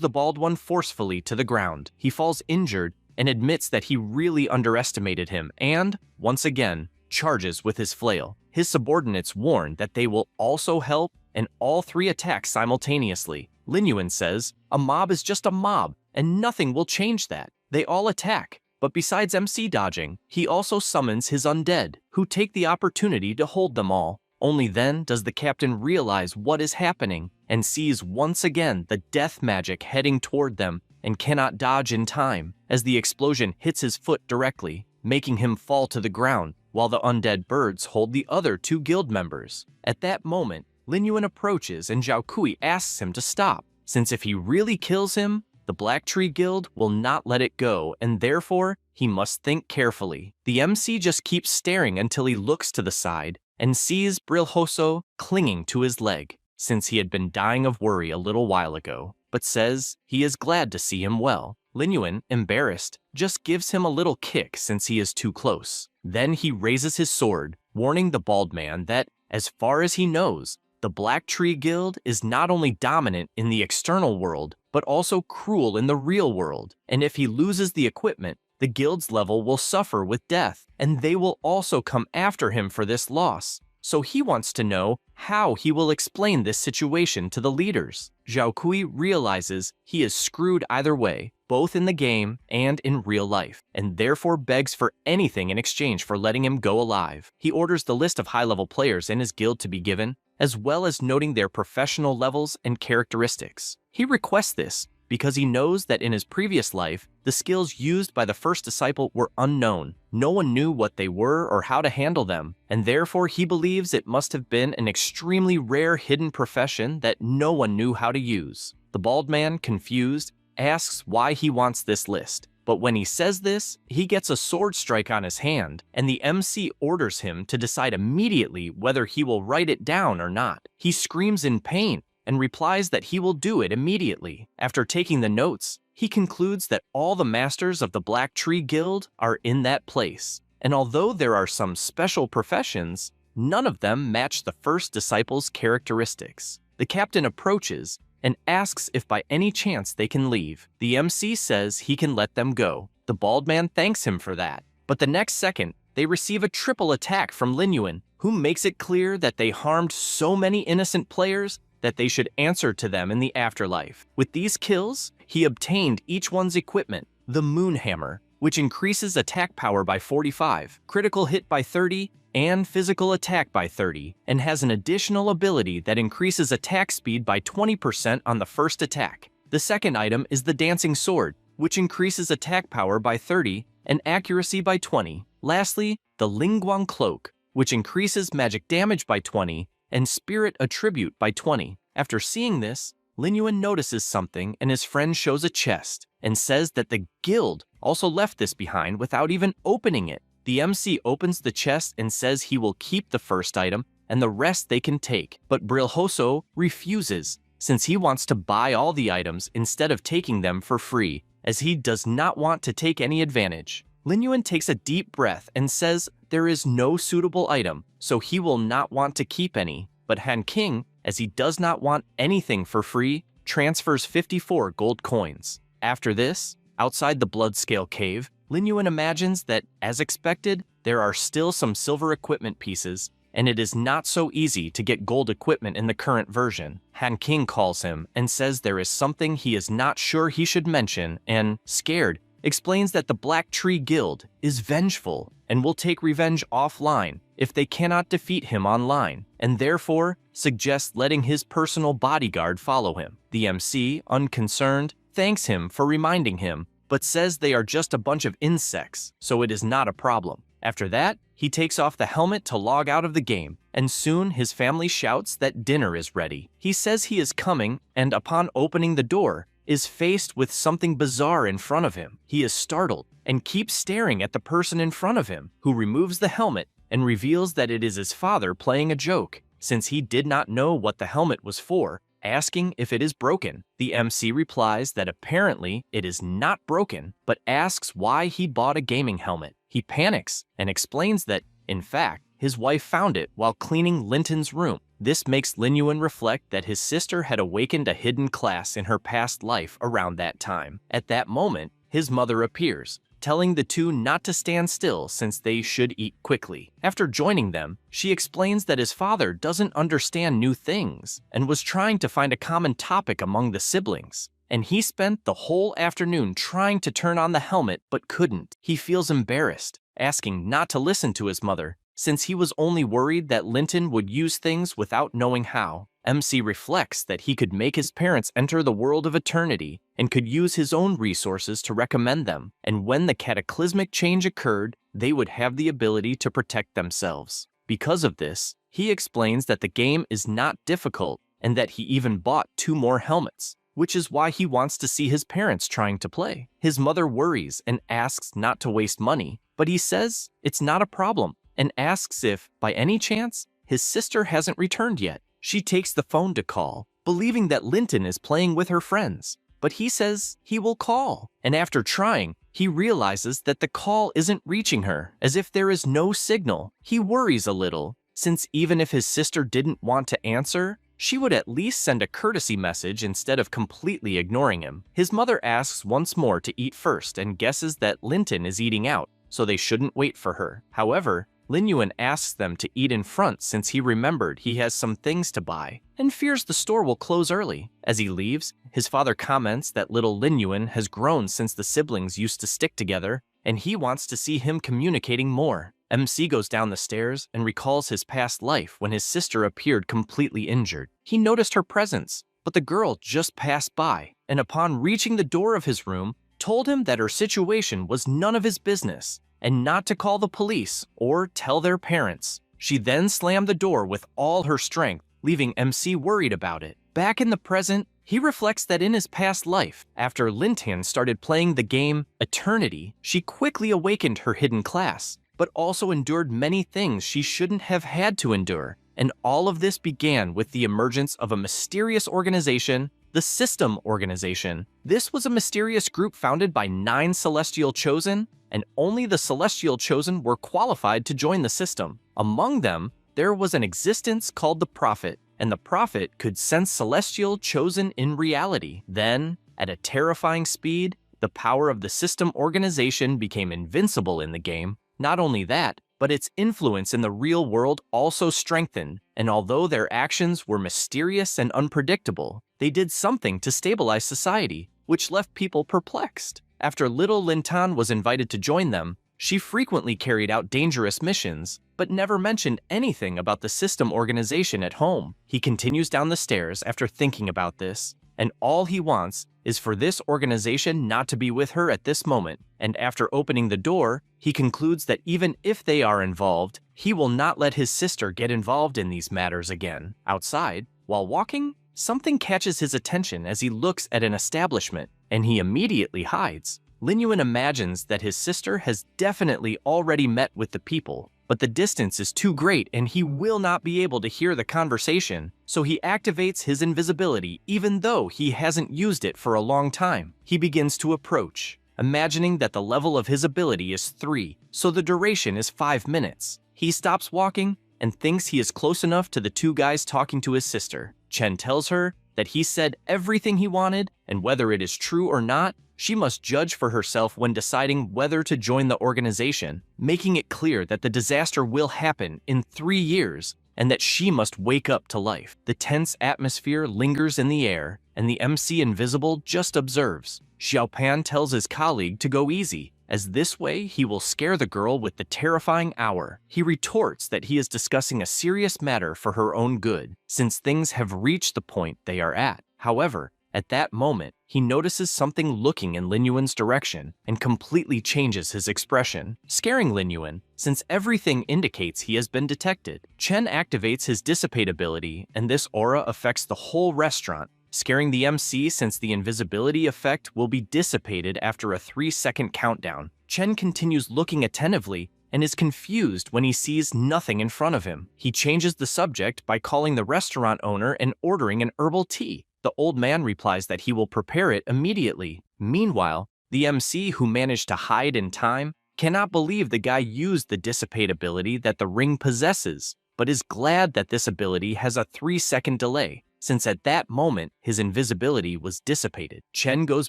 Speaker 1: the bald one forcefully to the ground. He falls injured and admits that he really underestimated him and, once again, charges with his flail. His subordinates warn that they will also help, and all 3 attack simultaneously. Lin Yuan says, a mob is just a mob, and nothing will change that. They all attack, but besides MC dodging, he also summons his undead, who take the opportunity to hold them all. Only then does the captain realize what is happening and sees once again the death magic heading toward them and cannot dodge in time as the explosion hits his foot directly, making him fall to the ground while the undead birds hold the other two guild members. At that moment, Lin Yuan approaches and Zhao Kui asks him to stop, since if he really kills him, the Black Tree Guild will not let it go, and therefore, he must think carefully. The MC just keeps staring until he looks to the side and sees Brilhoso clinging to his leg, since he had been dying of worry a little while ago, but says he is glad to see him well. Lin Yuan, embarrassed, just gives him a little kick since he is too close. Then he raises his sword, warning the bald man that, as far as he knows, the Black Tree Guild is not only dominant in the external world, but also cruel in the real world, and if he loses the equipment, the guild's level will suffer with death, and they will also come after him for this loss. So he wants to know how he will explain this situation to the leaders. Zhao Kui realizes he is screwed either way, both in the game and in real life, and therefore begs for anything in exchange for letting him go alive. He orders the list of high-level players in his guild to be given, as well as noting their professional levels and characteristics. He requests this because he knows that in his previous life, the skills used by the first disciple were unknown. No one knew what they were or how to handle them, and therefore he believes it must have been an extremely rare hidden profession that no one knew how to use. The bald man, confused, asks why he wants this list. But when he says this, he gets a sword strike on his hand, and the MC orders him to decide immediately whether he will write it down or not. He screams in pain and replies that he will do it immediately. After taking the notes, he concludes that all the masters of the Black Tree Guild are in that place, and although there are some special professions, none of them match the first disciple's characteristics. The captain approaches and asks if by any chance they can leave. The MC says he can let them go. The bald man thanks him for that, but the next second, they receive a triple attack from Lin Yuan, who makes it clear that they harmed so many innocent players that they should answer to them in the afterlife. With these kills, he obtained each one's equipment, the Moon Hammer, which increases attack power by 45, critical hit by 30, and physical attack by 30, and has an additional ability that increases attack speed by 20% on the first attack. The second item is the Dancing Sword, which increases attack power by 30 and accuracy by 20. Lastly, the Lingguang Cloak, which increases magic damage by 20 and spirit attribute by 20. After seeing this, Lin Yuan notices something and his friend shows a chest and says that the guild also left this behind without even opening it. The MC opens the chest and says he will keep the first item and the rest they can take, but Brilhoso refuses since he wants to buy all the items instead of taking them for free, as he does not want to take any advantage. Lin Yuan takes a deep breath and says there is no suitable item, so he will not want to keep any, but Han King, as he does not want anything for free, transfers 54 gold coins. After this, outside the Bloodscale Cave, Lin Yuan imagines that, as expected, there are still some silver equipment pieces, and it is not so easy to get gold equipment in the current version. Han King calls him and says there is something he is not sure he should mention and, scared, explains that the Black Tree Guild is vengeful and will take revenge offline if they cannot defeat him online, and therefore suggests letting his personal bodyguard follow him. The MC, unconcerned, thanks him for reminding him, but says they are just a bunch of insects, so it is not a problem. After that, he takes off the helmet to log out of the game, and soon his family shouts that dinner is ready. He says he is coming, and upon opening the door, is faced with something bizarre in front of him. He is startled and keeps staring at the person in front of him, who removes the helmet and reveals that it is his father playing a joke, since he did not know what the helmet was for, asking if it is broken. The MC replies that apparently it is not broken, but asks why he bought a gaming helmet. He panics and explains that, in fact, his wife found it while cleaning Linton's room. This makes Lin Yuan reflect that his sister had awakened a hidden class in her past life around that time. At that moment, his mother appears, telling the two not to stand still since they should eat quickly. After joining them, she explains that his father doesn't understand new things and was trying to find a common topic among the siblings. and he spent the whole afternoon trying to turn on the helmet but couldn't. He feels embarrassed, asking not to listen to his mother, since he was only worried that Linton would use things without knowing how. MC reflects that he could make his parents enter the world of eternity and could use his own resources to recommend them, and when the cataclysmic change occurred, they would have the ability to protect themselves. Because of this, he explains that the game is not difficult and that he even bought 2 more helmets, which is why he wants to see his parents trying to play. His mother worries and asks not to waste money, but he says it's not a problem and asks if, by any chance, his sister hasn't returned yet. She takes the phone to call, believing that Linton is playing with her friends, but he says he will call, and after trying, he realizes that the call isn't reaching her, as if there is no signal. He worries a little, since even if his sister didn't want to answer, she would at least send a courtesy message instead of completely ignoring him. His mother asks once more to eat first and guesses that Linton is eating out, so they shouldn't wait for her. However, Lin Yuan asks them to eat in front since he remembered he has some things to buy and fears the store will close early. As he leaves, his father comments that little Lin Yuan has grown since the siblings used to stick together, and he wants to see him communicating more. MC goes down the stairs and recalls his past life when his sister appeared completely injured. He noticed her presence, but the girl just passed by, and upon reaching the door of his room, told him that her situation was none of his business, and not to call the police or tell their parents. She then slammed the door with all her strength, leaving MC worried about it. Back in the present, he reflects that in his past life, after Linton started playing the game Eternity, she quickly awakened her hidden class, but also endured many things she shouldn't have had to endure. And all of this began with the emergence of a mysterious organization, the System Organization. This was a mysterious group founded by 9 Celestial Chosen, and only the Celestial Chosen were qualified to join the system. Among them, there was an existence called the Prophet, and the Prophet could sense Celestial Chosen in reality. Then, at a terrifying speed, the power of the System Organization became invincible in the game. Not only that, but its influence in the real world also strengthened, and although their actions were mysterious and unpredictable, they did something to stabilize society, which left people perplexed. After little Lintan was invited to join them, she frequently carried out dangerous missions, but never mentioned anything about the System Organization at home. He continues down the stairs after thinking about this, and all he wants is for this organization not to be with her at this moment, and after opening the door, he concludes that even if they are involved, he will not let his sister get involved in these matters again. Outside, while walking, something catches his attention as he looks at an establishment, and he immediately hides. Lin Yuan imagines that his sister has definitely already met with the people, but the distance is too great and he will not be able to hear the conversation, so he activates his invisibility even though he hasn't used it for a long time. He begins to approach, imagining that the level of his ability is 3, so the duration is 5 minutes. He stops walking and thinks he is close enough to the 2 guys talking to his sister. Chen tells her that he said everything he wanted, and whether it is true or not, she must judge for herself when deciding whether to join the organization, making it clear that the disaster will happen in 3 years and that she must wake up to life. The tense atmosphere lingers in the air, and the MC Invisible just observes. Xiaopan tells his colleague to go easy, as this way he will scare the girl with the terrifying hour. He retorts that he is discussing a serious matter for her own good, since things have reached the point they are at. However, at that moment, he notices something looking in Lin Yuan's direction and completely changes his expression, scaring Lin Yuan, since everything indicates he has been detected. Chen activates his dissipate ability, and this aura affects the whole restaurant, scaring the MC since the invisibility effect will be dissipated after a 3-second countdown. Chen continues looking attentively and is confused when he sees nothing in front of him. He changes the subject by calling the restaurant owner and ordering an herbal tea. The old man replies that he will prepare it immediately. Meanwhile, the MC, who managed to hide in time, cannot believe the guy used the dissipate ability that the ring possesses, but is glad that this ability has a 3-second delay, since at that moment his invisibility was dissipated. Chen goes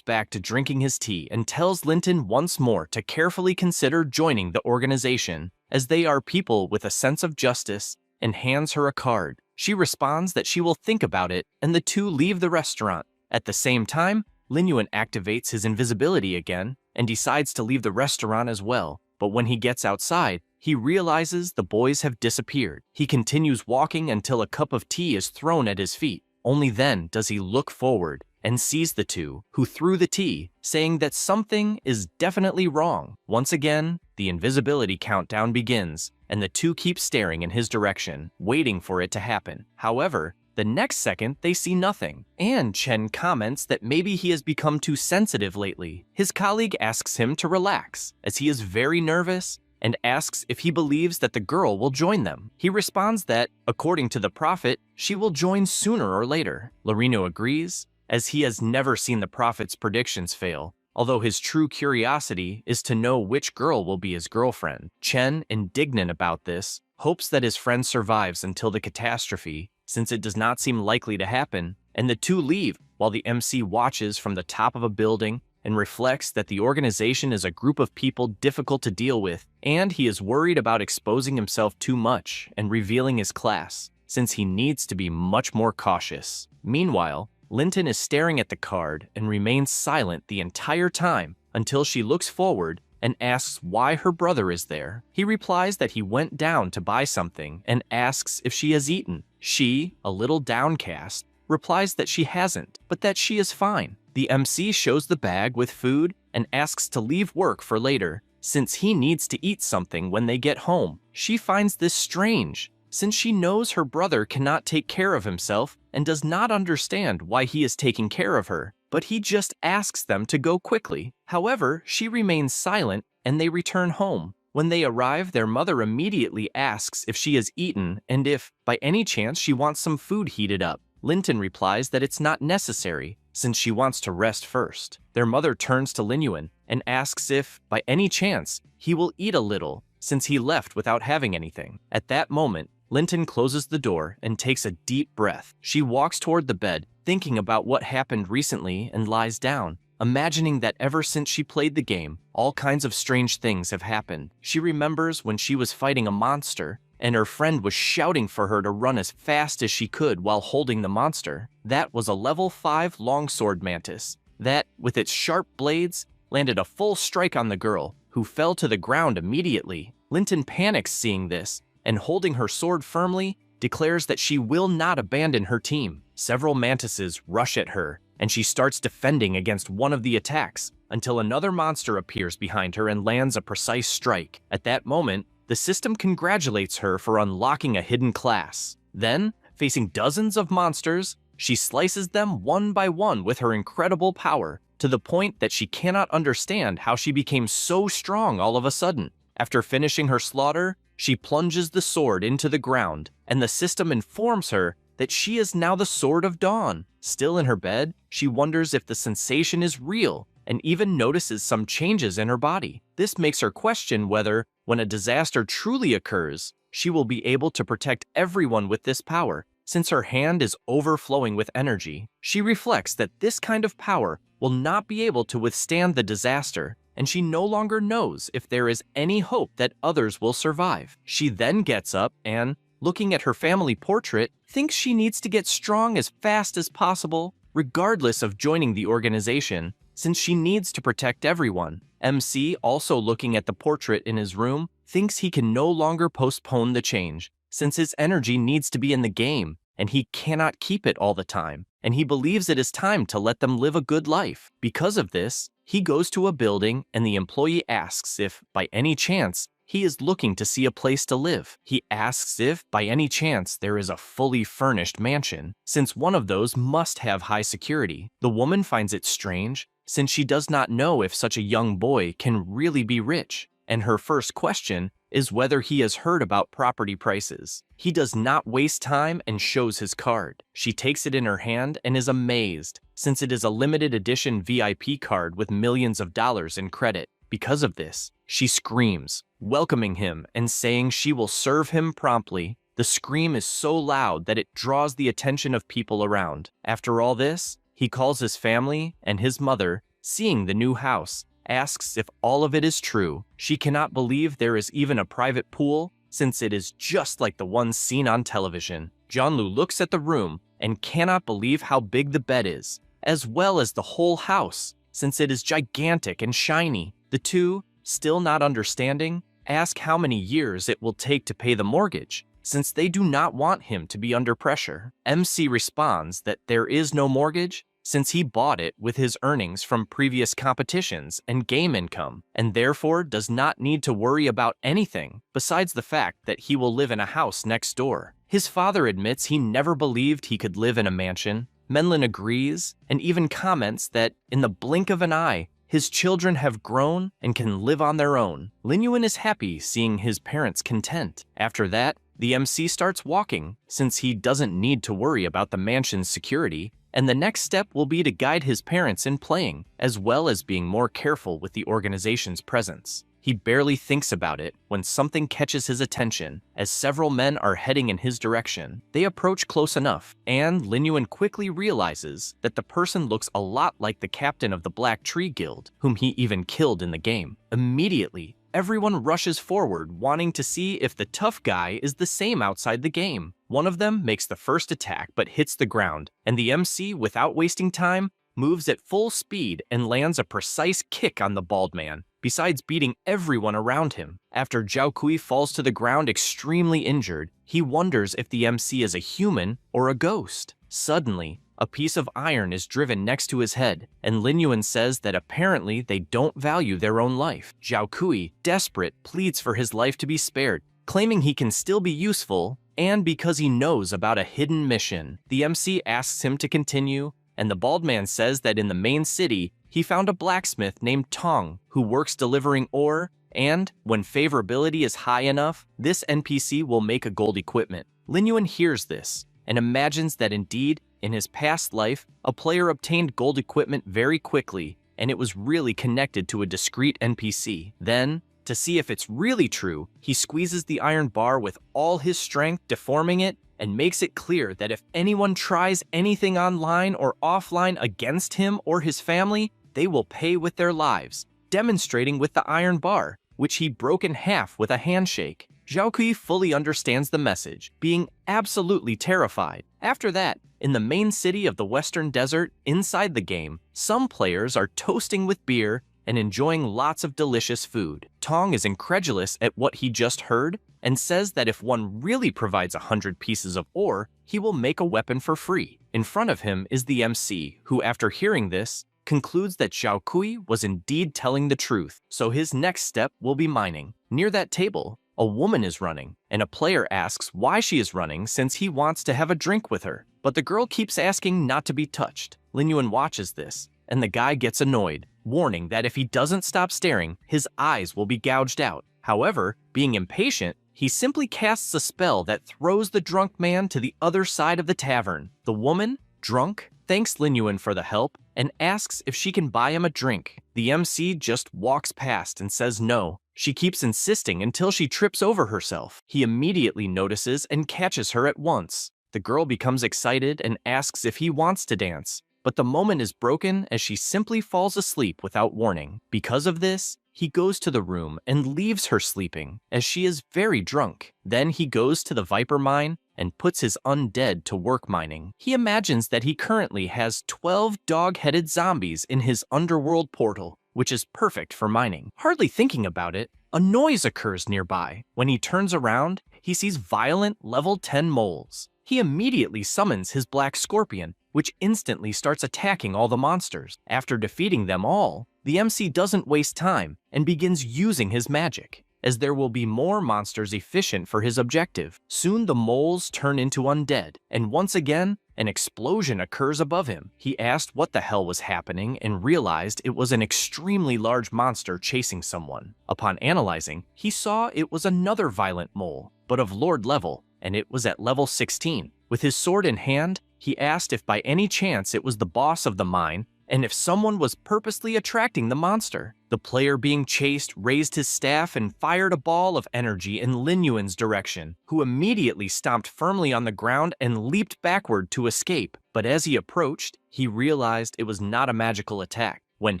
Speaker 1: back to drinking his tea and tells Linton once more to carefully consider joining the organization, as they are people with a sense of justice, and hands her a card. She responds that she will think about it, and the 2 leave the restaurant. At the same time, Linyuan activates his invisibility again and decides to leave the restaurant as well. But when he gets outside, he realizes the boys have disappeared. He continues walking until a cup of tea is thrown at his feet. Only then does he look forward and sees the two who threw the tea, saying that something is definitely wrong. Once again, the invisibility countdown begins, and the two keep staring in his direction, waiting for it to happen. However, the next second, they see nothing, and Chen comments that maybe he has become too sensitive lately. His colleague asks him to relax, as he is very nervous, and asks if he believes that the girl will join them. He responds that, according to the prophet, she will join sooner or later. Lorino agrees, as he has never seen the prophet's predictions fail, although his true curiosity is to know which girl will be his girlfriend. Chen, indignant about this, hopes that his friend survives until the catastrophe, since it does not seem likely to happen, and the two leave while the MC watches from the top of a building and reflects that the organization is a group of people difficult to deal with, and he is worried about exposing himself too much and revealing his class, since he needs to be much more cautious. Meanwhile, Linton is staring at the card and remains silent the entire time until she looks forward and asks why her brother is there. He replies that he went down to buy something and asks if she has eaten. She, a little downcast, replies that she hasn't, but that she is fine. The MC shows the bag with food and asks to leave work for later, since he needs to eat something when they get home. She finds this strange, since she knows her brother cannot take care of himself and does not understand why he is taking care of her, but he just asks them to go quickly. However, she remains silent and they return home. When they arrive, their mother immediately asks if she has eaten and if, by any chance, she wants some food heated up. Linton replies that it's not necessary, since she wants to rest first. Their mother turns to Linyuan and asks if, by any chance, he will eat a little, since he left without having anything. At that moment, Linton closes the door and takes a deep breath. She walks toward the bed, thinking about what happened recently, and lies down, imagining that ever since she played the game, all kinds of strange things have happened. She remembers when she was fighting a monster, and her friend was shouting for her to run as fast as she could while holding the monster. That was a level 5 longsword mantis that, with its sharp blades, landed a full strike on the girl, who fell to the ground immediately. Linton panics seeing this, and holding her sword firmly, declares that she will not abandon her team. Several mantises rush at her, and she starts defending against one of the attacks, until another monster appears behind her and lands a precise strike. At that moment, the system congratulates her for unlocking a hidden class. Then, facing dozens of monsters, she slices them one by one with her incredible power, to the point that she cannot understand how she became so strong all of a sudden. After finishing her slaughter, she plunges the sword into the ground, and the system informs her that she is now the Sword of Dawn. Still in her bed, she wonders if the sensation is real, and even notices some changes in her body. This makes her question whether, when a disaster truly occurs, she will be able to protect everyone with this power, since her hand is overflowing with energy. She reflects that this kind of power will not be able to withstand the disaster, and she no longer knows if there is any hope that others will survive. She then gets up and, looking at her family portrait, thinks she needs to get strong as fast as possible, regardless of joining the organization, since she needs to protect everyone. MC, also looking at the portrait in his room, thinks he can no longer postpone the change, since his energy needs to be in the game, and he cannot keep it all the time, and he believes it is time to let them live a good life. Because of this, he goes to a building and the employee asks if, by any chance, he is looking to see a place to live. He asks if, by any chance, there is a fully furnished mansion, since one of those must have high security. The woman finds it strange, since she does not know if such a young boy can really be rich, and her first question is whether he has heard about property prices. He does not waste time and shows his card. She takes it in her hand and is amazed, since it is a limited edition VIP card with millions of dollars in credit. Because of this, she screams, welcoming him and saying she will serve him promptly. The scream is so loud that it draws the attention of people around. After all this, he calls his family, and his mother, seeing the new house, asks if all of it is true. She cannot believe there is even a private pool, since it is just like the one seen on television. Jianlu looks at the room and cannot believe how big the bed is, as well as the whole house, since it is gigantic and shiny. The two, still not understanding, ask how many years it will take to pay the mortgage, since they do not want him to be under pressure. MC responds that there is no mortgage, since he bought it with his earnings from previous competitions and game income, and therefore does not need to worry about anything besides the fact that he will live in a house next door. His father admits he never believed he could live in a mansion. Menlin agrees and even comments that in the blink of an eye, his children have grown and can live on their own. Lin Yuan is happy seeing his parents content. After that, the MC starts walking, since he doesn't need to worry about the mansion's security, and the next step will be to guide his parents in playing, as well as being more careful with the organization's presence. He barely thinks about it when something catches his attention, as several men are heading in his direction. They approach close enough, and Lin Yuan quickly realizes that the person looks a lot like the captain of the Black Tree Guild, whom he even killed in the game. Immediately, everyone rushes forward, wanting to see if the tough guy is the same outside the game. One of them makes the first attack but hits the ground, and the MC, without wasting time, moves at full speed and lands a precise kick on the bald man, besides beating everyone around him. After Zhao Kui falls to the ground extremely injured, he wonders if the MC is a human or a ghost. Suddenly, a piece of iron is driven next to his head, and Lin Yuan says that apparently they don't value their own life. Zhao Kui, desperate, pleads for his life to be spared, claiming he can still be useful, and because he knows about a hidden mission. The MC asks him to continue, and the bald man says that in the main city, he found a blacksmith named Tong who works delivering ore, and when favorability is high enough, this NPC will make a gold equipment. Lin Yuan hears this and imagines that indeed, in his past life, a player obtained gold equipment very quickly, and it was really connected to a discrete NPC. Then, to see if it's really true, he squeezes the iron bar with all his strength, deforming it, and makes it clear that if anyone tries anything online or offline against him or his family, they will pay with their lives, demonstrating with the iron bar, which he broke in half with a handshake. Zhao Kui fully understands the message, being absolutely terrified. After that, in the main city of the Western Desert, inside the game, some players are toasting with beer and enjoying lots of delicious food. Tong is incredulous at what he just heard and says that if one really provides 100 pieces of ore, he will make a weapon for free. In front of him is the MC, who after hearing this, concludes that Zhao Kui was indeed telling the truth, so his next step will be mining. Near that table, a woman is running, and a player asks why she is running since he wants to have a drink with her. But the girl keeps asking not to be touched. Lin Yuan watches this, and the guy gets annoyed, warning that if he doesn't stop staring, his eyes will be gouged out. However, being impatient, he simply casts a spell that throws the drunk man to the other side of the tavern. The woman, drunk, thanks Lin Yuan for the help and asks if she can buy him a drink. The MC just walks past and says no. She keeps insisting until she trips over herself. He immediately notices and catches her at once. The girl becomes excited and asks if he wants to dance, but the moment is broken as she simply falls asleep without warning. Because of this, he goes to the room and leaves her sleeping, as she is very drunk. Then he goes to the Viper mine and puts his undead to work mining. He imagines that he currently has 12 dog-headed zombies in his underworld portal, which is perfect for mining. Hardly thinking about it, a noise occurs nearby. When he turns around, he sees violent level 10 moles. He immediately summons his black scorpion, which instantly starts attacking all the monsters. After defeating them all, the MC doesn't waste time and begins using his magic, as there will be more monsters efficient for his objective. Soon the moles turn into undead, and once again, an explosion occurs above him. He asked what the hell was happening and realized it was an extremely large monster chasing someone. Upon analyzing, he saw it was another violent mole, but of Lord level, and it was at level 16. With his sword in hand, he asked if by any chance it was the boss of the mine, and if someone was purposely attracting the monster. The player being chased raised his staff and fired a ball of energy in Lin Yuan's direction, who immediately stomped firmly on the ground and leaped backward to escape. But as he approached, he realized it was not a magical attack. When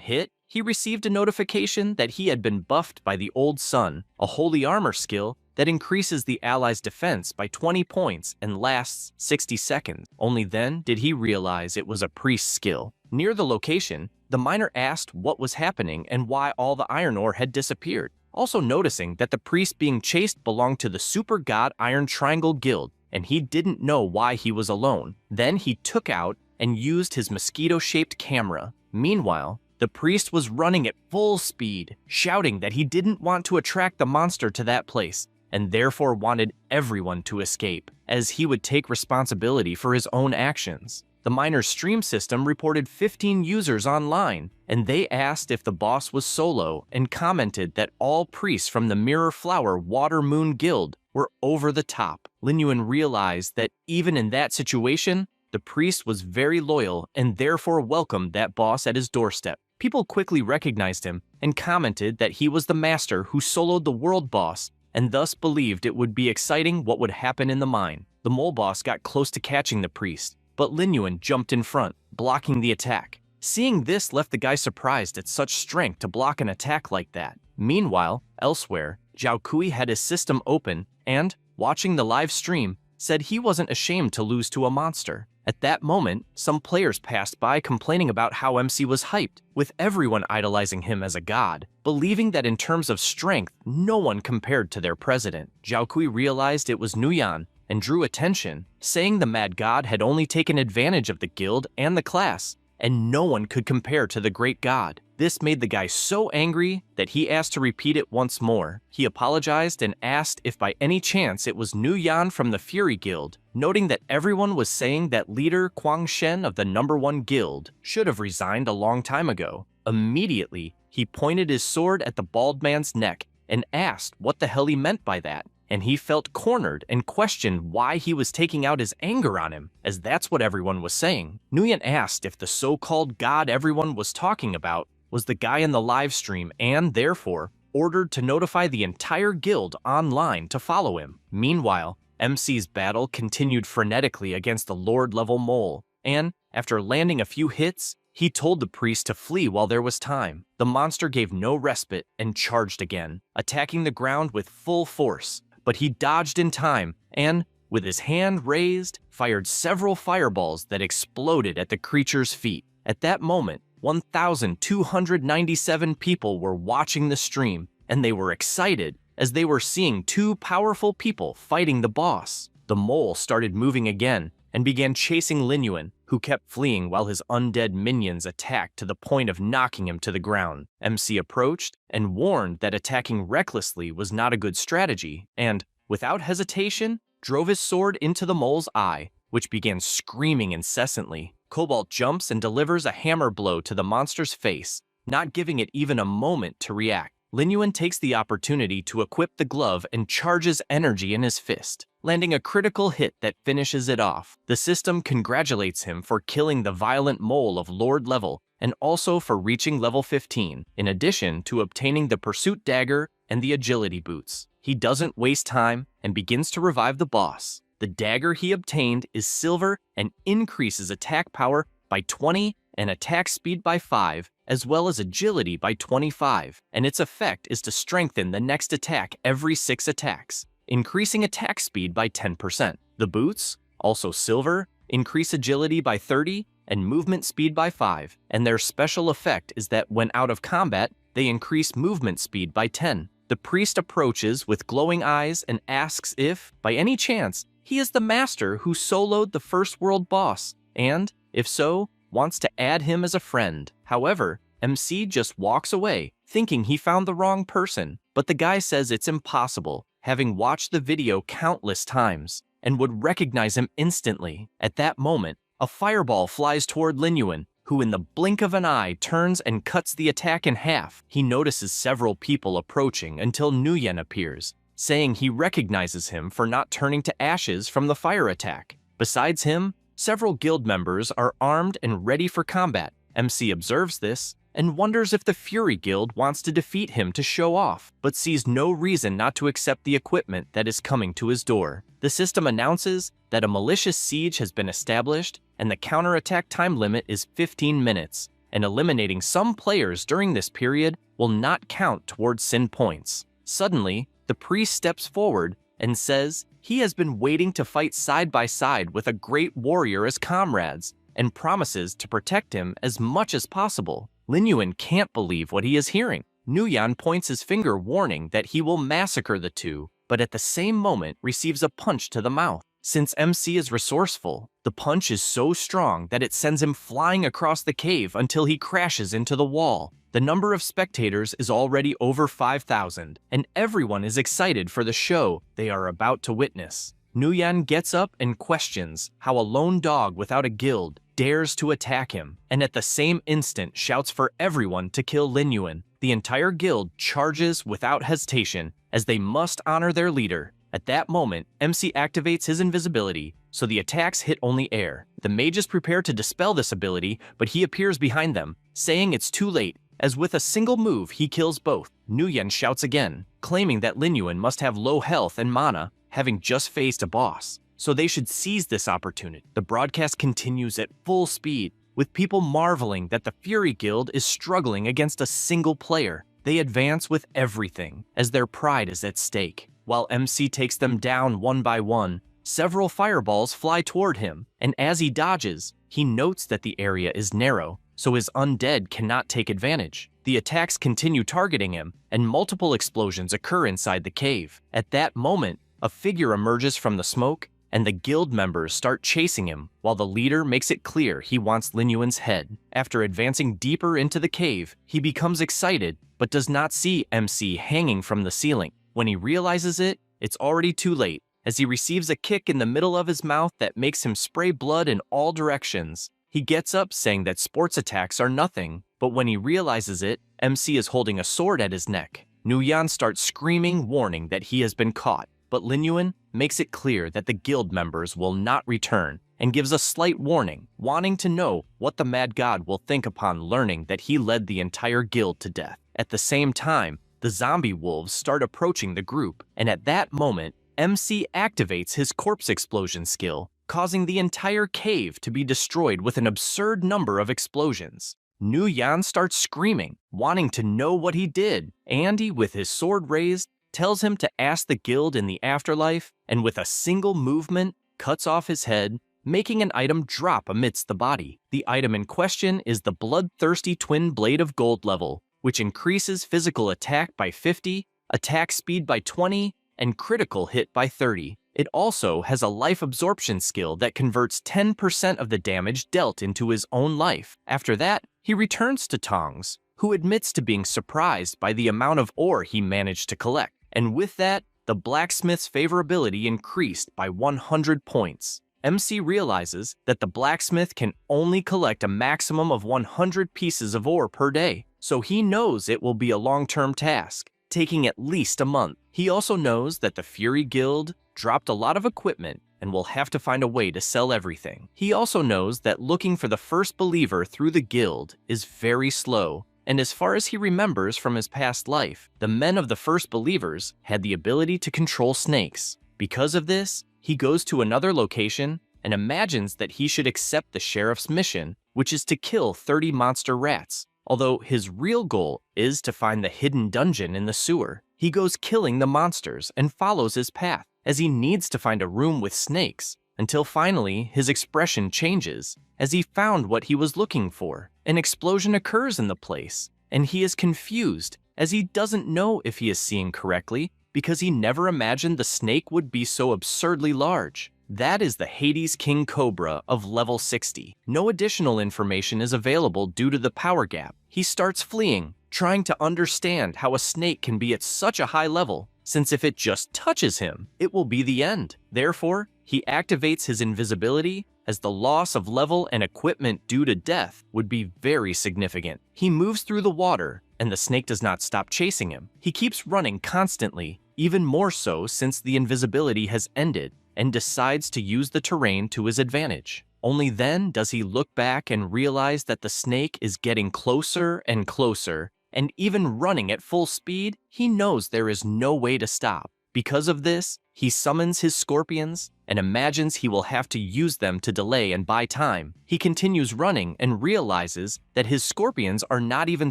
Speaker 1: hit, he received a notification that he had been buffed by the Old Sun, a holy armor skill that increases the allies' defense by 20 points and lasts 60 seconds. Only then did he realize it was a priest's skill. Near the location, the miner asked what was happening and why all the iron ore had disappeared, also noticing that the priest being chased belonged to the Super God Iron Triangle Guild, and he didn't know why he was alone. Then he took out and used his mosquito-shaped camera. Meanwhile, the priest was running at full speed, shouting that he didn't want to attract the monster to that place, and therefore wanted everyone to escape, as he would take responsibility for his own actions. The miner's stream system reported 15 users online, and they asked if the boss was solo and commented that all priests from the Mirror Flower Water Moon Guild were over the top. Lin Yuan realized that even in that situation, the priest was very loyal and therefore welcomed that boss at his doorstep. People quickly recognized him and commented that he was the master who soloed the world boss, and thus believed it would be exciting what would happen in the mine. The mole boss got close to catching the priest, but Lin Yuan jumped in front, blocking the attack. Seeing this left the guy surprised at such strength to block an attack like that. Meanwhile, elsewhere, Zhao Kui had his system open and, watching the live stream, said he wasn't ashamed to lose to a monster. At that moment, some players passed by complaining about how MC was hyped, with everyone idolizing him as a god, believing that in terms of strength, no one compared to their president. Zhao Kui realized it was Nuyan and drew attention, saying the mad god had only taken advantage of the guild and the class, and no one could compare to the great god. This made the guy so angry that he asked to repeat it once more. He apologized and asked if by any chance it was Nu Yan from the Fury Guild, noting that everyone was saying that leader Quang Shen of the #1 guild should have resigned a long time ago. Immediately, he pointed his sword at the bald man's neck and asked what the hell he meant by that, and he felt cornered and questioned why he was taking out his anger on him, as that's what everyone was saying. Nguyen asked if the so-called god everyone was talking about was the guy in the live stream and, therefore, ordered to notify the entire guild online to follow him. Meanwhile, MC's battle continued frenetically against the Lord-level mole, and, after landing a few hits, he told the priest to flee while there was time. The monster gave no respite and charged again, attacking the ground with full force, but he dodged in time and, with his hand raised, fired several fireballs that exploded at the creature's feet. At that moment, 1,297 people were watching the stream, and they were excited as they were seeing two powerful people fighting the boss. The mole started moving again and began chasing Lin Yuan, who kept fleeing while his undead minions attacked to the point of knocking him to the ground. MC approached and warned that attacking recklessly was not a good strategy, and, without hesitation, drove his sword into the mole's eye, which began screaming incessantly. Cobalt jumps and delivers a hammer blow to the monster's face, not giving it even a moment to react. Lin Yuan takes the opportunity to equip the glove and charges energy in his fist, landing a critical hit that finishes it off. The system congratulates him for killing the violent mole of Lord level and also for reaching level 15, in addition to obtaining the Pursuit Dagger and the Agility Boots. He doesn't waste time and begins to revive the boss. The dagger he obtained is silver and increases attack power by 20 and attack speed by 5, as well as agility by 25, and its effect is to strengthen the next attack every 6 attacks, increasing attack speed by 10%. The boots, also silver, increase agility by 30 and movement speed by 5, and their special effect is that when out of combat, they increase movement speed by 10. The priest approaches with glowing eyes and asks if, by any chance, he is the master who soloed the first world boss, and, if so, wants to add him as a friend. However, MC just walks away, thinking he found the wrong person, but the guy says it's impossible, having watched the video countless times, and would recognize him instantly. At that moment, a fireball flies toward Lin Yuan, who in the blink of an eye turns and cuts the attack in half. He notices several people approaching until Nguyen appears, saying he recognizes him for not turning to ashes from the fire attack. Besides him, several guild members are armed and ready for combat. MC observes this and wonders if the Fury Guild wants to defeat him to show off, but sees no reason not to accept the equipment that is coming to his door. The system announces that a malicious siege has been established and the counterattack time limit is 15 minutes, and eliminating some players during this period will not count towards sin points. Suddenly, the priest steps forward and says he has been waiting to fight side by side with a great warrior as comrades and promises to protect him as much as possible. Lin Yuan can't believe what he is hearing. Nuyan points his finger, warning that he will massacre the two, but at the same moment receives a punch to the mouth. Since MC is resourceful, the punch is so strong that it sends him flying across the cave until he crashes into the wall. The number of spectators is already over 5,000, and everyone is excited for the show they are about to witness. Nuyan gets up and questions how a lone dog without a guild dares to attack him, and at the same instant shouts for everyone to kill Lin Yuan. The entire guild charges without hesitation, as they must honor their leader. At that moment, MC activates his invisibility, so the attacks hit only air. The mages prepare to dispel this ability, but he appears behind them, saying it's too late, as with a single move he kills both. Nuyan shouts again, claiming that Lin Yuan must have low health and mana, having just faced a boss, so they should seize this opportunity. The broadcast continues at full speed, with people marveling that the Fury Guild is struggling against a single player. They advance with everything, as their pride is at stake. While MC takes them down one by one, several fireballs fly toward him, and as he dodges, he notes that the area is narrow, so his undead cannot take advantage. The attacks continue targeting him, and multiple explosions occur inside the cave. At that moment, a figure emerges from the smoke, and the guild members start chasing him, while the leader makes it clear he wants Lin Yuan's head. After advancing deeper into the cave, he becomes excited, but does not see MC hanging from the ceiling. When he realizes it, it's already too late, as he receives a kick in the middle of his mouth that makes him spray blood in all directions. He gets up saying that sports attacks are nothing, but when he realizes it, MC is holding a sword at his neck. Nuyan starts screaming, warning that he has been caught, but Lin Yuan makes it clear that the guild members will not return, and gives a slight warning, wanting to know what the Mad God will think upon learning that he led the entire guild to death. At the same time, the zombie wolves start approaching the group, and at that moment, MC activates his corpse explosion skill, causing the entire cave to be destroyed with an absurd number of explosions. Nuyan starts screaming, wanting to know what he did. Andy, with his sword raised, tells him to ask the guild in the afterlife, and with a single movement, cuts off his head, making an item drop amidst the body. The item in question is the Bloodthirsty Twin Blade of Gold level, which increases physical attack by 50, attack speed by 20, and critical hit by 30. It also has a life absorption skill that converts 10% of the damage dealt into his own life. After that, he returns to Tongs, who admits to being surprised by the amount of ore he managed to collect. And with that, the blacksmith's favorability increased by 100 points. MC realizes that the blacksmith can only collect a maximum of 100 pieces of ore per day, so he knows it will be a long-term task, taking at least a month. He also knows that the Fury Guild dropped a lot of equipment and will have to find a way to sell everything. He also knows that looking for the first believer through the guild is very slow, and as far as he remembers from his past life, the men of the first believers had the ability to control snakes. Because of this, he goes to another location and imagines that he should accept the sheriff's mission, which is to kill 30 monster rats. Although his real goal is to find the hidden dungeon in the sewer, he goes killing the monsters and follows his path, as he needs to find a room with snakes, until finally his expression changes, as he found what he was looking for. An explosion occurs in the place, and he is confused, as he doesn't know if he is seeing correctly, because he never imagined the snake would be so absurdly large. That is the Hades King Cobra of level 60. No additional information is available due to the power gap. He starts fleeing, trying to understand how a snake can be at such a high level, since if it just touches him, it will be the end. Therefore, he activates his invisibility, as the loss of level and equipment due to death would be very significant. He moves through the water, and the snake does not stop chasing him. He keeps running constantly, even more so since the invisibility has ended, and decides to use the terrain to his advantage. Only then does he look back and realize that the snake is getting closer and closer, and even running at full speed, he knows there is no way to stop. Because of this, he summons his scorpions and imagines he will have to use them to delay and buy time. He continues running and realizes that his scorpions are not even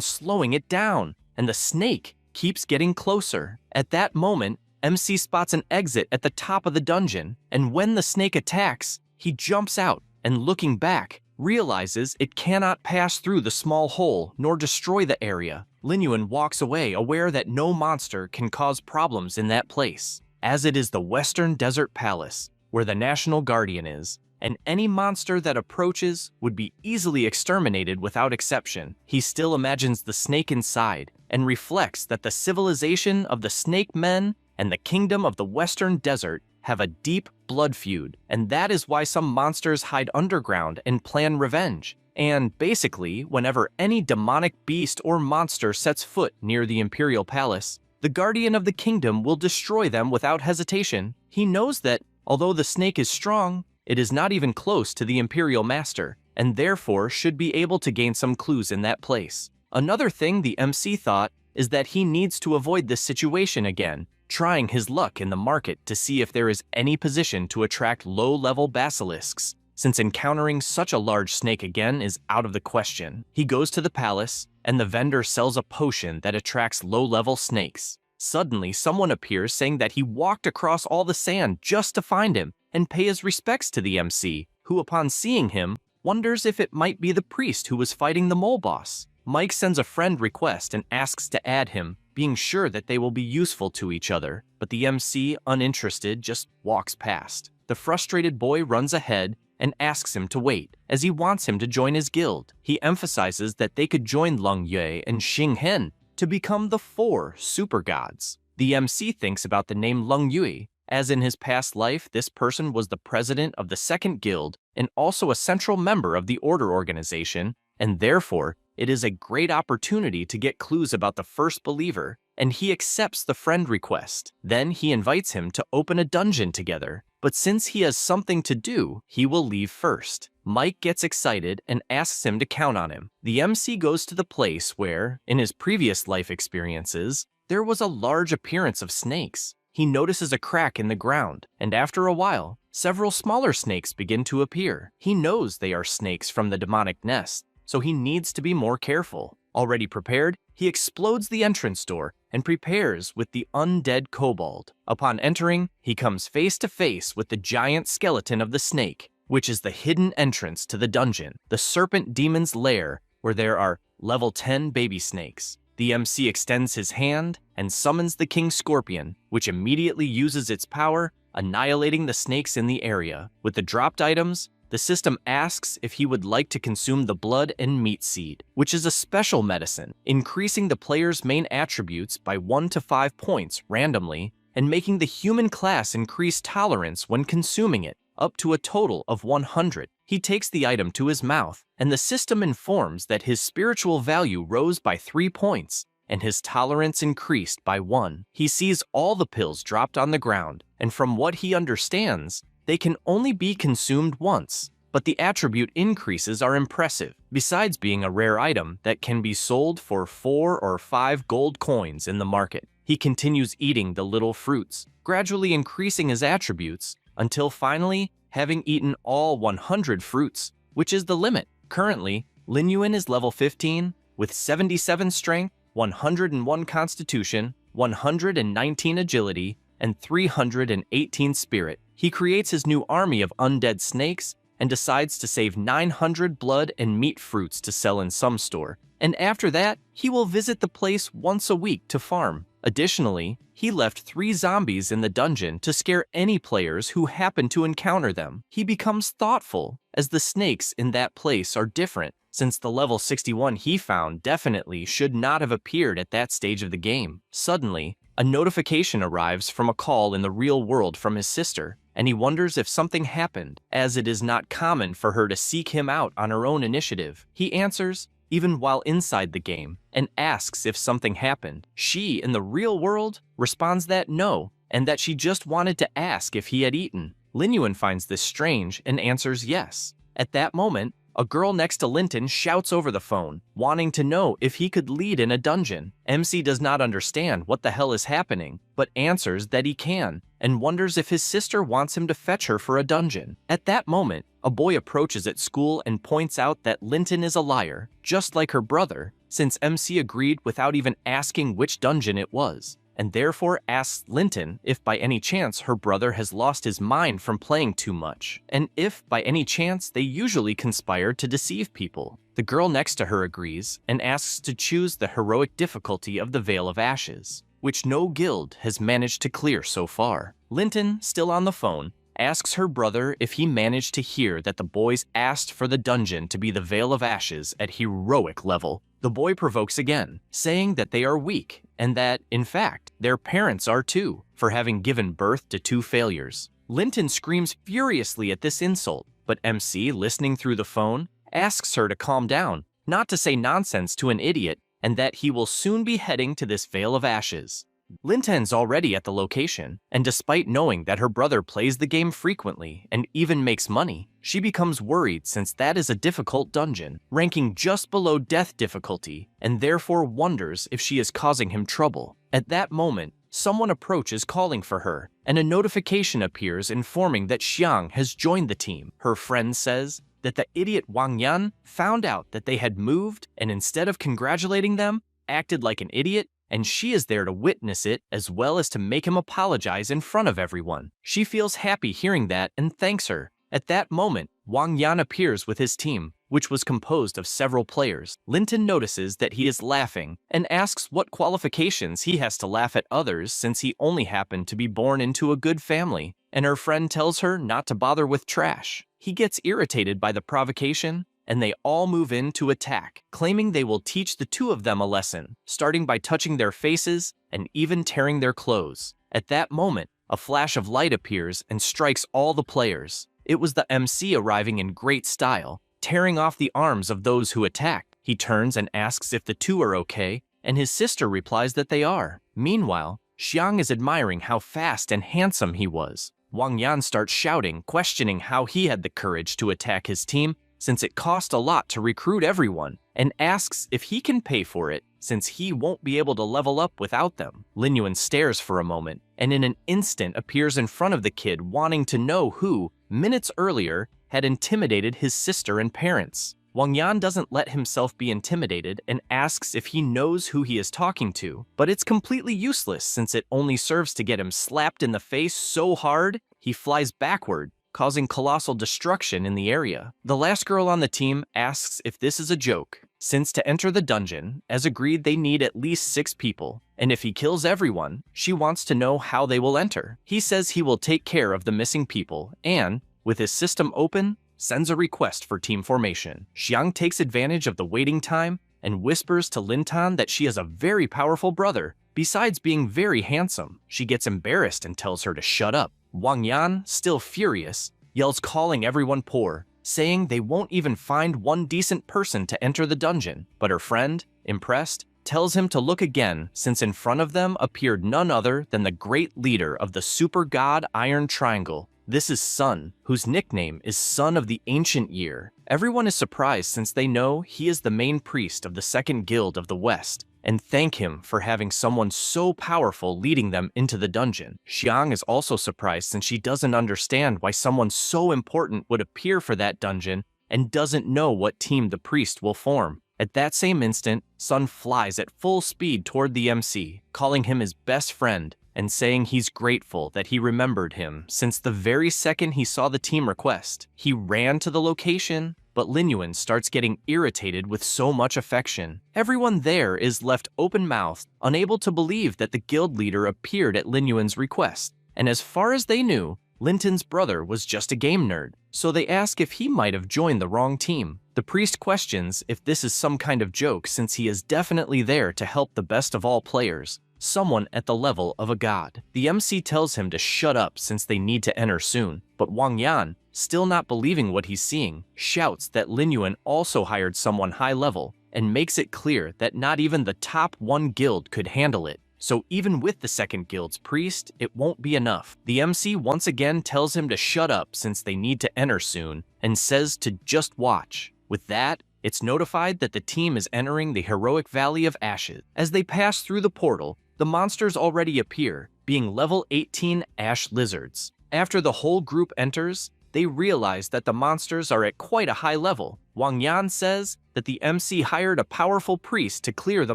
Speaker 1: slowing it down, and the snake keeps getting closer. At that moment, MC spots an exit at the top of the dungeon, and when the snake attacks, he jumps out and, looking back, realizes it cannot pass through the small hole nor destroy the area. Lin Yuan walks away, aware that no monster can cause problems in that place, as it is the Western Desert Palace, where the National Guardian is, and any monster that approaches would be easily exterminated without exception. He still imagines the snake inside and reflects that the civilization of the Snake Men and the kingdom of the Western Desert have a deep blood feud, and that is why some monsters hide underground and plan revenge. And basically, whenever any demonic beast or monster sets foot near the Imperial Palace, the Guardian of the Kingdom will destroy them without hesitation. He knows that, although the snake is strong, it is not even close to the Imperial Master, and therefore should be able to gain some clues in that place. Another thing the MC thought is that he needs to avoid this situation again, trying his luck in the market to see if there is any position to attract low-level basilisks, since encountering such a large snake again is out of the question. He goes to the palace, and the vendor sells a potion that attracts low-level snakes. Suddenly, someone appears saying that he walked across all the sand just to find him and pay his respects to the MC, who, upon seeing him, wonders if it might be the priest who was fighting the mole boss. Mike sends a friend request and asks to add him, being sure that they will be useful to each other, but the MC, uninterested, just walks past. The frustrated boy runs ahead and asks him to wait, as he wants him to join his guild. He emphasizes that they could join Leng Yue and Xing Hen to become the 4 super gods. The MC thinks about the name Leng Yue, as in his past life this person was the president of the 2nd guild and also a central member of the Order organization, and therefore it is a great opportunity to get clues about the first believer, and he accepts the friend request. Then he invites him to open a dungeon together, but since he has something to do, he will leave first. Mike gets excited and asks him to count on him. The MC goes to the place where, in his previous life experiences, there was a large appearance of snakes. He notices a crack in the ground, and after a while, several smaller snakes begin to appear. He knows they are snakes from the demonic nest, so he needs to be more careful. Already prepared, he explodes the entrance door and prepares with the undead kobold. Upon entering, he comes face to face with the giant skeleton of the snake, which is the hidden entrance to the dungeon, the serpent demon's lair, where there are level 10 baby snakes. The MC extends his hand and summons the King Scorpion, which immediately uses its power, annihilating the snakes in the area. With the dropped items, the system asks if he would like to consume the blood and meat seed, which is a special medicine, increasing the player's main attributes by 1 to 5 points randomly and making the human class increase tolerance when consuming it, up to a total of 100. He takes the item to his mouth, and the system informs that his spiritual value rose by 3 points, and his tolerance increased by 1. He sees all the pills dropped on the ground, and from what he understands, they can only be consumed once, but the attribute increases are impressive, besides being a rare item that can be sold for 4 or 5 gold coins in the market. He continues eating the little fruits, gradually increasing his attributes, until finally having eaten all 100 fruits, which is the limit. Currently, Lin Yuan is level 15, with 77 strength, 101 constitution, 119 agility, and 318 spirit. He creates his new army of undead snakes and decides to save 900 blood and meat fruits to sell in some store. And after that, he will visit the place once a week to farm. Additionally, he left 3 zombies in the dungeon to scare any players who happen to encounter them. He becomes thoughtful, as the snakes in that place are different, since the level 61 he found definitely should not have appeared at that stage of the game. Suddenly, a notification arrives from a call in the real world from his sister, and he wonders if something happened, as it is not common for her to seek him out on her own initiative. He answers, even while inside the game, and asks if something happened. She, in the real world, responds that no, and that she just wanted to ask if he had eaten. Lin Yuan finds this strange and answers yes. At that moment, a girl next to Linton shouts over the phone, wanting to know if he could lead in a dungeon. MC does not understand what the hell is happening, but answers that he can, and wonders if his sister wants him to fetch her for a dungeon. At that moment, a boy approaches at school and points out that Linton is a liar, just like her brother, since MC agreed without even asking which dungeon it was. and therefore asks Linton if by any chance her brother has lost his mind from playing too much, and if by any chance they usually conspire to deceive people. The girl next to her agrees and asks to choose the heroic difficulty of the Veil of Ashes, which no guild has managed to clear so far. Linton, still on the phone, asks her brother if he managed to hear that the boys asked for the dungeon to be the Veil of Ashes at heroic level. The boy provokes again, saying that they are weak and that, in fact, their parents are too, for having given birth to 2 failures. Linton screams furiously at this insult, but MC, listening through the phone, asks her to calm down, not to say nonsense to an idiot, and that he will soon be heading to this Veil of Ashes. Linton's already at the location, and despite knowing that her brother plays the game frequently and even makes money, she becomes worried since that is a difficult dungeon, ranking just below death difficulty, and therefore wonders if she is causing him trouble. At that moment, someone approaches calling for her, and a notification appears informing that Xiang has joined the team. Her friend says that the idiot Wang Yan found out that they had moved and instead of congratulating them, acted like an idiot, and she is there to witness it as well as to make him apologize in front of everyone. She feels happy hearing that and thanks her. At that moment, Wang Yan appears with his team, which was composed of several players. Linton notices that he is laughing and asks what qualifications he has to laugh at others since he only happened to be born into a good family, and her friend tells her not to bother with trash. He gets irritated by the provocation, and they all move in to attack, claiming they will teach the 2 of them a lesson, starting by touching their faces and even tearing their clothes. At that moment, a flash of light appears and strikes all the players. It was the MC arriving in great style, tearing off the arms of those who attacked. He turns and asks if the 2 are okay, and his sister replies that they are. Meanwhile, Xiang is admiring how fast and handsome he was. Wang Yan starts shouting, questioning how he had the courage to attack his team, since it cost a lot to recruit everyone, and asks if he can pay for it, since he won't be able to level up without them. Lin Yuan stares for a moment, and in an instant appears in front of the kid wanting to know who, minutes earlier, had intimidated his sister and parents. Wang Yan doesn't let himself be intimidated and asks if he knows who he is talking to, but it's completely useless since it only serves to get him slapped in the face so hard he flies backward, causing colossal destruction in the area. The last girl on the team asks if this is a joke, since to enter the dungeon, as agreed they need at least 6 people, and if he kills everyone, she wants to know how they will enter. He says he will take care of the missing people and, with his system open, sends a request for team formation. Xiang takes advantage of the waiting time and whispers to Linton that she has a very powerful brother. Besides being very handsome, she gets embarrassed and tells her to shut up. Wang Yan, still furious, yells calling everyone poor, saying they won't even find one decent person to enter the dungeon. But her friend, impressed, tells him to look again since in front of them appeared none other than the great leader of the super god Iron Triangle. This is Sun, whose nickname is Son of the Ancient Year. Everyone is surprised since they know he is the main priest of the Second Guild of the West, and thank him for having someone so powerful leading them into the dungeon. Xiang is also surprised since she doesn't understand why someone so important would appear for that dungeon and doesn't know what team the priest will form. At that same instant, Sun flies at full speed toward the MC, calling him his best friend, and saying he's grateful that he remembered him since the very second he saw the team request. He ran to the location, but Lin Yuan starts getting irritated with so much affection. Everyone there is left open-mouthed, unable to believe that the guild leader appeared at Lin Yuan's request, and as far as they knew, Linton's brother was just a game nerd, so they ask if he might have joined the wrong team. The priest questions if this is some kind of joke since he is definitely there to help the best of all players, someone at the level of a god. The MC tells him to shut up since they need to enter soon, but Wang Yan, still not believing what he's seeing, shouts that Lin Yuan also hired someone high level and makes it clear that not even the top 1 guild could handle it. So even with the second guild's priest, it won't be enough. The MC once again tells him to shut up since they need to enter soon and says to just watch. With that, it's notified that the team is entering the heroic Valley of Ashes. As they pass through the portal, the monsters already appear, being level 18 ash lizards. After the whole group enters, they realize that the monsters are at quite a high level. Wang Yan says that the MC hired a powerful priest to clear the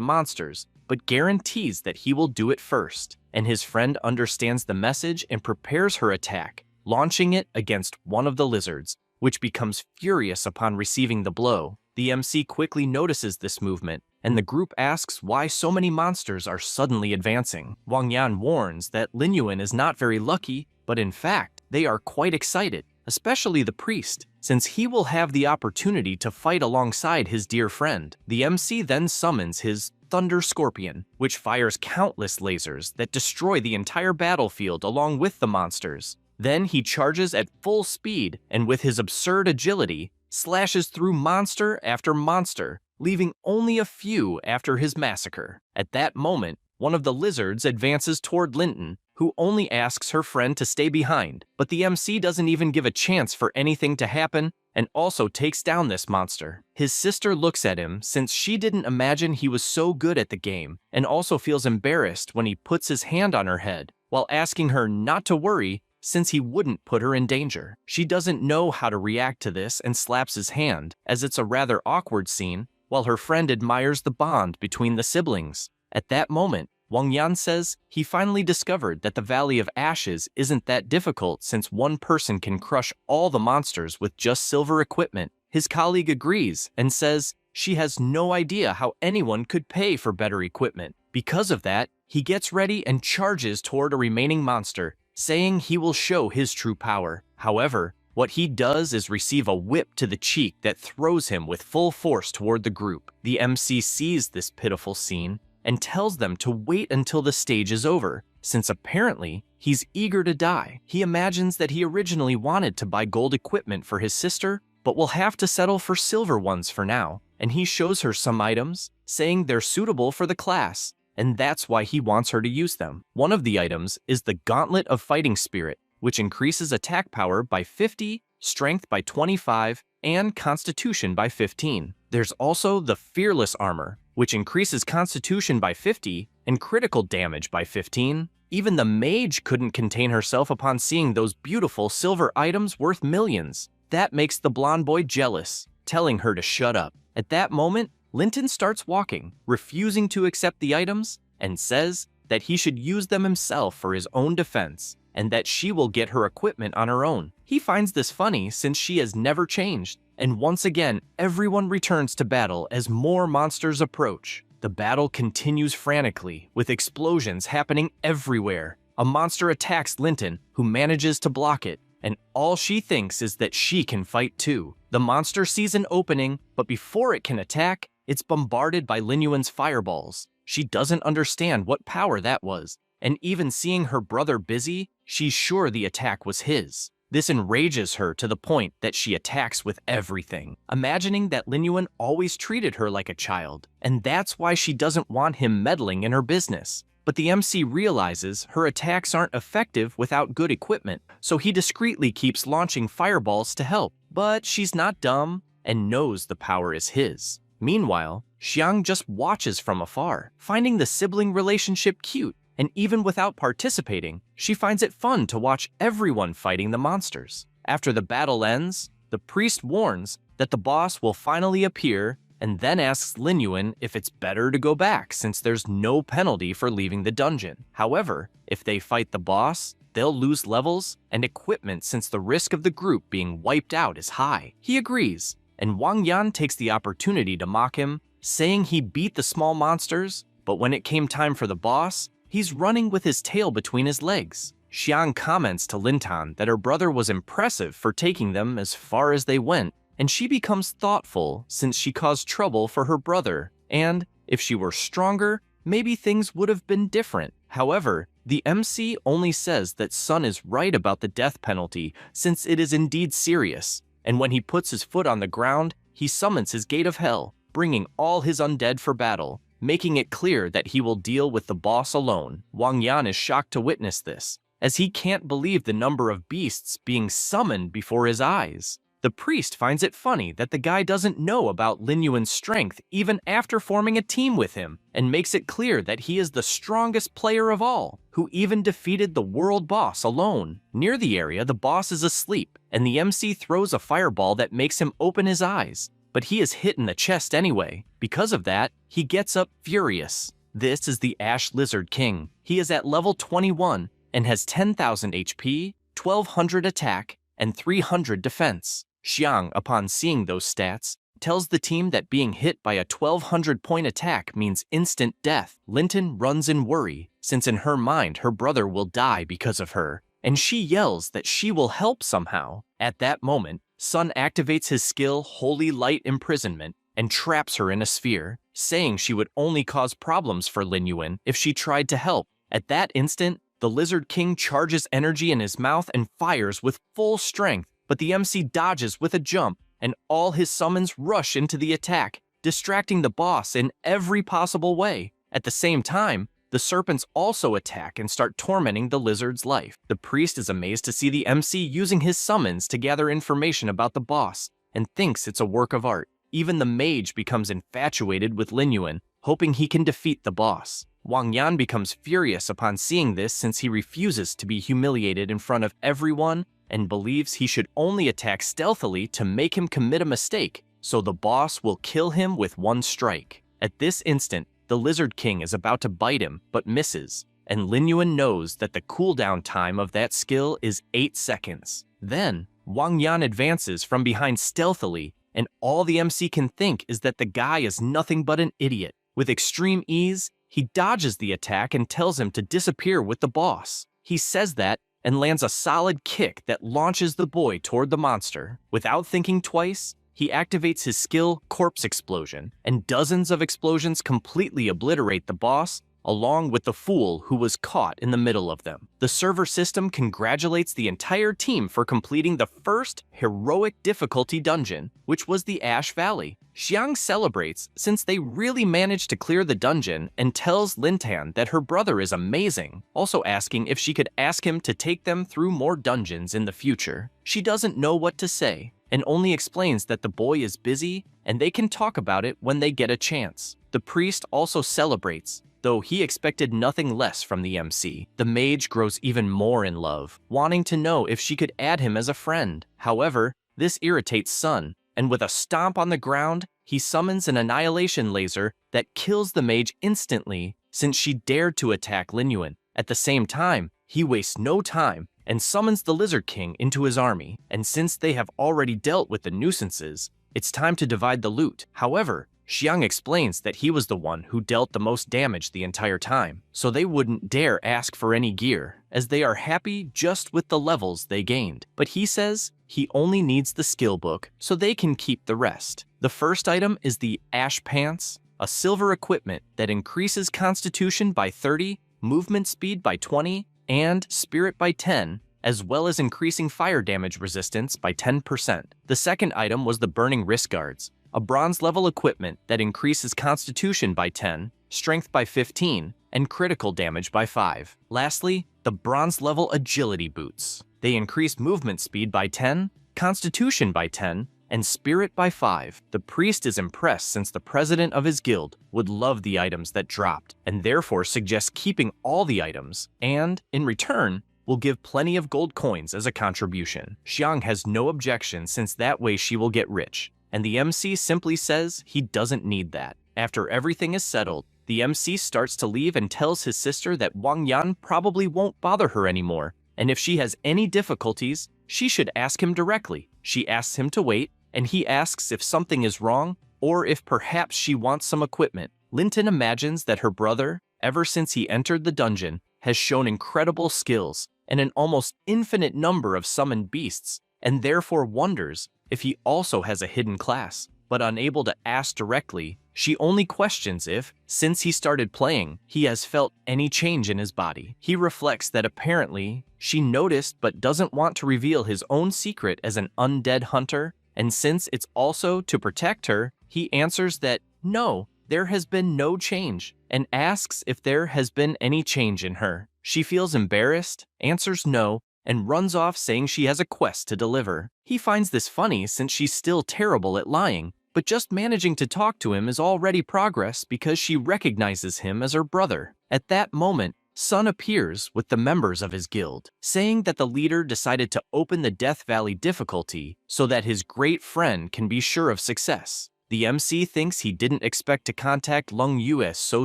Speaker 1: monsters, but guarantees that he will do it first, and his friend understands the message and prepares her attack, launching it against one of the lizards, which becomes furious upon receiving the blow. The MC quickly notices this movement, and the group asks why so many monsters are suddenly advancing. Wang Yan warns that Lin Yuan is not very lucky, but in fact, they are quite excited, especially the priest, since he will have the opportunity to fight alongside his dear friend. The MC then summons his Thunder Scorpion, which fires countless lasers that destroy the entire battlefield along with the monsters. Then he charges at full speed and with his absurd agility, slashes through monster after monster, leaving only a few after his massacre. At that moment, one of the lizards advances toward Linton, who only asks her friend to stay behind, but the MC doesn't even give a chance for anything to happen and also takes down this monster. His sister looks at him since she didn't imagine he was so good at the game and also feels embarrassed when he puts his hand on her head, while asking her not to worry since he wouldn't put her in danger. She doesn't know how to react to this and slaps his hand, as it's a rather awkward scene, while her friend admires the bond between the siblings. At that moment, Wang Yan says he finally discovered that the Valley of Ashes isn't that difficult since one person can crush all the monsters with just silver equipment. His colleague agrees and says she has no idea how anyone could pay for better equipment. Because of that, he gets ready and charges toward a remaining monster, saying he will show his true power. However, what he does is receive a whip to the cheek that throws him with full force toward the group. The MC sees this pitiful scene and tells them to wait until the stage is over, since apparently he's eager to die. He imagines that he originally wanted to buy gold equipment for his sister, but will have to settle for silver ones for now, and he shows her some items, saying they're suitable for the class, and that's why he wants her to use them. One of the items is the Gauntlet of Fighting Spirit, which increases attack power by 50, strength by 25, and constitution by 15. There's also the Fearless Armor, which increases constitution by 50 and critical damage by 15. Even the mage couldn't contain herself upon seeing those beautiful silver items worth millions. That makes the blonde boy jealous, telling her to shut up. At that moment, Linton starts walking, refusing to accept the items, and says that he should use them himself for his own defense, and that she will get her equipment on her own. He finds this funny since she has never changed, and once again, everyone returns to battle as more monsters approach. The battle continues frantically, with explosions happening everywhere. A monster attacks Linton, who manages to block it, and all she thinks is that she can fight too. The monster sees an opening, but before it can attack, it's bombarded by Lin Yuan's fireballs. She doesn't understand what power that was, and even seeing her brother busy, she's sure the attack was his. This enrages her to the point that she attacks with everything, imagining that Lin Yuan always treated her like a child, and that's why she doesn't want him meddling in her business. But the MC realizes her attacks aren't effective without good equipment, so he discreetly keeps launching fireballs to help. But she's not dumb and knows the power is his. Meanwhile, Xiang just watches from afar, finding the sibling relationship cute, and even without participating, she finds it fun to watch everyone fighting the monsters. After the battle ends, the priest warns that the boss will finally appear and then asks Lin Yuan if it's better to go back since there's no penalty for leaving the dungeon. However, if they fight the boss, they'll lose levels and equipment since the risk of the group being wiped out is high. He agrees, and Wang Yan takes the opportunity to mock him, saying he beat the small monsters, but when it came time for the boss, he's running with his tail between his legs. Xiang comments to Lintan that her brother was impressive for taking them as far as they went, and she becomes thoughtful since she caused trouble for her brother, and if she were stronger, maybe things would have been different. However, the MC only says that Sun is right about the death penalty since it is indeed serious, and when he puts his foot on the ground, he summons his Gate of Hell, bringing all his undead for battle, making it clear that he will deal with the boss alone. Wang Yan is shocked to witness this, as he can't believe the number of beasts being summoned before his eyes. The priest finds it funny that the guy doesn't know about Lin Yuan's strength even after forming a team with him, and makes it clear that he is the strongest player of all, who even defeated the world boss alone. Near the area, the boss is asleep, and the MC throws a fireball that makes him open his eyes, but he is hit in the chest anyway. Because of that, he gets up furious. This is the Ash Lizard King. He is at level 21 and has 10,000 HP, 1200 attack, and 300 defense. Xiang, upon seeing those stats, tells the team that being hit by a 1200-point attack means instant death. Linton runs in worry, since in her mind her brother will die because of her, and she yells that she will help somehow. At that moment, Sun activates his skill Holy Light Imprisonment and traps her in a sphere, saying she would only cause problems for Lin Yuan if she tried to help. At that instant, the Lizard King charges energy in his mouth and fires with full strength, but the MC dodges with a jump, and all his summons rush into the attack, distracting the boss in every possible way. At the same time, the serpents also attack and start tormenting the lizard's life. The priest is amazed to see the MC using his summons to gather information about the boss, and thinks it's a work of art. Even the mage becomes infatuated with Lin Yuan, hoping he can defeat the boss. Wang Yan becomes furious upon seeing this since he refuses to be humiliated in front of everyone and believes he should only attack stealthily to make him commit a mistake, so the boss will kill him with one strike. At this instant, the Lizard King is about to bite him but misses, and Lin Yuan knows that the cooldown time of that skill is 8 seconds. Then, Wang Yan advances from behind stealthily, and all the MC can think is that the guy is nothing but an idiot. With extreme ease, he dodges the attack and tells him to disappear with the boss. He says that and lands a solid kick that launches the boy toward the monster. Without thinking twice, he activates his skill Corpse Explosion, and dozens of explosions completely obliterate the boss, along with the fool who was caught in the middle of them. The server system congratulates the entire team for completing the first heroic difficulty dungeon, which was the Ash Valley. Xiang celebrates since they really managed to clear the dungeon and tells Lintan that her brother is amazing, also asking if she could ask him to take them through more dungeons in the future. She doesn't know what to say, and only explains that the boy is busy and they can talk about it when they get a chance. The priest also celebrates, though he expected nothing less from the MC. The mage grows even more in love, wanting to know if she could add him as a friend. However, this irritates Sun, and with a stomp on the ground, he summons an annihilation laser that kills the mage instantly since she dared to attack Lin Yuan. At the same time, he wastes no time and summons the Lizard King into his army, and since they have already dealt with the nuisances, it's time to divide the loot. However, Xiang explains that he was the one who dealt the most damage the entire time, so they wouldn't dare ask for any gear, as they are happy just with the levels they gained. But he says he only needs the skill book, so they can keep the rest. The first item is the Ash Pants, a silver equipment that increases Constitution by 30, movement speed by 20, and Spirit by 10, as well as increasing fire damage resistance by 10%. The second item was the Burning Wrist Guards, a bronze-level equipment that increases Constitution by 10, Strength by 15, and critical damage by 5. Lastly, the bronze-level Agility Boots. They increase movement speed by 10, Constitution by 10, and Spirit by 5. The priest is impressed since the president of his guild would love the items that dropped, and therefore suggests keeping all the items, and, in return, will give plenty of gold coins as a contribution. Xiang has no objection since that way she will get rich, and the MC simply says he doesn't need that. After everything is settled, the MC starts to leave and tells his sister that Wang Yan probably won't bother her anymore, and if she has any difficulties, she should ask him directly. She asks him to wait, and he asks if something is wrong, or if perhaps she wants some equipment. Linton imagines that her brother, ever since he entered the dungeon, has shown incredible skills and an almost infinite number of summoned beasts, and therefore wonders if he also has a hidden class. But unable to ask directly, she only questions if, since he started playing, he has felt any change in his body. He reflects that apparently she noticed but doesn't want to reveal his own secret as an undead hunter, and since it's also to protect her, he answers that no, there has been no change, and asks if there has been any change in her. She feels embarrassed, answers no, and runs off saying she has a quest to deliver. He finds this funny since she's still terrible at lying, but just managing to talk to him is already progress because she recognizes him as her brother. At that moment, Sun appears with the members of his guild, saying that the leader decided to open the Death Valley difficulty so that his great friend can be sure of success. The MC thinks he didn't expect to contact Lung Yue so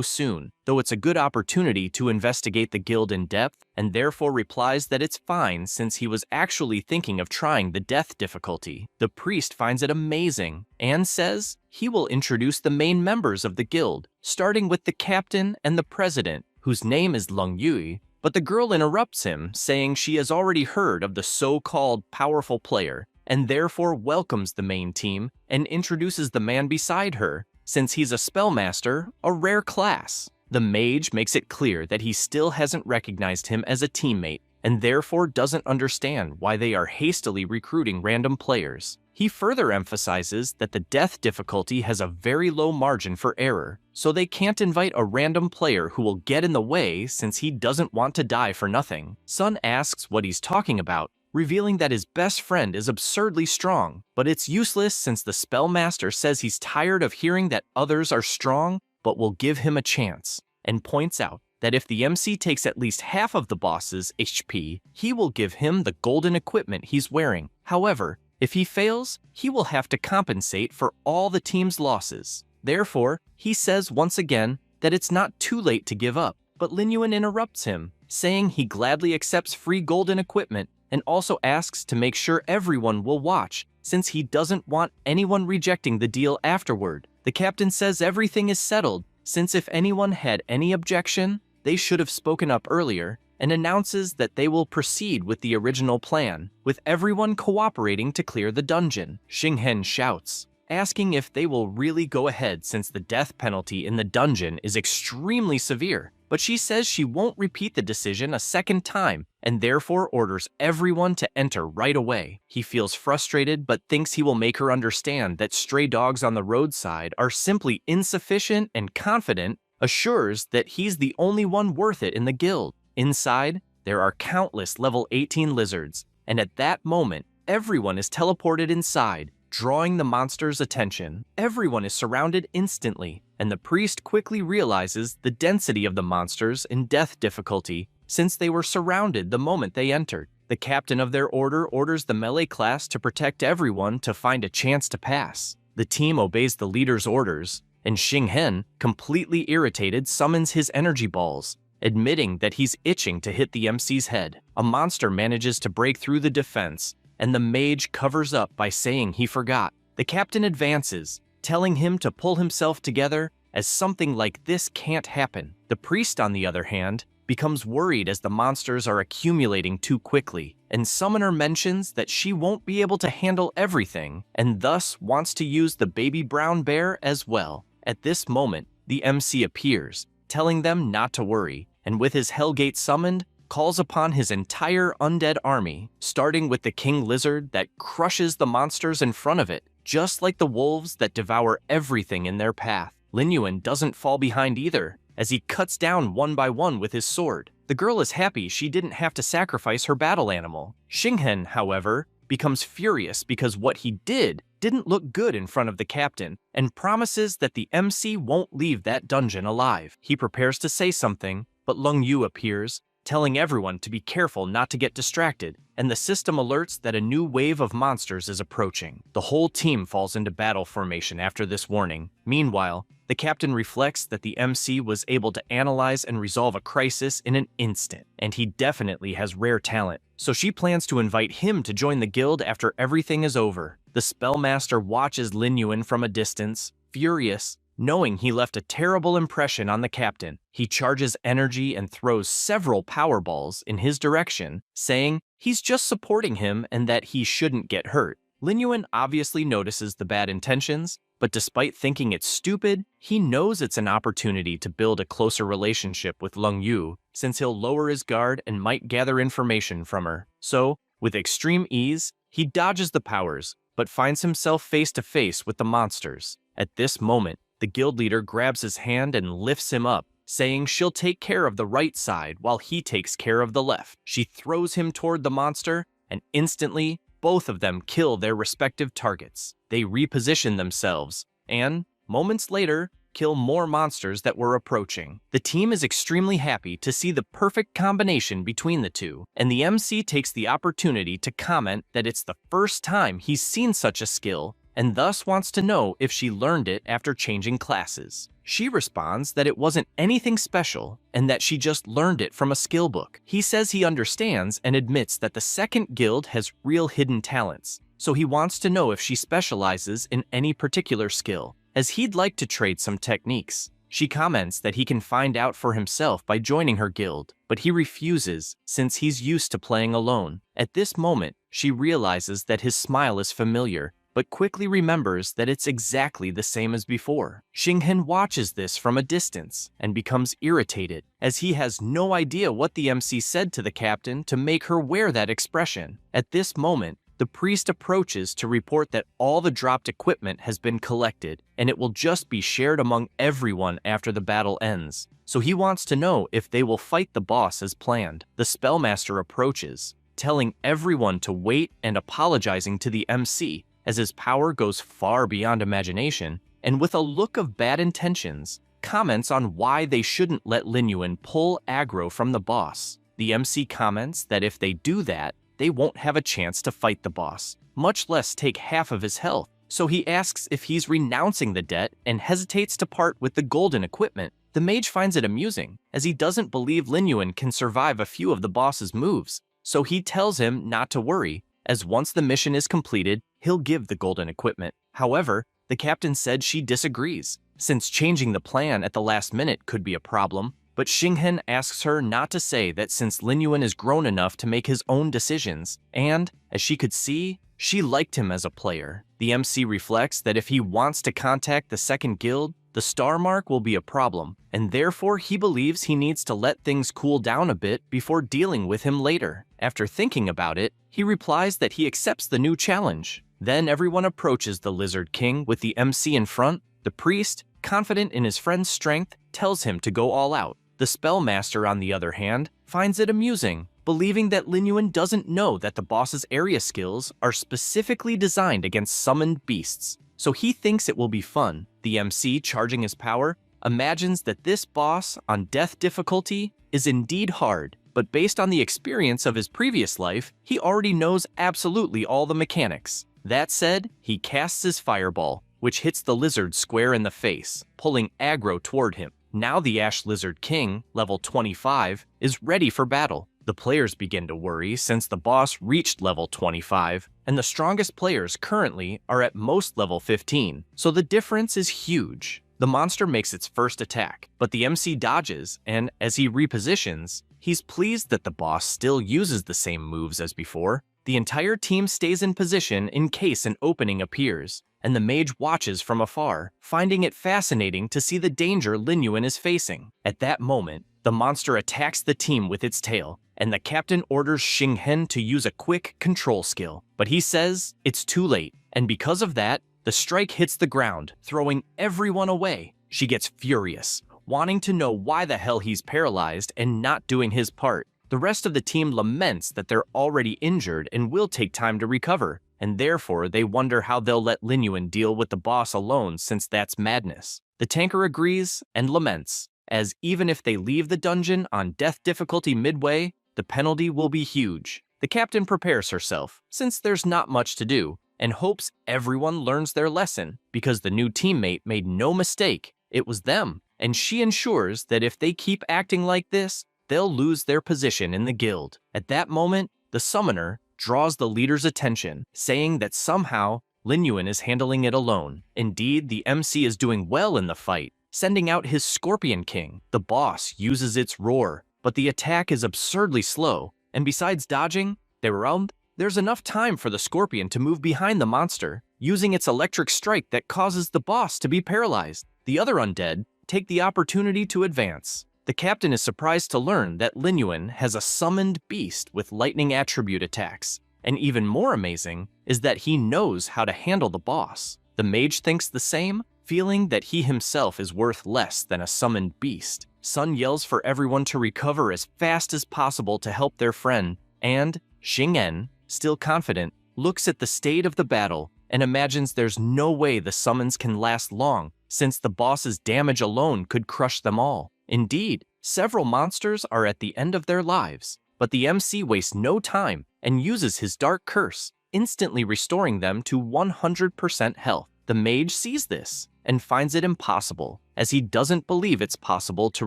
Speaker 1: soon, though it's a good opportunity to investigate the guild in depth, and therefore replies that it's fine since he was actually thinking of trying the death difficulty. The priest finds it amazing and says he will introduce the main members of the guild, starting with the captain and the president, whose name is Lung Yue. But the girl interrupts him, saying she has already heard of the so-called powerful player, and therefore welcomes the main team and introduces the man beside her, since he's a spellmaster, a rare class. The mage makes it clear that he still hasn't recognized him as a teammate, and therefore doesn't understand why they are hastily recruiting random players. He further emphasizes that the death difficulty has a very low margin for error, so they can't invite a random player who will get in the way since he doesn't want to die for nothing. Sun asks what he's talking about, revealing that his best friend is absurdly strong, but it's useless since the spellmaster says he's tired of hearing that others are strong but will give him a chance, and points out that if the MC takes at least half of the boss's HP, he will give him the golden equipment he's wearing. However, if he fails, he will have to compensate for all the team's losses. Therefore, he says once again that it's not too late to give up, but Lin Yuan interrupts him, saying he gladly accepts free golden equipment and also asks to make sure everyone will watch, since he doesn't want anyone rejecting the deal afterward. The captain says everything is settled, since if anyone had any objection, they should have spoken up earlier, and announces that they will proceed with the original plan, with everyone cooperating to clear the dungeon. Xinghen shouts, asking if they will really go ahead since the death penalty in the dungeon is extremely severe, but she says she won't repeat the decision a second time, and therefore orders everyone to enter right away. He feels frustrated but thinks he will make her understand that stray dogs on the roadside are simply insufficient, and confident assures that he's the only one worth it in the guild. Inside, there are countless level 18 lizards, and at that moment, everyone is teleported inside, drawing the monster's attention. Everyone is surrounded instantly, and the priest quickly realizes the density of the monsters in death difficulty since they were surrounded the moment they entered. The captain of their order orders the melee class to protect everyone to find a chance to pass. The team obeys the leader's orders, and Xinghen, completely irritated, summons his energy balls, admitting that he's itching to hit the MC's head. A monster manages to break through the defense, and the mage covers up by saying he forgot. The captain advances, telling him to pull himself together as something like this can't happen. The priest, on the other hand, becomes worried as the monsters are accumulating too quickly, and Summoner mentions that she won't be able to handle everything, and thus wants to use the baby brown bear as well. At this moment, the MC appears, telling them not to worry, and with his Hellgate summoned, calls upon his entire undead army, starting with the king lizard that crushes the monsters in front of it, just like the wolves that devour everything in their path. Lin Yuan doesn't fall behind either, as he cuts down one by one with his sword. The girl is happy she didn't have to sacrifice her battle animal. Xinghen, however, becomes furious because what he didn't look good in front of the captain, and promises that the MC won't leave that dungeon alive. He prepares to say something, but Lung Yu appears, telling everyone to be careful not to get distracted, and the system alerts that a new wave of monsters is approaching. The whole team falls into battle formation after this warning. Meanwhile, the captain reflects that the MC was able to analyze and resolve a crisis in an instant, and he definitely has rare talent, so she plans to invite him to join the guild after everything is over. The spellmaster watches Lin Yuan from a distance, furious, knowing he left a terrible impression on the captain. He charges energy and throws several power balls in his direction, saying he's just supporting him and that he shouldn't get hurt. Lin Yuan obviously notices the bad intentions, but despite thinking it's stupid, he knows it's an opportunity to build a closer relationship with Lung Yu, since he'll lower his guard and might gather information from her. So, with extreme ease, he dodges the powers, but finds himself face to face with the monsters. At this moment, the guild leader grabs his hand and lifts him up, saying she'll take care of the right side while he takes care of the left. She throws him toward the monster, and instantly, both of them kill their respective targets. They reposition themselves, and, moments later, kill more monsters that were approaching. The team is extremely happy to see the perfect combination between the two, and the MC takes the opportunity to comment that it's the first time he's seen such a skill, and thus wants to know if she learned it after changing classes. She responds that it wasn't anything special and that she just learned it from a skill book. He says he understands and admits that the second guild has real hidden talents, so he wants to know if she specializes in any particular skill, as he'd like to trade some techniques. She comments that he can find out for himself by joining her guild, but he refuses since he's used to playing alone. At this moment, she realizes that his smile is familiar, but quickly remembers that it's exactly the same as before. Xinghen watches this from a distance and becomes irritated, as he has no idea what the MC said to the captain to make her wear that expression. At this moment, the priest approaches to report that all the dropped equipment has been collected, and it will just be shared among everyone after the battle ends. So he wants to know if they will fight the boss as planned. The spellmaster approaches, telling everyone to wait and apologizing to the MC, as his power goes far beyond imagination, and with a look of bad intentions, comments on why they shouldn't let Lin Yuan pull aggro from the boss. The MC comments that if they do that, they won't have a chance to fight the boss, much less take half of his health. So he asks if he's renouncing the debt and hesitates to part with the golden equipment. The mage finds it amusing, as he doesn't believe Lin Yuan can survive a few of the boss's moves, so he tells him not to worry, as once the mission is completed, he'll give the golden equipment. However, the captain said she disagrees, since changing the plan at the last minute could be a problem, but Xinghen asks her not to say that since Lin Yuan is grown enough to make his own decisions, and, as she could see, she liked him as a player. The MC reflects that if he wants to contact the second guild, the star mark will be a problem, and therefore he believes he needs to let things cool down a bit before dealing with him later. After thinking about it, he replies that he accepts the new challenge. Then everyone approaches the Lizard King with the MC in front. The priest, confident in his friend's strength, tells him to go all out. The spellmaster, on the other hand, finds it amusing, believing that Lin Yuan doesn't know that the boss's area skills are specifically designed against summoned beasts, so he thinks it will be fun. The MC, charging his power, imagines that this boss on death difficulty is indeed hard, but based on the experience of his previous life, he already knows absolutely all the mechanics. That said, he casts his fireball, which hits the lizard square in the face, pulling aggro toward him. Now the Ash Lizard King, level 25, is ready for battle. The players begin to worry since the boss reached level 25, and the strongest players currently are at most level 15, so the difference is huge. The monster makes its first attack, but the MC dodges, and as he repositions, he's pleased that the boss still uses the same moves as before. The entire team stays in position in case an opening appears, and the mage watches from afar, finding it fascinating to see the danger Lin Yuan is facing. At that moment, the monster attacks the team with its tail, and the captain orders Xinghen to use a quick control skill. But he says it's too late, and because of that, the strike hits the ground, throwing everyone away. She gets furious, wanting to know why the hell he's paralyzed and not doing his part. The rest of the team laments that they're already injured and will take time to recover, and therefore they wonder how they'll let Lin Yuan deal with the boss alone since that's madness. The tanker agrees and laments, as even if they leave the dungeon on death difficulty midway, the penalty will be huge. The captain prepares herself, since there's not much to do, and hopes everyone learns their lesson, because the new teammate made no mistake, it was them, and she ensures that if they keep acting like this, they'll lose their position in the guild. At that moment, the summoner draws the leader's attention, saying that somehow Lin Yuan is handling it alone. Indeed, the MC is doing well in the fight, sending out his Scorpion King. The boss uses its roar, but the attack is absurdly slow, and besides dodging, there's enough time for the Scorpion to move behind the monster, using its electric strike that causes the boss to be paralyzed. The other undead take the opportunity to advance. The captain is surprised to learn that Lin Yuan has a summoned beast with lightning attribute attacks, and even more amazing is that he knows how to handle the boss. The mage thinks the same, feeling that he himself is worth less than a summoned beast. Sun yells for everyone to recover as fast as possible to help their friend, and Xinghen, still confident, looks at the state of the battle and imagines there's no way the summons can last long, since the boss's damage alone could crush them all. Indeed, several monsters are at the end of their lives, but the MC wastes no time and uses his dark curse, instantly restoring them to 100% health. The mage sees this and finds it impossible, as he doesn't believe it's possible to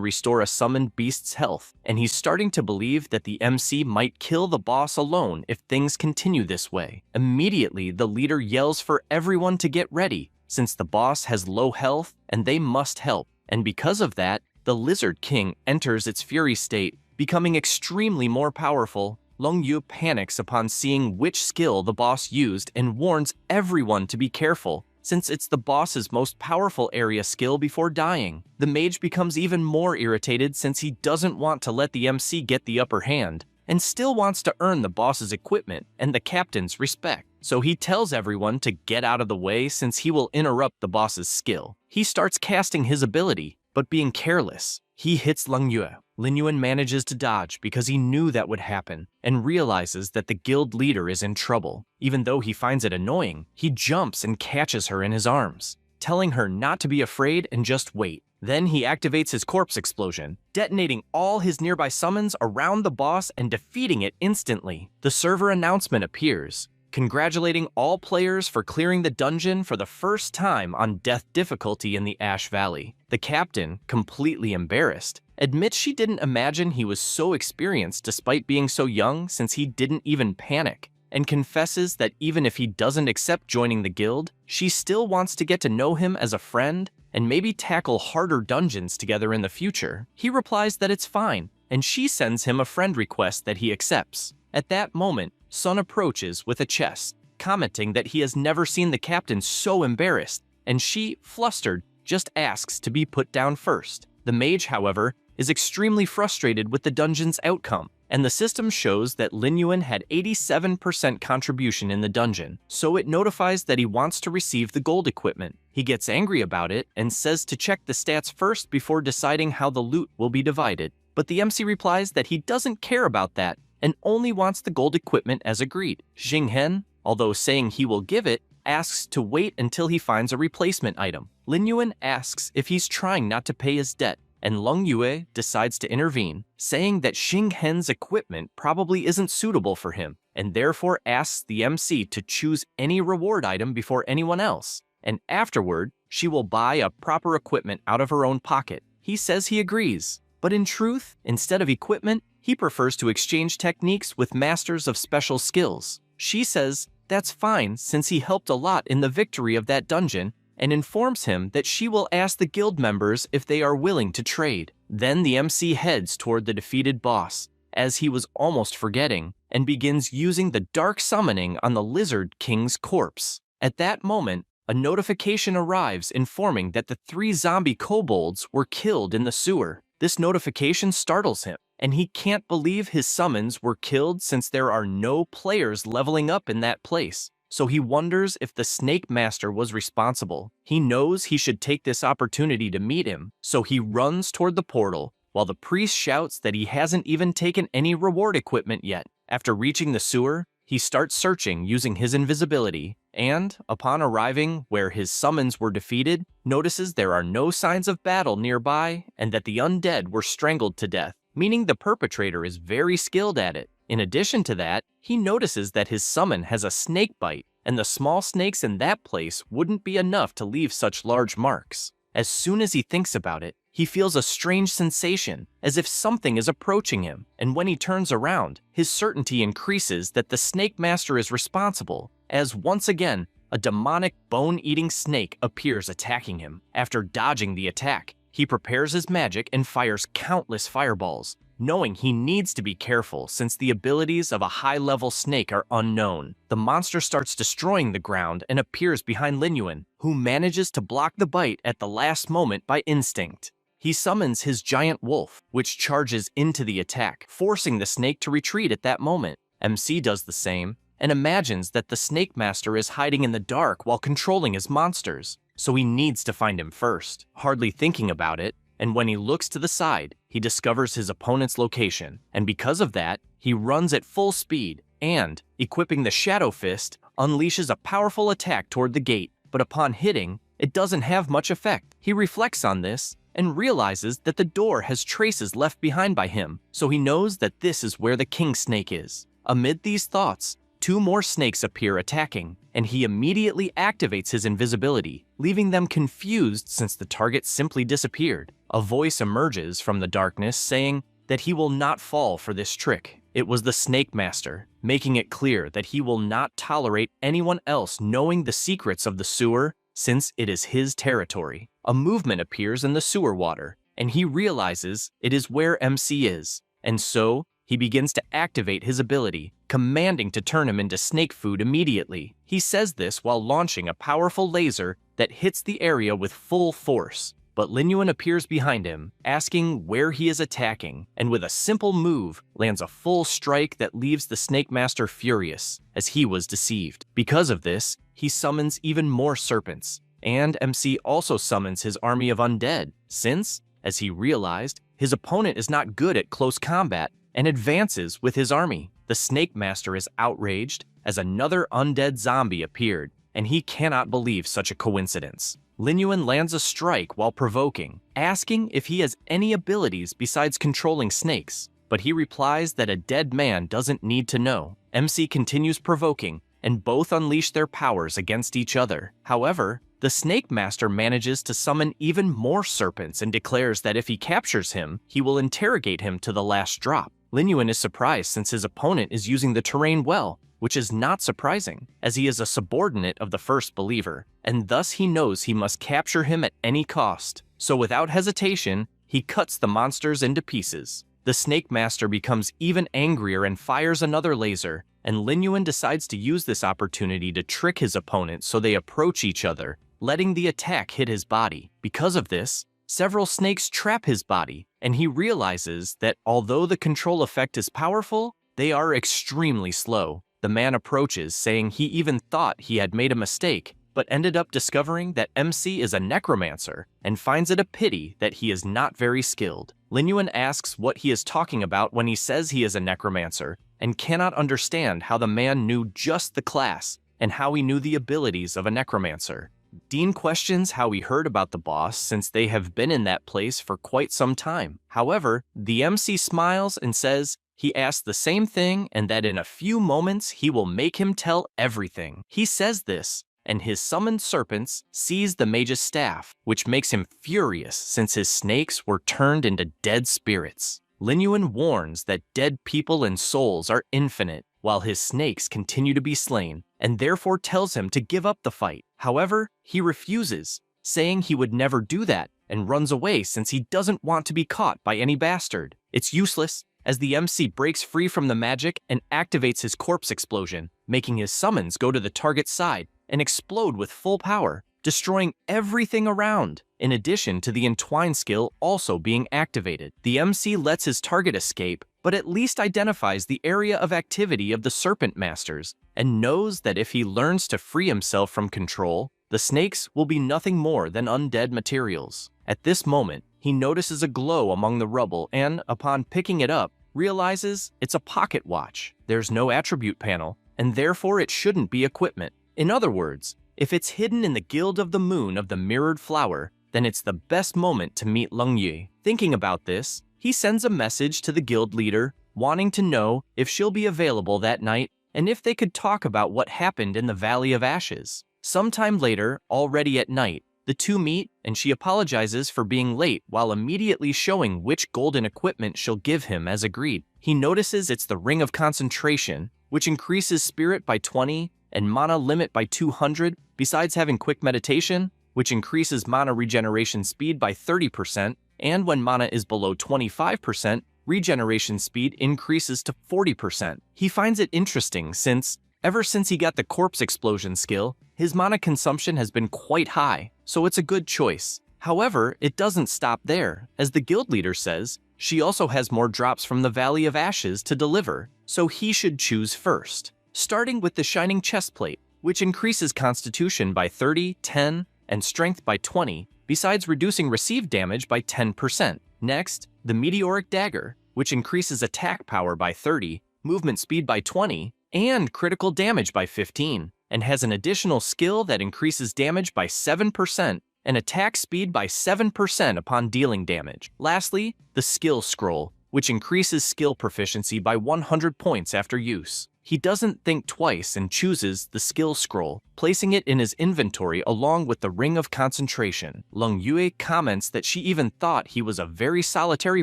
Speaker 1: restore a summoned beast's health, and he's starting to believe that the MC might kill the boss alone if things continue this way. Immediately, the leader yells for everyone to get ready, since the boss has low health and they must help, and because of that, the Lizard King enters its fury state, becoming extremely more powerful. Long Yu panics upon seeing which skill the boss used and warns everyone to be careful, since it's the boss's most powerful area skill before dying. The mage becomes even more irritated since he doesn't want to let the MC get the upper hand, and still wants to earn the boss's equipment and the captain's respect. So he tells everyone to get out of the way since he will interrupt the boss's skill. He starts casting his ability, but being careless. He hits Lung Yue. Lin Yuan manages to dodge because he knew that would happen, and realizes that the guild leader is in trouble. Even though he finds it annoying, he jumps and catches her in his arms, telling her not to be afraid and just wait. Then he activates his corpse explosion, detonating all his nearby summons around the boss and defeating it instantly. The server announcement appears, congratulating all players for clearing the dungeon for the first time on death difficulty in the Ash Valley. The captain, completely embarrassed, admits she didn't imagine he was so experienced despite being so young since he didn't even panic, and confesses that even if he doesn't accept joining the guild, she still wants to get to know him as a friend and maybe tackle harder dungeons together in the future. He replies that it's fine, and she sends him a friend request that he accepts. At that moment, Sun approaches with a chest, commenting that he has never seen the captain so embarrassed, and she, flustered, just asks to be put down first. The mage, however, is extremely frustrated with the dungeon's outcome, and the system shows that Lin Yuan had 87% contribution in the dungeon, so it notifies that he wants to receive the gold equipment. He gets angry about it and says to check the stats first before deciding how the loot will be divided. But the MC replies that he doesn't care about that and only wants the gold equipment as agreed. Xing Hen, although saying he will give it, asks to wait until he finds a replacement item. Lin Yuan asks if he's trying not to pay his debt, and Lung Yue decides to intervene, saying that Xing Hen's equipment probably isn't suitable for him, and therefore asks the MC to choose any reward item before anyone else, and afterward, she will buy a proper equipment out of her own pocket. He says he agrees, but in truth, instead of equipment, he prefers to exchange techniques with masters of special skills. She says that's fine since he helped a lot in the victory of that dungeon, and informs him that she will ask the guild members if they are willing to trade. Then the MC heads toward the defeated boss, as he was almost forgetting, and begins using the dark summoning on the Lizard King's corpse. At that moment, a notification arrives informing that the 3 zombie kobolds were killed in the sewer. This notification startles him, and he can't believe his summons were killed since there are no players leveling up in that place. So he wonders if the Snake Master was responsible. He knows he should take this opportunity to meet him, so he runs toward the portal, while the priest shouts that he hasn't even taken any reward equipment yet. After reaching the sewer, he starts searching using his invisibility, and, upon arriving where his summons were defeated, notices there are no signs of battle nearby and that the undead were strangled to death, meaning the perpetrator is very skilled at it. In addition to that, he notices that his summon has a snake bite, and the small snakes in that place wouldn't be enough to leave such large marks. As soon as he thinks about it, he feels a strange sensation, as if something is approaching him, and when he turns around, his certainty increases that the Snake Master is responsible, as once again, a demonic bone-eating snake appears attacking him. After dodging the attack, he prepares his magic and fires countless fireballs, knowing he needs to be careful since the abilities of a high-level snake are unknown. The monster starts destroying the ground and appears behind Lin Yuan, who manages to block the bite at the last moment by instinct. He summons his giant wolf, which charges into the attack, forcing the snake to retreat at that moment. MC does the same, and imagines that the Snake Master is hiding in the dark while controlling his monsters, so he needs to find him first. Hardly thinking about it, and when he looks to the side, he discovers his opponent's location, and because of that, he runs at full speed and, equipping the Shadow Fist, unleashes a powerful attack toward the gate, but upon hitting, it doesn't have much effect. He reflects on this and realizes that the door has traces left behind by him, so he knows that this is where the King Snake is. Amid these thoughts, 2 more snakes appear attacking, and he immediately activates his invisibility, leaving them confused since the target simply disappeared. A voice emerges from the darkness saying that he will not fall for this trick. It was the Snake Master, making it clear that he will not tolerate anyone else knowing the secrets of the sewer since it is his territory. A movement appears in the sewer water, and he realizes it is where MC is, and so he begins to activate his ability, commanding to turn him into snake food immediately. He says this while launching a powerful laser that hits the area with full force. But Lin Yuan appears behind him, asking where he is attacking, and with a simple move, lands a full strike that leaves the Snake Master furious, as he was deceived. Because of this, he summons even more serpents, and MC also summons his army of undead, since, as he realized, his opponent is not good at close combat, and advances with his army. The Snake Master is outraged, as another undead zombie appeared, and he cannot believe such a coincidence. Lin Yuan lands a strike while provoking, asking if he has any abilities besides controlling snakes, but he replies that a dead man doesn't need to know. MC continues provoking, and both unleash their powers against each other. However, the Snake Master manages to summon even more serpents and declares that if he captures him, he will interrogate him to the last drop. Lin Yuan is surprised since his opponent is using the terrain well, which is not surprising, as he is a subordinate of the first believer, and thus he knows he must capture him at any cost. So without hesitation, he cuts the monsters into pieces. The Snake Master becomes even angrier and fires another laser, and Lin Yuan decides to use this opportunity to trick his opponent so they approach each other, letting the attack hit his body. Because of this, several snakes trap his body, and he realizes that although the control effect is powerful, they are extremely slow. The man approaches, saying he even thought he had made a mistake, but ended up discovering that MC is a necromancer and finds it a pity that he is not very skilled. Lin Yuan asks what he is talking about when he says he is a necromancer, and cannot understand how the man knew just the class and how he knew the abilities of a necromancer. Dean questions how he heard about the boss since they have been in that place for quite some time. However, the MC smiles and says he asked the same thing and that in a few moments he will make him tell everything. He says this, and his summoned serpents seize the mage's staff, which makes him furious since his snakes were turned into dead spirits. Lin Yuan warns that dead people and souls are infinite, while his snakes continue to be slain, and therefore tells him to give up the fight. However, he refuses, saying he would never do that, and runs away since he doesn't want to be caught by any bastard. It's useless, as the MC breaks free from the magic and activates his corpse explosion, making his summons go to the target's side and explode with full power, destroying everything around, in addition to the entwine skill also being activated. The MC lets his target escape, but at least identifies the area of activity of the Serpent Masters, and knows that if he learns to free himself from control, the snakes will be nothing more than undead materials. At this moment, he notices a glow among the rubble and, upon picking it up, realizes it's a pocket watch. There's no attribute panel, and therefore it shouldn't be equipment. In other words, if it's hidden in the Guild of the Moon of the Mirrored Flower, then it's the best moment to meet Leng Yue. Thinking about this, he sends a message to the guild leader, wanting to know if she'll be available that night and if they could talk about what happened in the Valley of Ashes. Sometime later, already at night, the two meet and she apologizes for being late while immediately showing which golden equipment she'll give him as agreed. He notices it's the Ring of Concentration, which increases spirit by 20 and mana limit by 200, besides having quick meditation, which increases mana regeneration speed by 30%, and when mana is below 25%, regeneration speed increases to 40%. He finds it interesting since, ever since he got the corpse explosion skill, his mana consumption has been quite high, so it's a good choice. However, it doesn't stop there, as the guild leader says she also has more drops from the Valley of Ashes to deliver, so he should choose first. Starting with the Shining Chestplate, which increases Constitution by 30, 10, and Strength by 20, besides reducing received damage by 10%. Next, the Meteoric Dagger, which increases attack power by 30, movement speed by 20, and critical damage by 15, and has an additional skill that increases damage by 7% and attack speed by 7% upon dealing damage. Lastly, the Skill Scroll, which increases skill proficiency by 100 points after use. he doesn't think twice and chooses the skill scroll, placing it in his inventory along with the ring of concentration. Lung Yue comments that she even thought he was a very solitary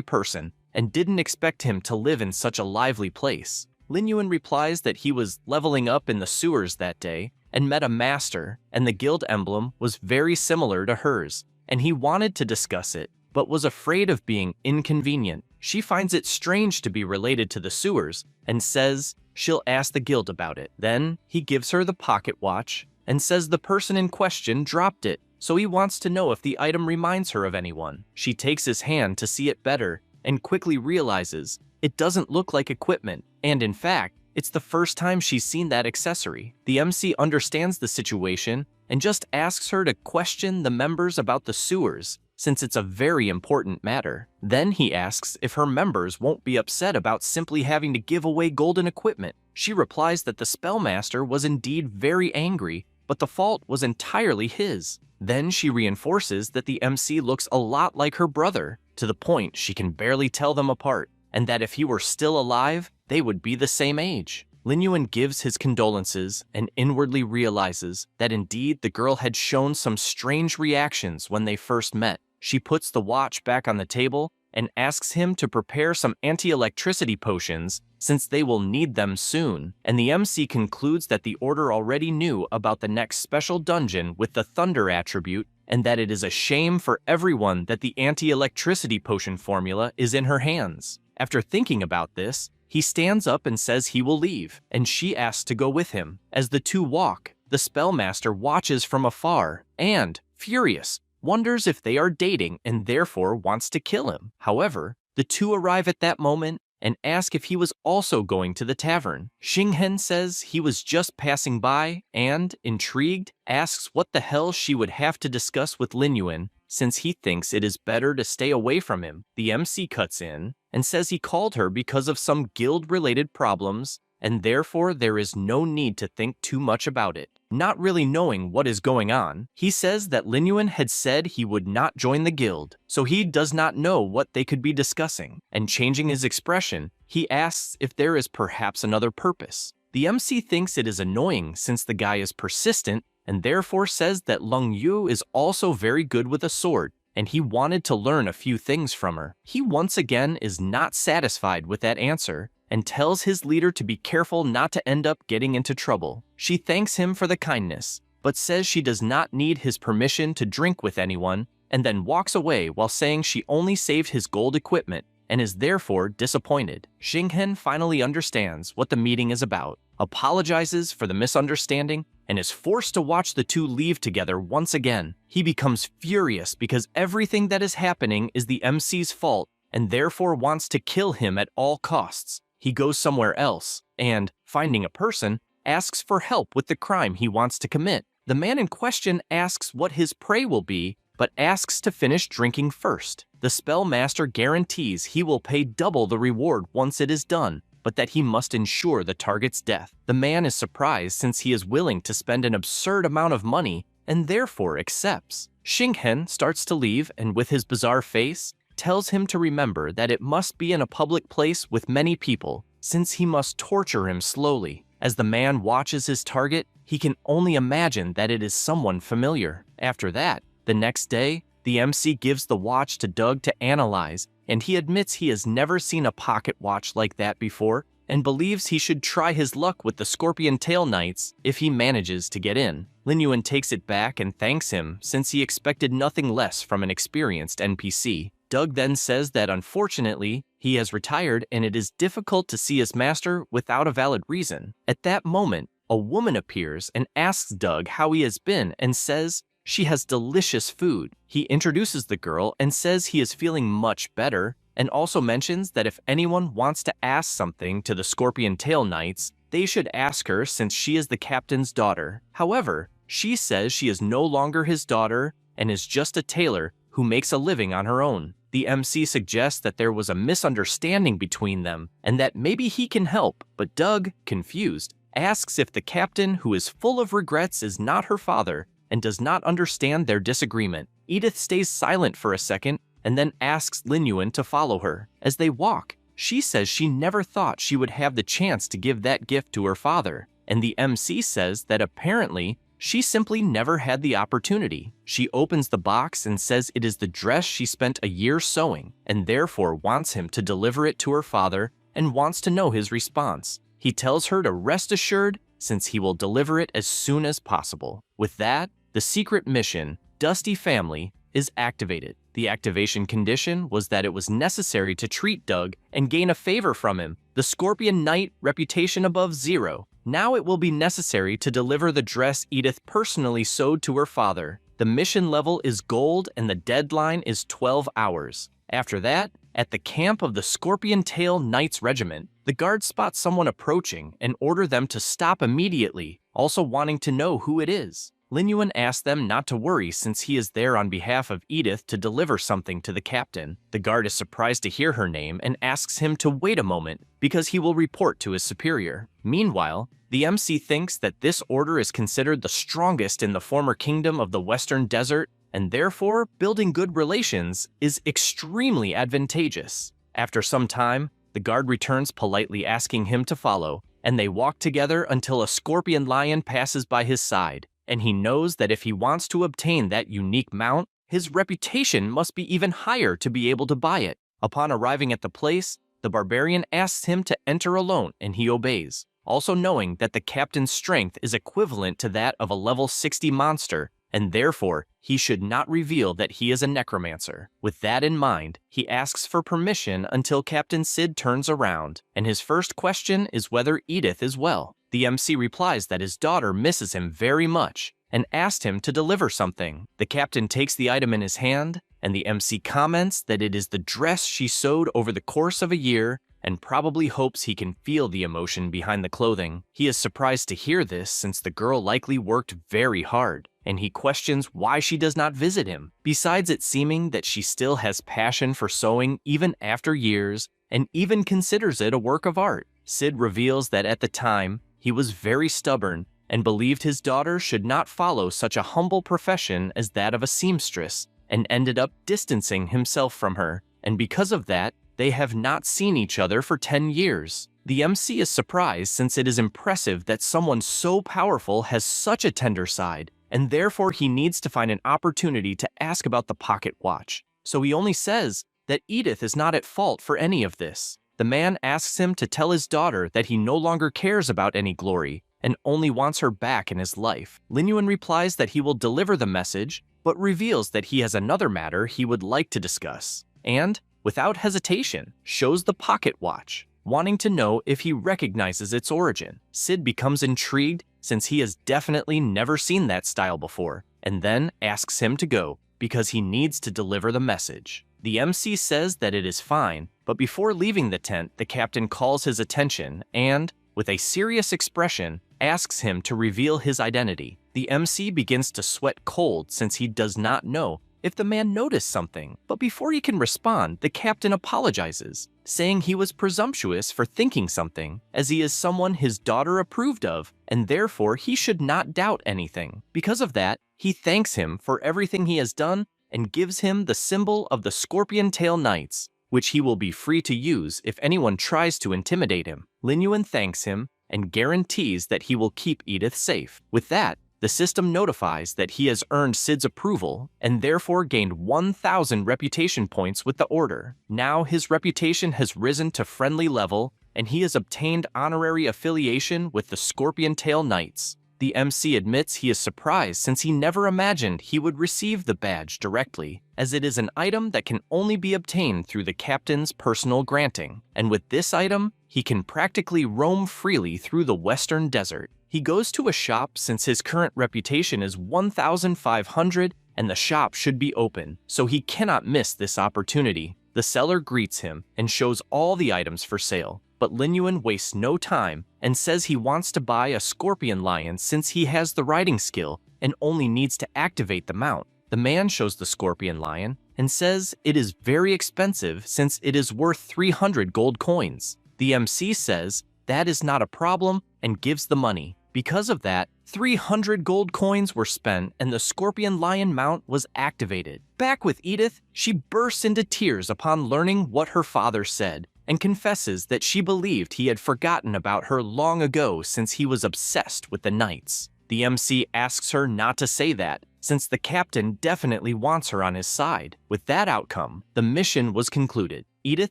Speaker 1: person and didn't expect him to live in such a lively place. Lin Yuan replies that he was leveling up in the sewers that day and met a master, and the guild emblem was very similar to hers, and he wanted to discuss it, but was afraid of being inconvenient. She finds it strange to be related to the sewers and says she'll ask the guild about it. Then he gives her the pocket watch and says the person in question dropped it, so he wants to know if the item reminds her of anyone. She takes his hand to see it better and quickly realizes it doesn't look like equipment, and in fact, it's the first time she's seen that accessory. The MC understands the situation and just asks her to question the members about the sewers, since it's a very important matter. Then he asks if her members won't be upset about simply having to give away golden equipment. She replies that the spellmaster was indeed very angry, but the fault was entirely his. Then she reinforces that the MC looks a lot like her brother, to the point she can barely tell them apart, and that if he were still alive, they would be the same age. Lin Yuan gives his condolences and inwardly realizes that indeed the girl had shown some strange reactions when they first met. She puts the watch back on the table and asks him to prepare some anti-electricity potions since they will need them soon, and the MC concludes that the order already knew about the next special dungeon with the thunder attribute and that it is a shame for everyone that the anti-electricity potion formula is in her hands. After thinking about this, he stands up and says he will leave, and she asks to go with him. As the two walk, the spellmaster watches from afar and, furious, wonders if they are dating and therefore wants to kill him. However, the two arrive at that moment and ask if he was also going to the tavern. Xinghen says he was just passing by and, intrigued, asks what the hell she would have to discuss with Lin Yuan, since he thinks it is better to stay away from him. The MC cuts in and says he called her because of some guild-related problems, and therefore there is no need to think too much about it. Not really knowing what is going on, he says that Lin Yuan had said he would not join the guild, so he does not know what they could be discussing, and changing his expression, he asks if there is perhaps another purpose. The MC thinks it is annoying since the guy is persistent, and therefore says that Lung Yu is also very good with a sword, and he wanted to learn a few things from her. He once again is not satisfied with that answer, and tells his leader to be careful not to end up getting into trouble. She thanks him for the kindness, but says she does not need his permission to drink with anyone, and then walks away while saying she only saved his gold equipment, and is therefore disappointed. Xinghen finally understands what the meeting is about, apologizes for the misunderstanding, and is forced to watch the two leave together once again. He becomes furious because everything that is happening is the MC's fault, and therefore wants to kill him at all costs. He goes somewhere else, and, finding a person, asks for help with the crime he wants to commit. The man in question asks what his prey will be, but asks to finish drinking first. The spellmaster guarantees he will pay double the reward once it is done, but that he must ensure the target's death. The man is surprised since he is willing to spend an absurd amount of money, and therefore accepts. Xinghen starts to leave, and with his bizarre face, tells him to remember that it must be in a public place with many people, since he must torture him slowly. As the man watches his target, he can only imagine that it is someone familiar. After that, the next day, the MC gives the watch to Doug to analyze, and he admits he has never seen a pocket watch like that before, and believes he should try his luck with the Scorpion Tail Knights if he manages to get in. Lin Yuan takes it back and thanks him since he expected nothing less from an experienced NPC. Doug then says that unfortunately, he has retired and it is difficult to see his master without a valid reason. At that moment, a woman appears and asks Doug how he has been and says she has delicious food. He introduces the girl and says he is feeling much better, and also mentions that if anyone wants to ask something to the Scorpion Tail Knights, they should ask her since she is the captain's daughter. However, she says she is no longer his daughter and is just a tailor who makes a living on her own. The MC suggests that there was a misunderstanding between them and that maybe he can help, but Doug, confused, asks if the captain, who is full of regrets, is not her father and does not understand their disagreement. Edith stays silent for a second and then asks Lin Yuan to follow her. As they walk, She says she never thought she would have the chance to give that gift to her father, and the MC says that apparently she simply never had the opportunity. She opens the box and says it is the dress she spent a year sewing, and therefore wants him to deliver it to her father and wants to know his response. He tells her to rest assured since he will deliver it as soon as possible. With that, the secret mission, Dusty Family, is activated. The activation condition was that it was necessary to treat Doug and gain a favor from him, the Scorpion Knight reputation above 0. Now it will be necessary to deliver the dress Edith personally sewed to her father. The mission level is gold and the deadline is 12 hours. After that, at the camp of the Scorpion Tail Knights Regiment, the guards spot someone approaching and order them to stop immediately, also wanting to know who it is. Lin Yuan asks them not to worry since he is there on behalf of Edith to deliver something to the captain. The guard is surprised to hear her name and asks him to wait a moment because he will report to his superior. Meanwhile, the MC thinks that this order is considered the strongest in the former kingdom of the Western Desert, and therefore building good relations is extremely advantageous. After some time, the guard returns politely asking him to follow, and they walk together until a scorpion lion passes by his side. And he knows that if he wants to obtain that unique mount, his reputation must be even higher to be able to buy it. Upon arriving at the place, the barbarian asks him to enter alone and he obeys, also knowing that the captain's strength is equivalent to that of a level 60 monster, and therefore he should not reveal that he is a necromancer. With that in mind, he asks for permission until Captain Sid turns around, and his first question is whether Edith is well. The MC replies that his daughter misses him very much and asked him to deliver something. The captain takes the item in his hand, and the MC comments that it is the dress she sewed over the course of a year and probably hopes he can feel the emotion behind the clothing. He is surprised to hear this since the girl likely worked very hard, and he questions why she does not visit him, besides it seeming that she still has passion for sewing even after years and even considers it a work of art. Sid reveals that at the time, he was very stubborn and believed his daughter should not follow such a humble profession as that of a seamstress, and ended up distancing himself from her, and because of that, they have not seen each other for 10 years. The MC is surprised since it is impressive that someone so powerful has such a tender side, and therefore he needs to find an opportunity to ask about the pocket watch. So he only says that Edith is not at fault for any of this. The man asks him to tell his daughter that he no longer cares about any glory and only wants her back in his life. Lin Yuan replies that he will deliver the message, but reveals that he has another matter he would like to discuss, and, without hesitation, shows the pocket watch, wanting to know if he recognizes its origin. Sid becomes intrigued since he has definitely never seen that style before, and then asks him to go because he needs to deliver the message. The MC says that it is fine, but before leaving the tent, the captain calls his attention and, with a serious expression, asks him to reveal his identity. The MC begins to sweat cold since he does not know if the man noticed something, but before he can respond, the captain apologizes, saying he was presumptuous for thinking something, as he is someone his daughter approved of, and therefore he should not doubt anything. Because of that, he thanks him for everything he has done and gives him the symbol of the Scorpion Tail Knights, which he will be free to use if anyone tries to intimidate him. Lin Yuan thanks him and guarantees that he will keep Edith safe. With that, the system notifies that he has earned Sid's approval and therefore gained 1,000 reputation points with the order. Now his reputation has risen to friendly level and he has obtained honorary affiliation with the Scorpion Tail Knights. The MC admits he is surprised since he never imagined he would receive the badge directly, as it is an item that can only be obtained through the captain's personal granting, and with this item, he can practically roam freely through the Western Desert. He goes to a shop since his current reputation is 1,500 and the shop should be open, so he cannot miss this opportunity. The seller greets him and shows all the items for sale, but Lin Yuan wastes no time and says he wants to buy a scorpion lion since he has the riding skill and only needs to activate the mount. The man shows the scorpion lion and says it is very expensive since it is worth 300 gold coins. The MC says that is not a problem and gives the money. Because of that, 300 gold coins were spent and the scorpion lion mount was activated. Back with Edith, she bursts into tears upon learning what her father said, and confesses that she believed he had forgotten about her long ago since he was obsessed with the knights. The MC asks her not to say that, since the captain definitely wants her on his side. With that outcome, the mission was concluded. Edith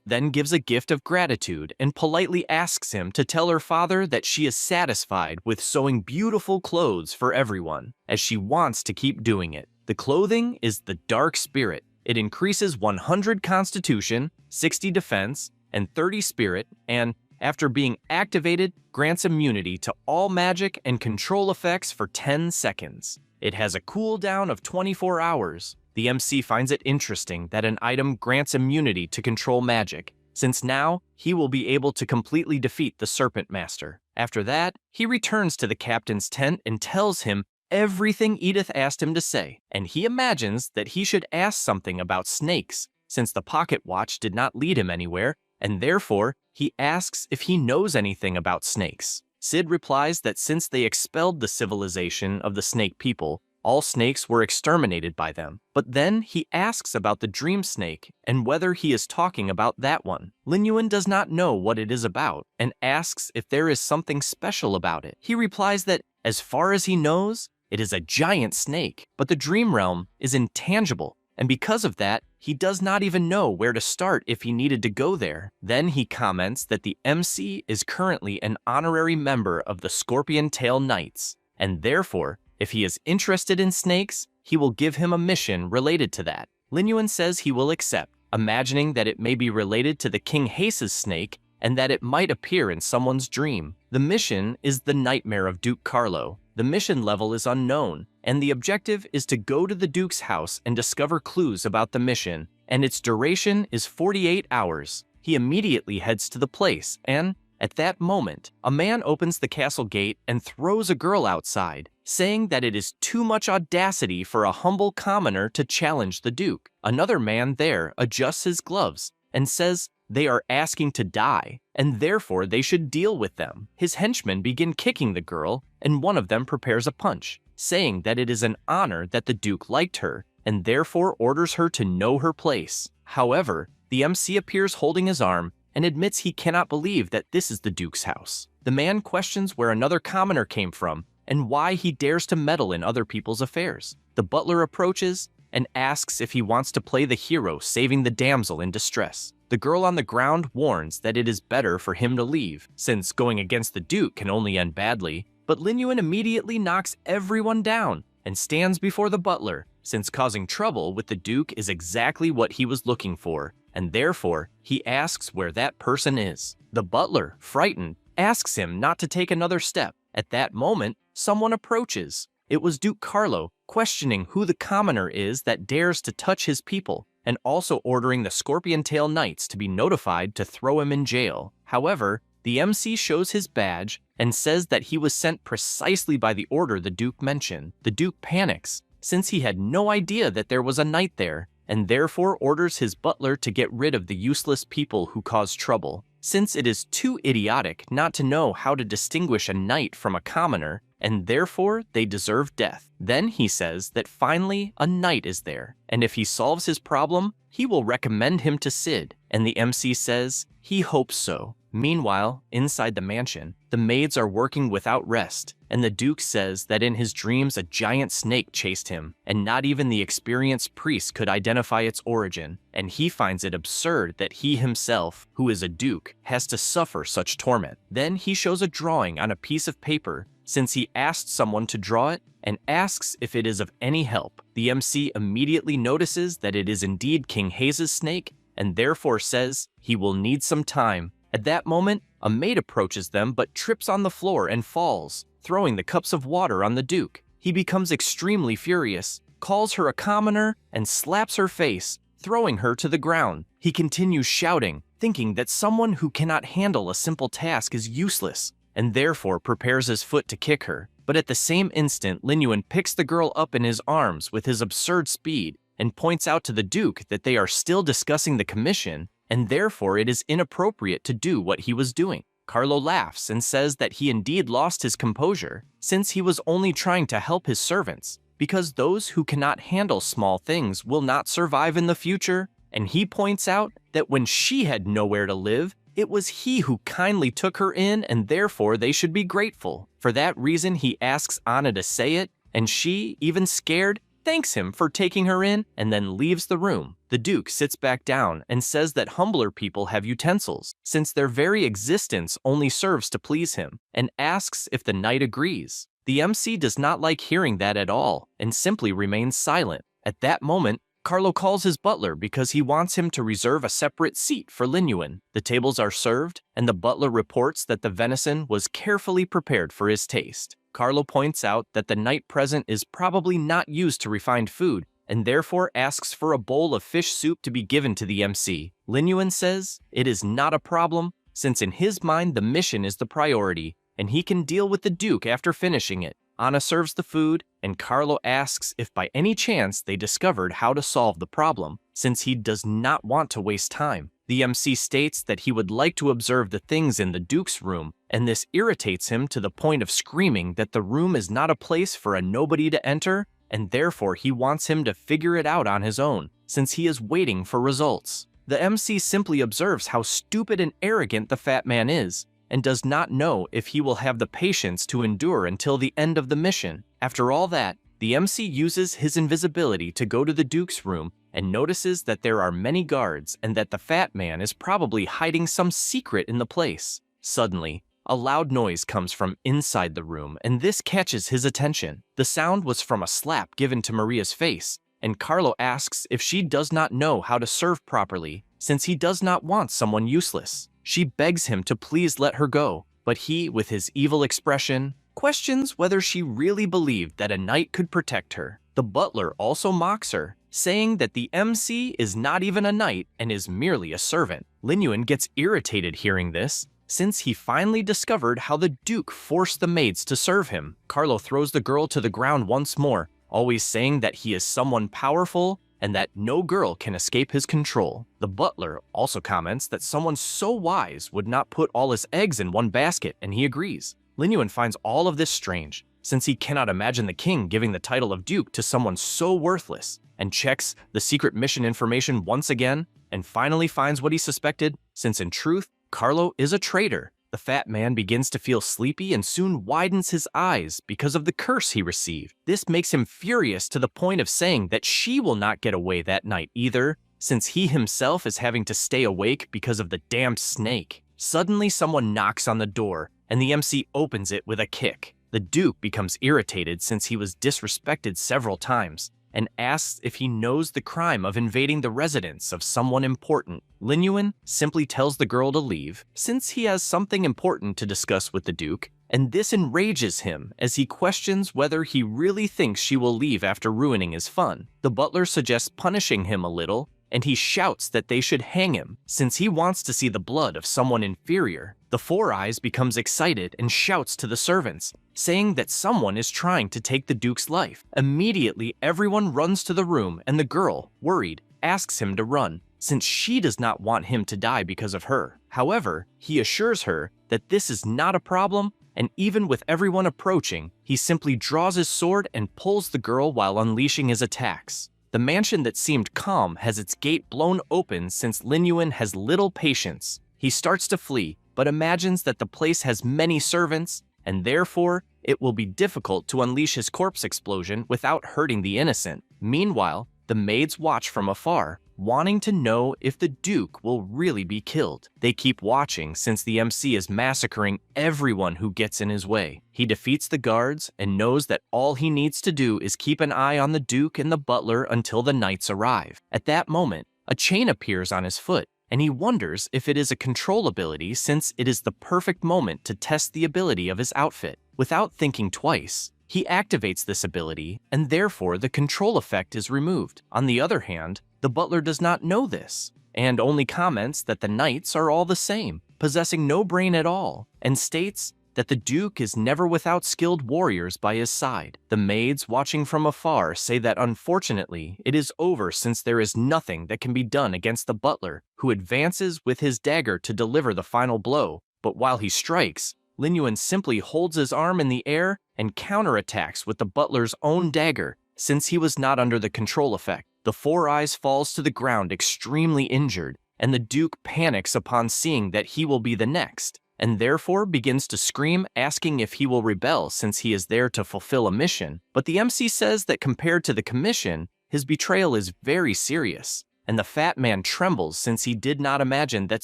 Speaker 1: then gives a gift of gratitude and politely asks him to tell her father that she is satisfied with sewing beautiful clothes for everyone, as she wants to keep doing it. The clothing is the Dark Spirit. It increases 100 Constitution, 60 Defense, and 30 Spirit, and after being activated, grants immunity to all magic and control effects for 10 seconds. It has a cooldown of 24 hours. The MC finds it interesting that an item grants immunity to control magic, since now he will be able to completely defeat the Serpent Master. After that, he returns to the captain's tent and tells him everything Edith asked him to say, and he imagines that he should ask something about snakes, since the pocket watch did not lead him anywhere, and therefore he asks if he knows anything about snakes. Sid replies that since they expelled the civilization of the snake people, all snakes were exterminated by them. But then he asks about the dream snake and whether he is talking about that one. Lin Yuan does not know what it is about and asks if there is something special about it. He replies that as far as he knows, it is a giant snake, but the dream realm is intangible, and because of that, he does not even know where to start if he needed to go there. Then he comments that the MC is currently an honorary member of the Scorpion Tail Knights, and therefore, if he is interested in snakes, he will give him a mission related to that. Lin Yuan says he will accept, imagining that it may be related to the King Hase's snake and that it might appear in someone's dream. The mission is the Nightmare of Duke Carlo. The mission level is unknown, and the objective is to go to the Duke's house and discover clues about the mission, and its duration is 48 hours. He immediately heads to the place, and at that moment, a man opens the castle gate and throws a girl outside, saying that it is too much audacity for a humble commoner to challenge the Duke. Another man there adjusts his gloves and says they are asking to die, and therefore they should deal with them. His henchmen begin kicking the girl, and one of them prepares a punch, saying that it is an honor that the Duke liked her, and therefore orders her to know her place. However, the MC appears holding his arm and admits he cannot believe that this is the Duke's house. The man questions where another commoner came from and why he dares to meddle in other people's affairs. The butler approaches and asks if he wants to play the hero saving the damsel in distress. The girl on the ground warns that it is better for him to leave, since going against the Duke can only end badly, but Lin Yuan immediately knocks everyone down and stands before the butler, since causing trouble with the Duke is exactly what he was looking for, and therefore he asks where that person is. The butler, frightened, asks him not to take another step. At that moment, someone approaches. It was Duke Carlo, questioning who the commoner is that dares to touch his people, and also ordering the Scorpion Tail Knights to be notified to throw him in jail. However, the MC shows his badge and says that he was sent precisely by the order the Duke mentioned. The Duke panics, since he had no idea that there was a knight there, and therefore orders his butler to get rid of the useless people who cause trouble, since it is too idiotic not to know how to distinguish a knight from a commoner, and therefore they deserve death. Then he says that finally a knight is there, and if he solves his problem, he will recommend him to Sid, and the MC says he hopes so. Meanwhile, inside the mansion, the maids are working without rest, and the Duke says that in his dreams a giant snake chased him, and not even the experienced priest could identify its origin, and he finds it absurd that he himself, who is a Duke, has to suffer such torment. Then he shows a drawing on a piece of paper, since he asked someone to draw it, and asks if it is of any help. The MC immediately notices that it is indeed King Haze's snake, and therefore says he will need some time. At that moment, a maid approaches them but trips on the floor and falls, throwing the cups of water on the Duke. He becomes extremely furious, calls her a commoner, and slaps her face, throwing her to the ground. He continues shouting, thinking that someone who cannot handle a simple task is useless, and therefore prepares his foot to kick her. But at the same instant, Lin Yuan picks the girl up in his arms with his absurd speed and points out to the Duke that they are still discussing the commission, and therefore it is inappropriate to do what he was doing. Carlo laughs and says that he indeed lost his composure, since he was only trying to help his servants, because those who cannot handle small things will not survive in the future, and he points out that when she had nowhere to live, It was he who kindly took her in, and therefore they should be grateful. For that reason, he asks Anna to say it, and she, even scared, thanks him for taking her in and then leaves the room. The Duke sits back down and says that humbler people have utensils, since their very existence only serves to please him, and asks if the knight agrees. The MC does not like hearing that at all and simply remains silent. At that moment, Carlo calls his butler because he wants him to reserve a separate seat for Lin Yuan. The tables are served, and the butler reports that the venison was carefully prepared for his taste. Carlo points out that the knight present is probably not used to refined food, and therefore asks for a bowl of fish soup to be given to the MC. Lin Yuan says it is not a problem, since in his mind the mission is the priority, and he can deal with the Duke after finishing it. Anna serves the food, and Carlo asks if by any chance they discovered how to solve the problem, since he does not want to waste time. The MC states that he would like to observe the things in the Duke's room, and this irritates him to the point of screaming that the room is not a place for a nobody to enter, and therefore he wants him to figure it out on his own, since he is waiting for results. The MC simply observes how stupid and arrogant the fat man is, and does not know if he will have the patience to endure until the end of the mission. After all that, the MC uses his invisibility to go to the Duke's room and notices that there are many guards and that the fat man is probably hiding some secret in the place. Suddenly, a loud noise comes from inside the room, and this catches his attention. The sound was from a slap given to Maria's face, and Carlo asks if she does not know how to serve properly, since he does not want someone useless. She begs him to please let her go, but he, with his evil expression, questions whether she really believed that a knight could protect her. The butler also mocks her, saying that the MC is not even a knight and is merely a servant. Lin Yuan gets irritated hearing this, since he finally discovered how the Duke forced the maids to serve him. Carlo throws the girl to the ground once more, always saying that he is someone powerful and that no girl can escape his control. The butler also comments that someone so wise would not put all his eggs in one basket, and he agrees. Lin Yuan finds all of this strange, since he cannot imagine the king giving the title of Duke to someone so worthless, and checks the secret mission information once again, and finally finds what he suspected, since in truth, Carlo is a traitor. The fat man begins to feel sleepy and soon widens his eyes because of the curse he received. This makes him furious to the point of saying that she will not get away that night either, since he himself is having to stay awake because of the damned snake. Suddenly, someone knocks on the door, and the MC opens it with a kick. The Duke becomes irritated since he was disrespected several times, and asks if he knows the crime of invading the residence of someone important. Lin Yuan simply tells the girl to leave, since he has something important to discuss with the Duke, and this enrages him as he questions whether he really thinks she will leave after ruining his fun. The butler suggests punishing him a little, and he shouts that they should hang him, since he wants to see the blood of someone inferior. The Four Eyes becomes excited and shouts to the servants, saying that someone is trying to take the Duke's life. Immediately, everyone runs to the room, and the girl, worried, asks him to run, since she does not want him to die because of her. However, he assures her that this is not a problem, and even with everyone approaching, he simply draws his sword and pulls the girl while unleashing his attacks. The mansion that seemed calm has its gate blown open since Lin Yuan has little patience. He starts to flee, but imagines that the place has many servants, and therefore it will be difficult to unleash his corpse explosion without hurting the innocent. Meanwhile, the maids watch from afar, wanting to know if the Duke will really be killed. They keep watching since the MC is massacring everyone who gets in his way. He defeats the guards and knows that all he needs to do is keep an eye on the Duke and the butler until the knights arrive. At that moment, a chain appears on his foot, and he wonders if it is a control ability since it is the perfect moment to test the ability of his outfit. Without thinking twice, he activates this ability, and therefore the control effect is removed. On the other hand, the butler does not know this, and only comments that the knights are all the same, possessing no brain at all, and states that the Duke is never without skilled warriors by his side. The maids watching from afar say that unfortunately it is over since there is nothing that can be done against the butler, who advances with his dagger to deliver the final blow, but while he strikes, Lin Yuan simply holds his arm in the air and counterattacks with the butler's own dagger, since he was not under the control effect. The Four Eyes falls to the ground extremely injured, and the Duke panics upon seeing that he will be the next, and therefore begins to scream, asking if he will rebel since he is there to fulfill a mission. But the MC says that compared to the commission, his betrayal is very serious, and the fat man trembles since he did not imagine that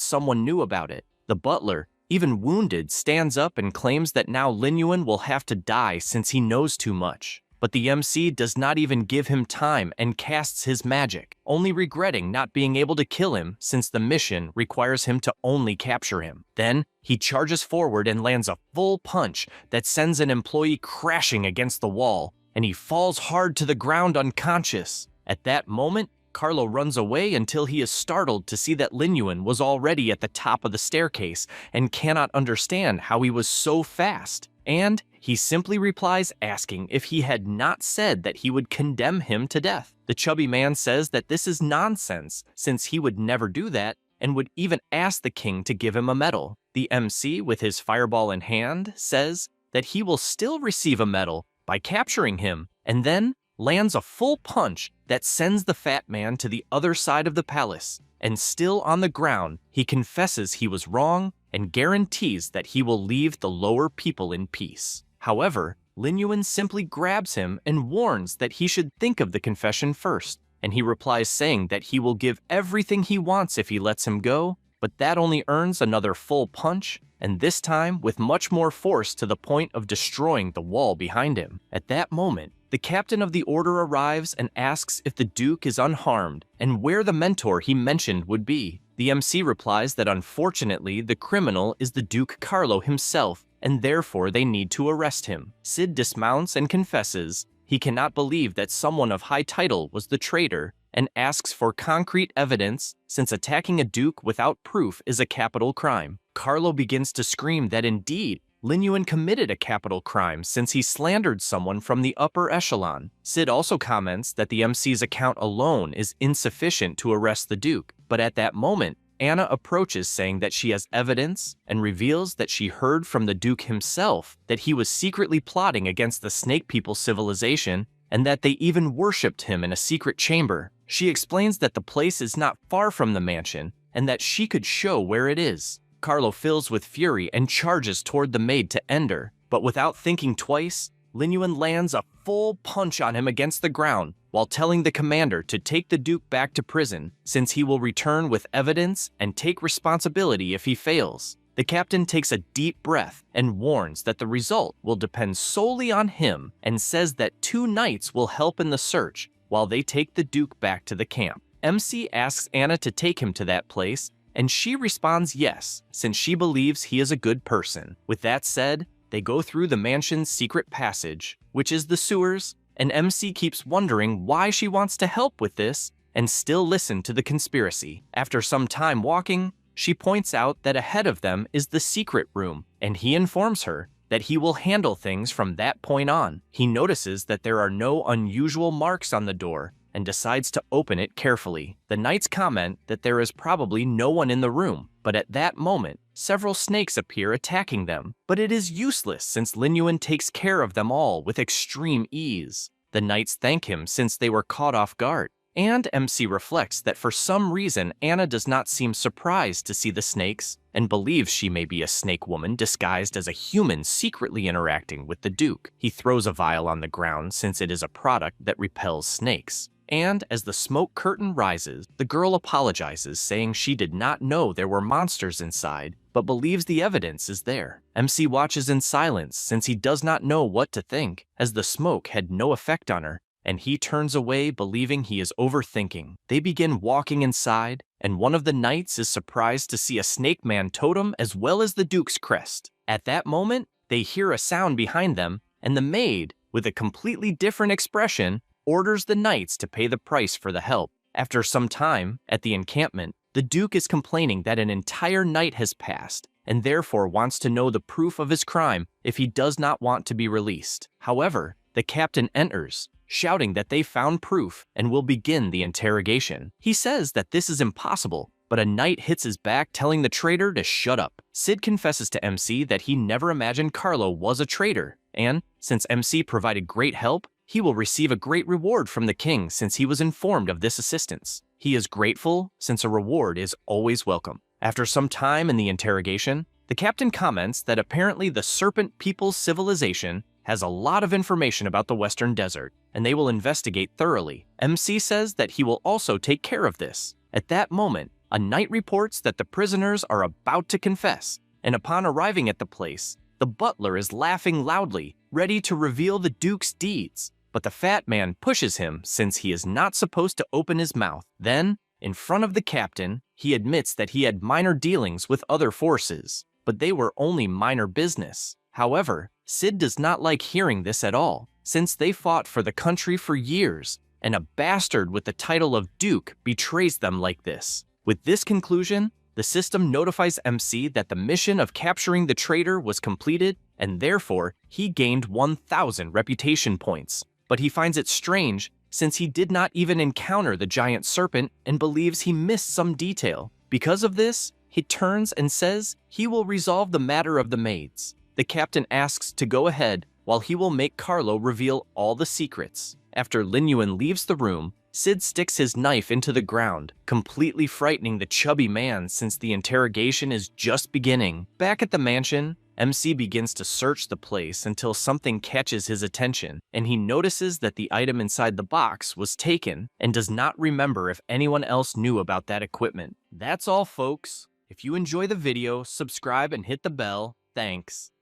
Speaker 1: someone knew about it. The butler, even wounded, stands up and claims that now Lin Yuan will have to die since he knows too much. But the MC does not even give him time and casts his magic, only regretting not being able to kill him since the mission requires him to only capture him. Then, he charges forward and lands a full punch that sends an employee crashing against the wall, and he falls hard to the ground unconscious. At that moment, Carlo runs away until he is startled to see that Lin Yuan was already at the top of the staircase and cannot understand how he was so fast. And he simply replies asking if he had not said that he would condemn him to death. The chubby man says that this is nonsense since he would never do that and would even ask the king to give him a medal. The MC, with his fireball in hand, says that he will still receive a medal by capturing him, and then lands a full punch that sends the fat man to the other side of the palace. And still on the ground, he confesses he was wrong and guarantees that he will leave the lower people in peace. However, Lin Yuan simply grabs him and warns that he should think of the confession first, and he replies saying that he will give everything he wants if he lets him go, but that only earns another full punch, and this time with much more force to the point of destroying the wall behind him. At that moment, the captain of the order arrives and asks if the Duke is unharmed and where the mentor he mentioned would be. The MC replies that unfortunately the criminal is the Duke Carlo himself, and therefore they need to arrest him. Sid dismounts and confesses he cannot believe that someone of high title was the traitor, and asks for concrete evidence since attacking a duke without proof is a capital crime. Carlo begins to scream that indeed, Lin Yuan committed a capital crime since he slandered someone from the upper echelon. Sid also comments that the MC's account alone is insufficient to arrest the Duke, but at that moment, Anna approaches saying that she has evidence and reveals that she heard from the Duke himself that he was secretly plotting against the Snake People civilization and that they even worshipped him in a secret chamber. She explains that the place is not far from the mansion and that she could show where it is. Carlo fills with fury and charges toward the maid to end her, but without thinking twice, Lin Yuan lands a full punch on him against the ground while telling the commander to take the Duke back to prison since he will return with evidence and take responsibility if he fails. The captain takes a deep breath and warns that the result will depend solely on him and says that 2 knights will help in the search while they take the Duke back to the camp. MC asks Anna to take him to that place, and she responds yes, since she believes he is a good person. With that said, they go through the mansion's secret passage, which is the sewers, and MC keeps wondering why she wants to help with this and still listen to the conspiracy. After some time walking, she points out that ahead of them is the secret room, and he informs her that he will handle things from that point on. He notices that there are no unusual marks on the door and decides to open it carefully. The knights comment that there is probably no one in the room, but at that moment, several snakes appear attacking them. But it is useless since Lin Yuan takes care of them all with extreme ease. The knights thank him since they were caught off guard, and MC reflects that for some reason Anna does not seem surprised to see the snakes and believes she may be a snake woman disguised as a human secretly interacting with the Duke. He throws a vial on the ground since it is a product that repels snakes. And as the smoke curtain rises, the girl apologizes, saying she did not know there were monsters inside, but believes the evidence is there. MC watches in silence since he does not know what to think, as the smoke had no effect on her, and he turns away believing he is overthinking. They begin walking inside, and one of the knights is surprised to see a snake man totem as well as the Duke's crest. At that moment, they hear a sound behind them, and the maid, with a completely different expression, orders the knights to pay the price for the help. After some time, at the encampment, the Duke is complaining that an entire night has passed, and therefore wants to know the proof of his crime if he does not want to be released. However, the captain enters, shouting that they found proof and will begin the interrogation. He says that this is impossible, but a knight hits his back telling the traitor to shut up. Sid confesses to MC that he never imagined Carlo was a traitor, and since MC provided great help, he will receive a great reward from the king since he was informed of this assistance. He is grateful since a reward is always welcome. After some time in the interrogation, the captain comments that apparently the Serpent People's civilization has a lot of information about the Western Desert, and they will investigate thoroughly. MC says that he will also take care of this. At that moment, a knight reports that the prisoners are about to confess, and upon arriving at the place, the butler is laughing loudly, ready to reveal the Duke's deeds. But the fat man pushes him since he is not supposed to open his mouth. Then, in front of the captain, he admits that he had minor dealings with other forces, but they were only minor business. However, Sid does not like hearing this at all, since they fought for the country for years, and a bastard with the title of Duke betrays them like this. With this conclusion, the system notifies MC that the mission of capturing the traitor was completed, and therefore he gained 1,000 reputation points. But he finds it strange since he did not even encounter the giant serpent and believes he missed some detail. Because of this, he turns and says he will resolve the matter of the maids. The captain asks to go ahead while he will make Carlo reveal all the secrets. After Lin Yuan leaves the room, Sid sticks his knife into the ground, completely frightening the chubby man since the interrogation is just beginning. Back at the mansion, MC begins to search the place until something catches his attention, and he notices that the item inside the box was taken and does not remember if anyone else knew about that equipment. That's all, folks. If you enjoy the video, subscribe and hit the bell. Thanks.